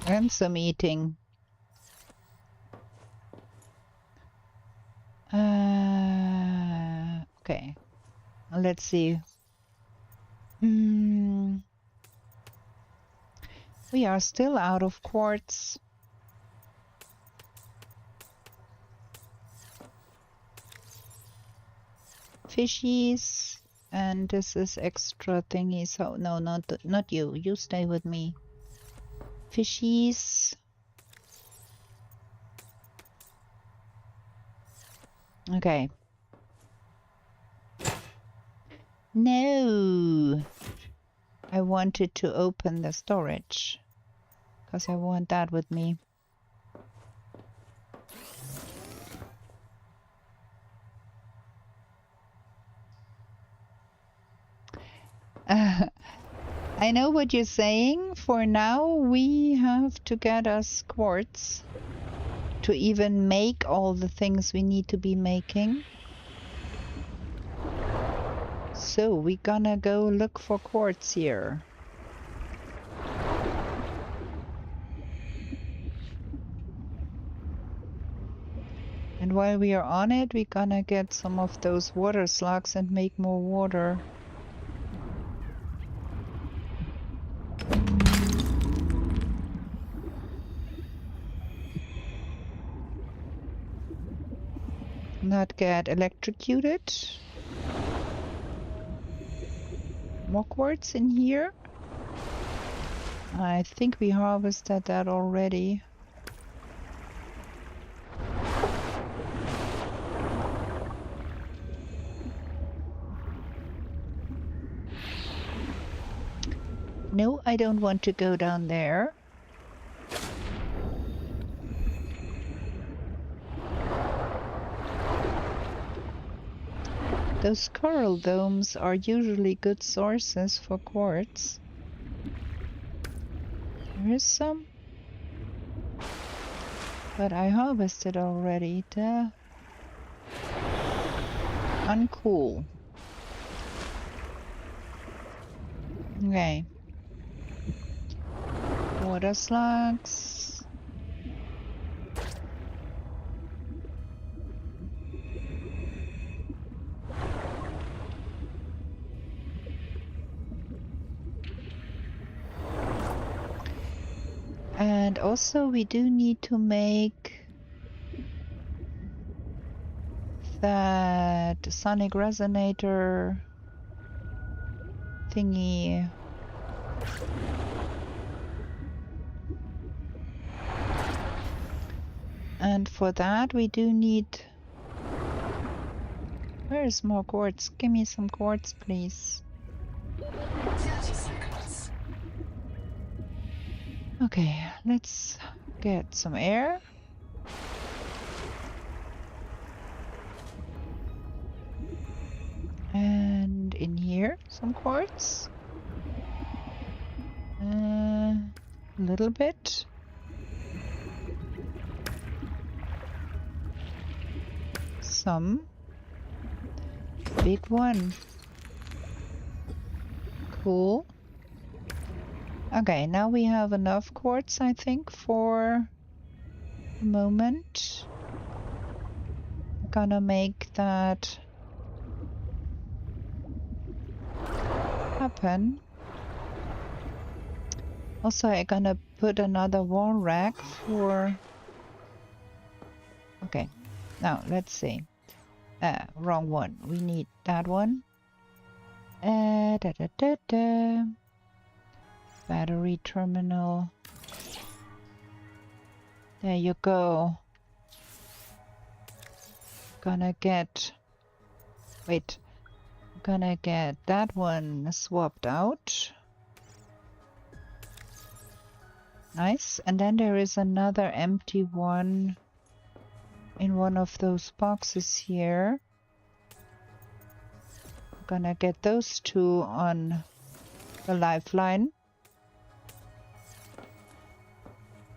And some eating. Okay. Let's see. We are still out of quartz. Fishies. And this is extra thingy. So no, not you. You stay with me. Fishies. Okay. No. I wanted to open the storage because I want that with me. I know what you're saying. For now, we have to get us quartz to even make all the things we need to be making. So we're gonna go look for quartz here. And while we are on it, we're gonna get some of those water slugs and make more water. Not get electrocuted. More quartz in here. I think we harvested that already. No, I don't want to go down there. Those coral domes are usually good sources for quartz. There is some. But I harvested already. Duh. Uncool. Okay. Water slugs. And also we do need to make that sonic resonator thingy. And for that we do need... Where is more quartz? Give me some quartz, please. 30 seconds. Okay, let's get some air. And in here, some quartz. A little bit. Some. Big one. Cool. Okay, now we have enough quartz, I think, for a moment. I'm gonna make that happen. Also, I'm gonna put another wall rack for... Okay, now let's see. Wrong one. We need that one. Battery terminal. There you go. Gonna get... Wait. Gonna get that one swapped out. Nice. And then there is another empty one in one of those boxes here. I'm gonna get those two on the lifeline.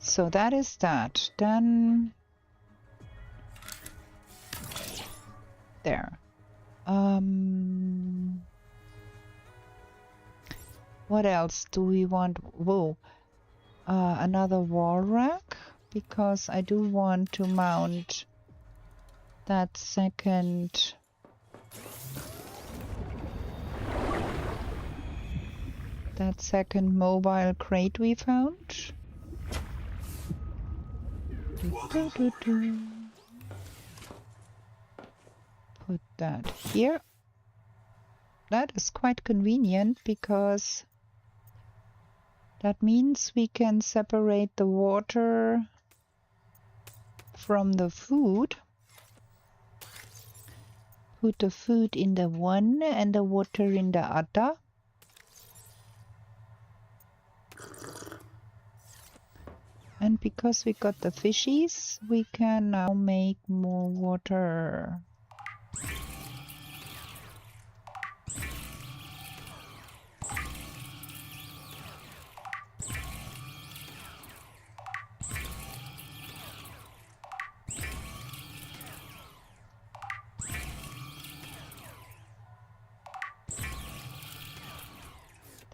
So that is that. Then there. What else do we want? Whoa. Another wall rack, because I do want to mount that second mobile crate we found. Put that here. That is quite convenient because that means we can separate the water from the food. Put the food in the one and the water in the other. And because we got the fishies, we can now make more water.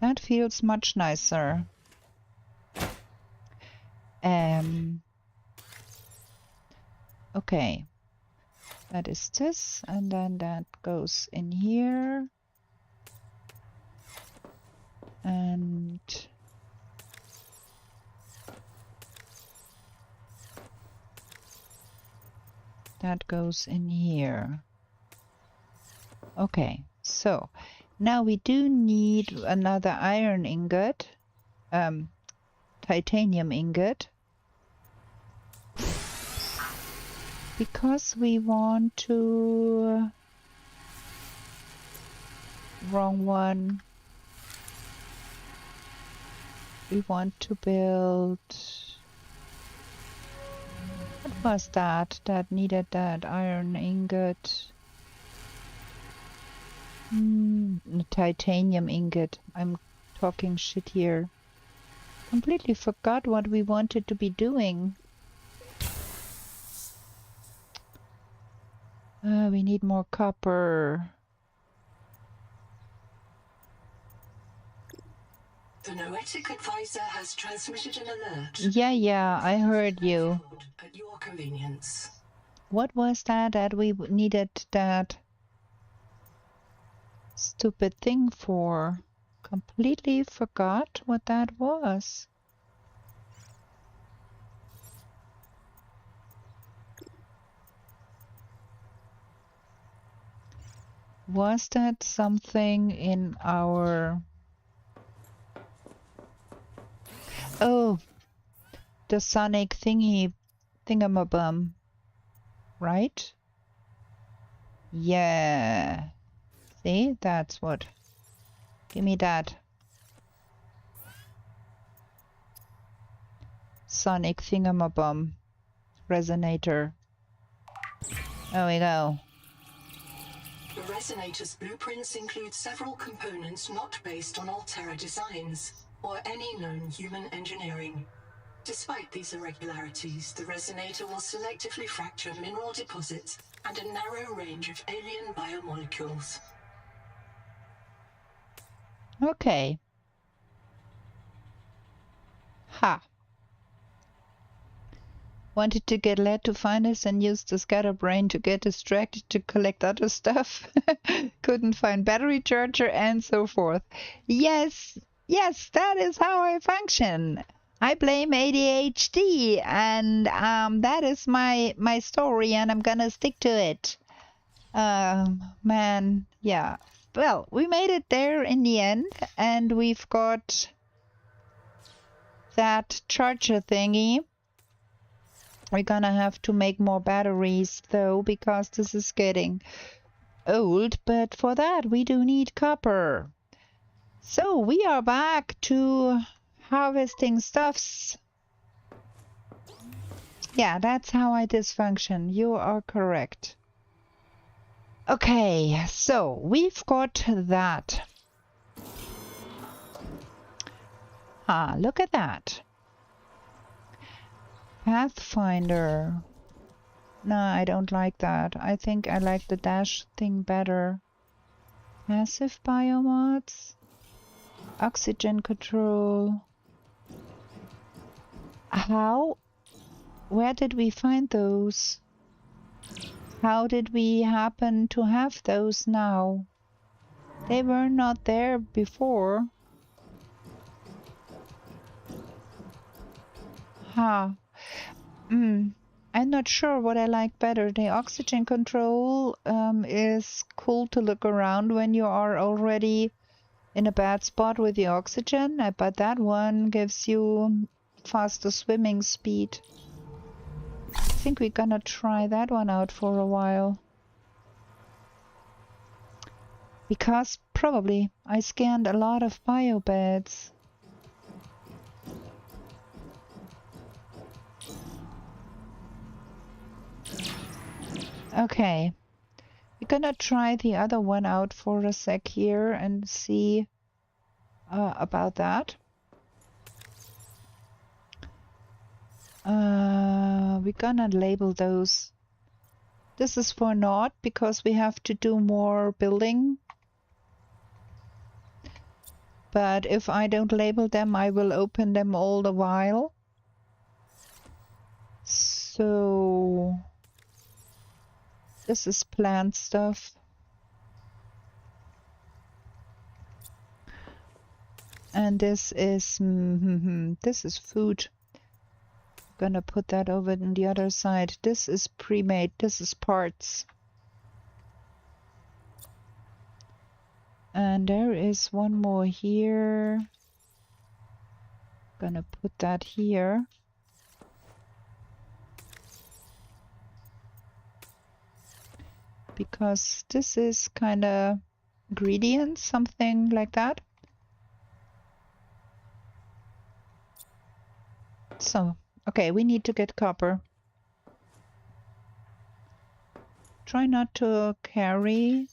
That feels much nicer. Okay, that is this, and then that goes in here, and that goes in here. Okay, so now we do need another iron ingot, titanium ingot, because we want to... Wrong one. We want to build... What was that that needed that iron ingot? Titanium ingot. I'm talking shit here. Completely forgot what we wanted to be doing. We need more copper. The Noetic advisor has transmitted an alert. Yeah, I heard you. At your convenience. What was that we needed that stupid thing for? Completely forgot what that was. Was that something in our... Oh, the sonic thingamabum, right? Yeah. See, that's what. Give me that. Sonic thingamabum resonator. There we go. The resonator's blueprints include several components not based on Altera designs or any known human engineering. Despite these irregularities, the resonator will selectively fracture mineral deposits and a narrow range of alien biomolecules. Okay. Ha. Wanted to get led to find us and used the scatterbrain to get distracted to collect other stuff. Couldn't find battery charger and so forth. Yes, that is how I function. I blame ADHD, and that is my story, and I'm gonna stick to it. Man, yeah. Well, we made it there in the end, and we've got that charger thingy. We're gonna have to make more batteries though, because this is getting old, but for that we do need copper. So we are back to harvesting stuffs Yeah, that's how I dysfunction. You are correct. Okay, so we've got that. Ah, look at that. Pathfinder. No, I don't like that. I think I like the dash thing better. Massive biomods. Oxygen control. How? Where did we find those? How did we happen to have those now? They were not there before. Huh. I'm not sure what I like better. The oxygen control is cool to look around when you are already in a bad spot with the oxygen, but that one gives you faster swimming speed. I think we're gonna try that one out for a while. Because probably I scanned a lot of biobeds. Okay, we're gonna try the other one out for a sec here and see about that. We're gonna label those. This is for naught because we have to do more building. But if I don't label them, I will open them all the while. So this is plant stuff. And this is food. Gonna put that over on the other side. This is pre-made. This is parts. And there is one more here. Gonna put that here. Because this is kind of ingredient, something like that. So, okay, we need to get copper. Try not to carry.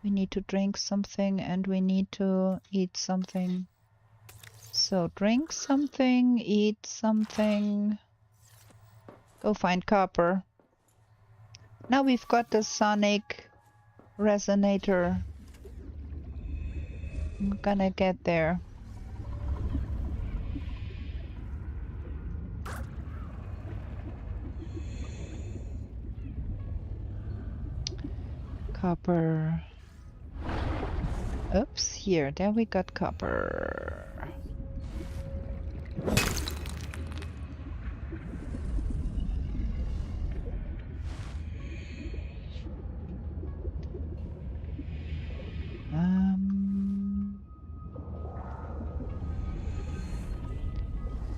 We need to drink something and we need to eat something. So drink something, eat something. Go find copper. Now we've got the sonic resonator. I'm gonna get there. Copper. Oops, here, there we got copper.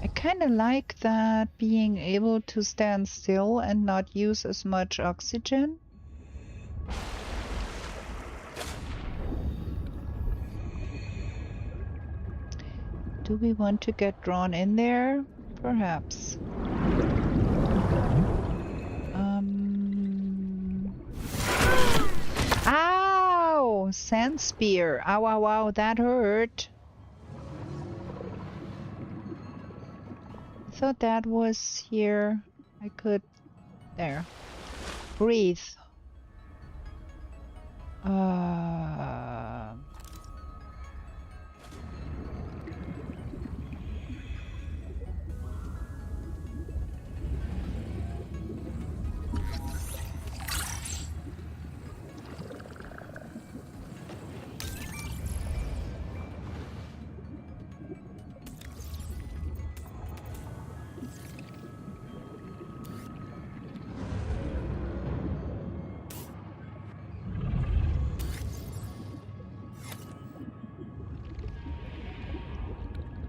I kind of like that being able to stand still and not use as much oxygen. Do we want to get drawn in there? Perhaps. Ow! Sand spear. Ow, ow, ow, that hurt. I thought that was here. I could... There. Breathe.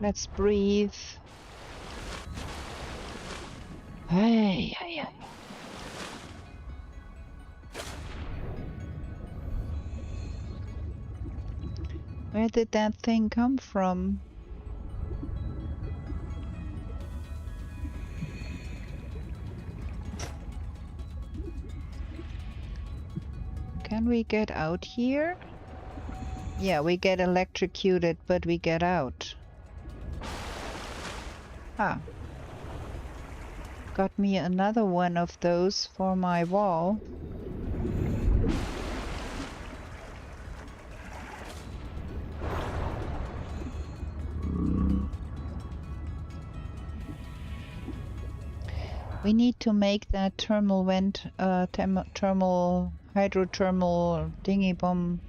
Let's breathe. Hey, hey, hey. Where did that thing come from? Can we get out here? Yeah, we get electrocuted, but we get out. Ah. Got me another one of those for my wall. We need to make that thermal vent, thermal hydrothermal dingy bomb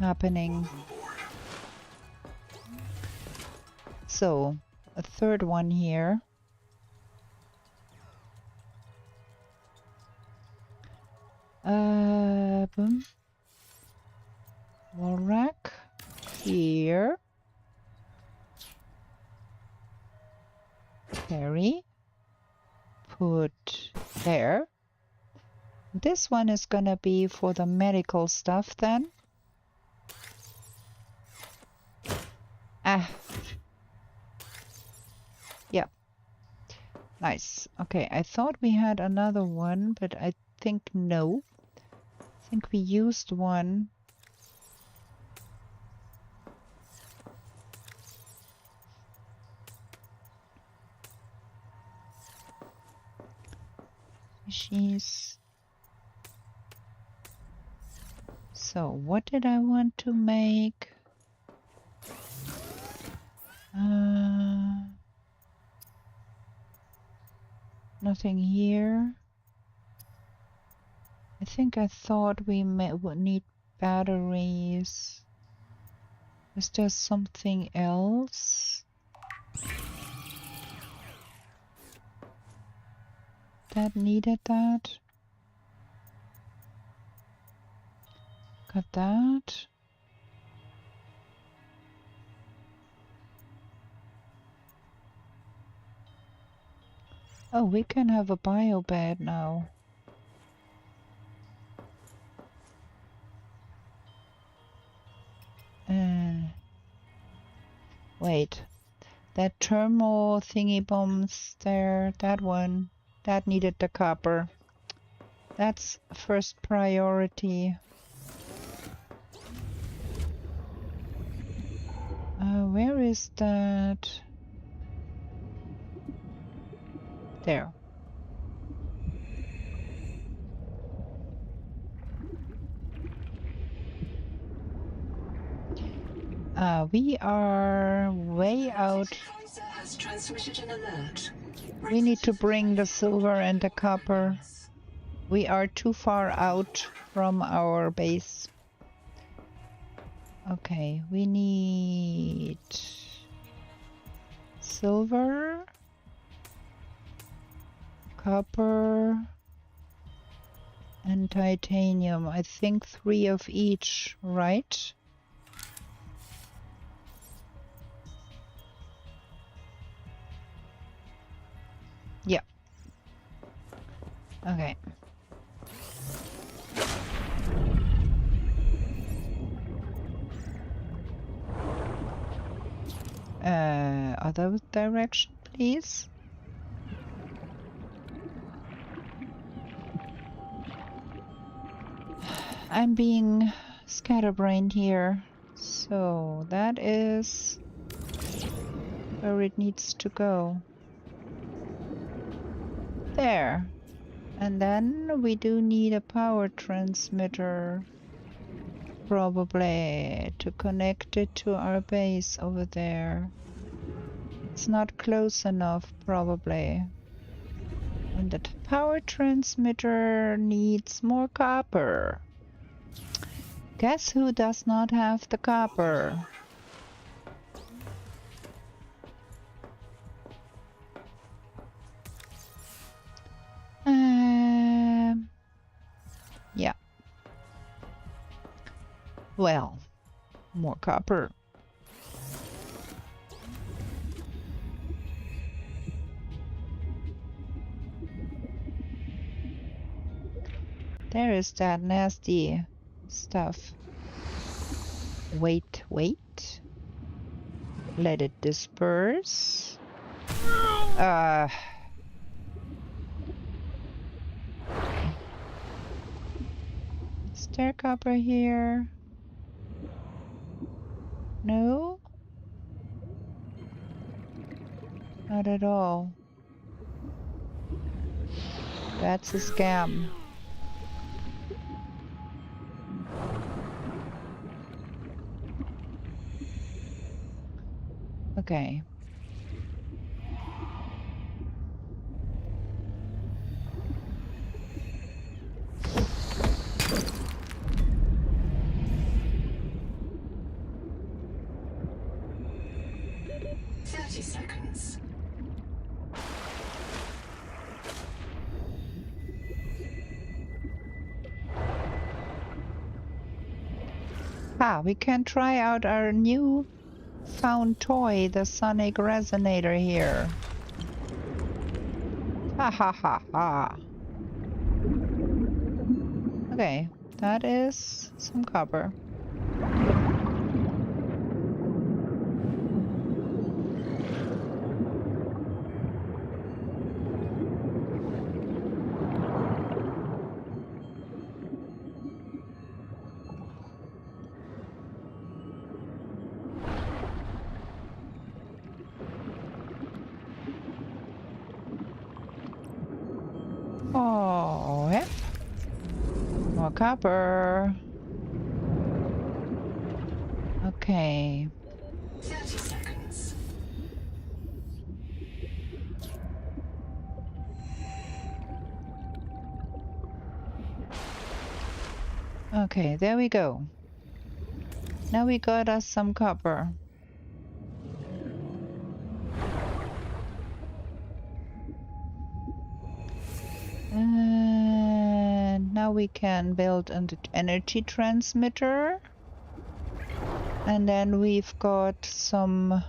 happening. So, a third one here. Boom. Wall rack here. Carry. Put there. This one is gonna be for the medical stuff then. Ah. Yep. Nice. Okay, I thought we had another one, but I think no. I think we used one. She's... So, what did I want to make? Nothing here. I think I thought we would need batteries. Is there something else that needed that? Got that. Oh, we can have a bio bed now. Wait, that thermal thingy bombs there, that one, that needed the copper. That's first priority. Where is that? There. We are way out. Has transmitted an alert. We need to bring the silver and the copper. We are too far out from our base. Okay, we need silver, copper, and titanium. I think 3 of each, right? Yeah. Okay. Other direction, please. I'm being scatterbrained here. So that is where it needs to go. There. And then we do need a power transmitter, probably, to connect it to our base over there. It's not close enough, probably. And the power transmitter needs more copper. Guess who does not have the copper? Yeah. Well, more copper. There is that nasty stuff. Wait, wait. Let it disperse. there copper here? No? Not at all. That's a scam. Okay. Seconds. Ah, we can try out our new found toy, the sonic resonator here. Ha ha ha ha. Okay, that is some copper. Oh, yep. More copper. Okay. 30 seconds. Okay, there we go. Now we got us some copper. And now we can build an energy transmitter. And then we've got some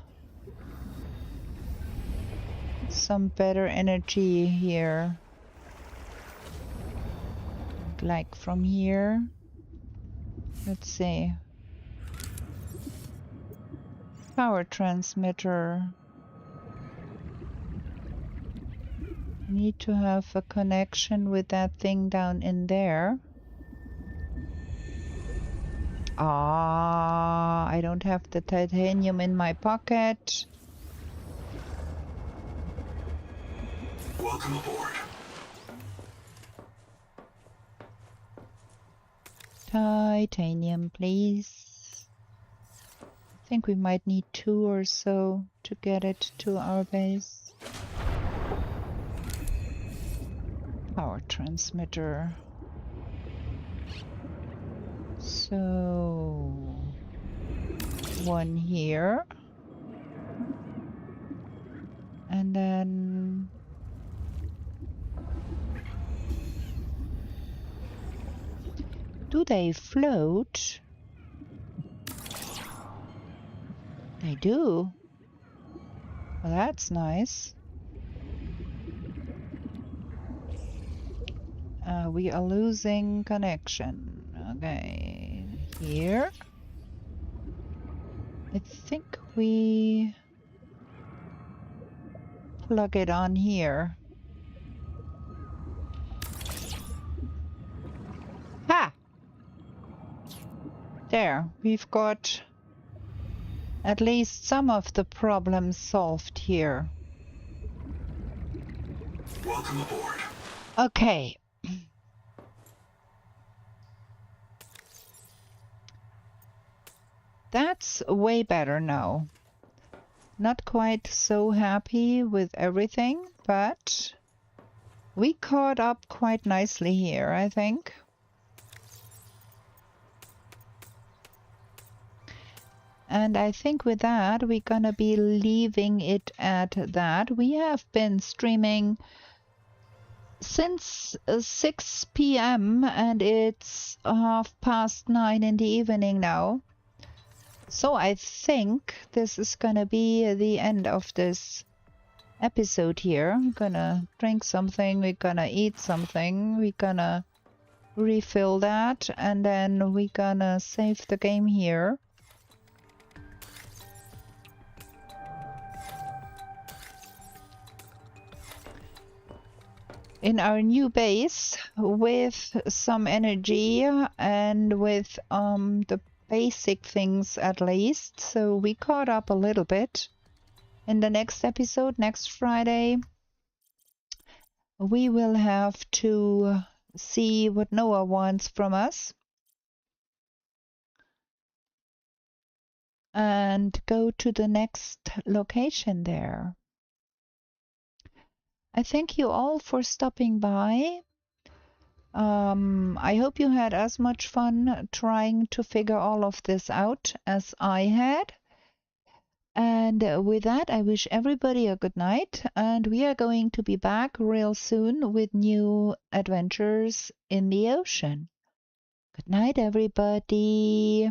better energy here. Like from here. Let's see. Power transmitter. Need to have a connection with that thing down in there. Ah, I don't have the titanium in my pocket. Welcome aboard. Titanium, please. I think we might need 2 or so to get it to our base. Power transmitter. So, 1 here. And then do they float? They do. Well, that's nice. We are losing connection. Okay, here. I think we plug it on here. Ha! There, we've got at least some of the problems solved here. Welcome aboard. Okay. That's way better now. Not quite so happy with everything, but we caught up quite nicely here, I think. And I think with that, we're gonna be leaving it at that. We have been streaming since 6 p.m. and it's 9:30 in the evening now. So I think this is gonna be the end of this episode here. I'm gonna drink something, we're gonna eat something, we're gonna refill that, and then we're gonna save the game here. in our new base with some energy and with the basic things at least. So we caught up a little bit. In the next episode, next Friday, we will have to see what Noah wants from us and go to the next location there. I thank you all for stopping by. I hope you had as much fun trying to figure all of this out as I had. And with that, I wish everybody a good night. And we are going to be back real soon with new adventures in the ocean. Good night, everybody.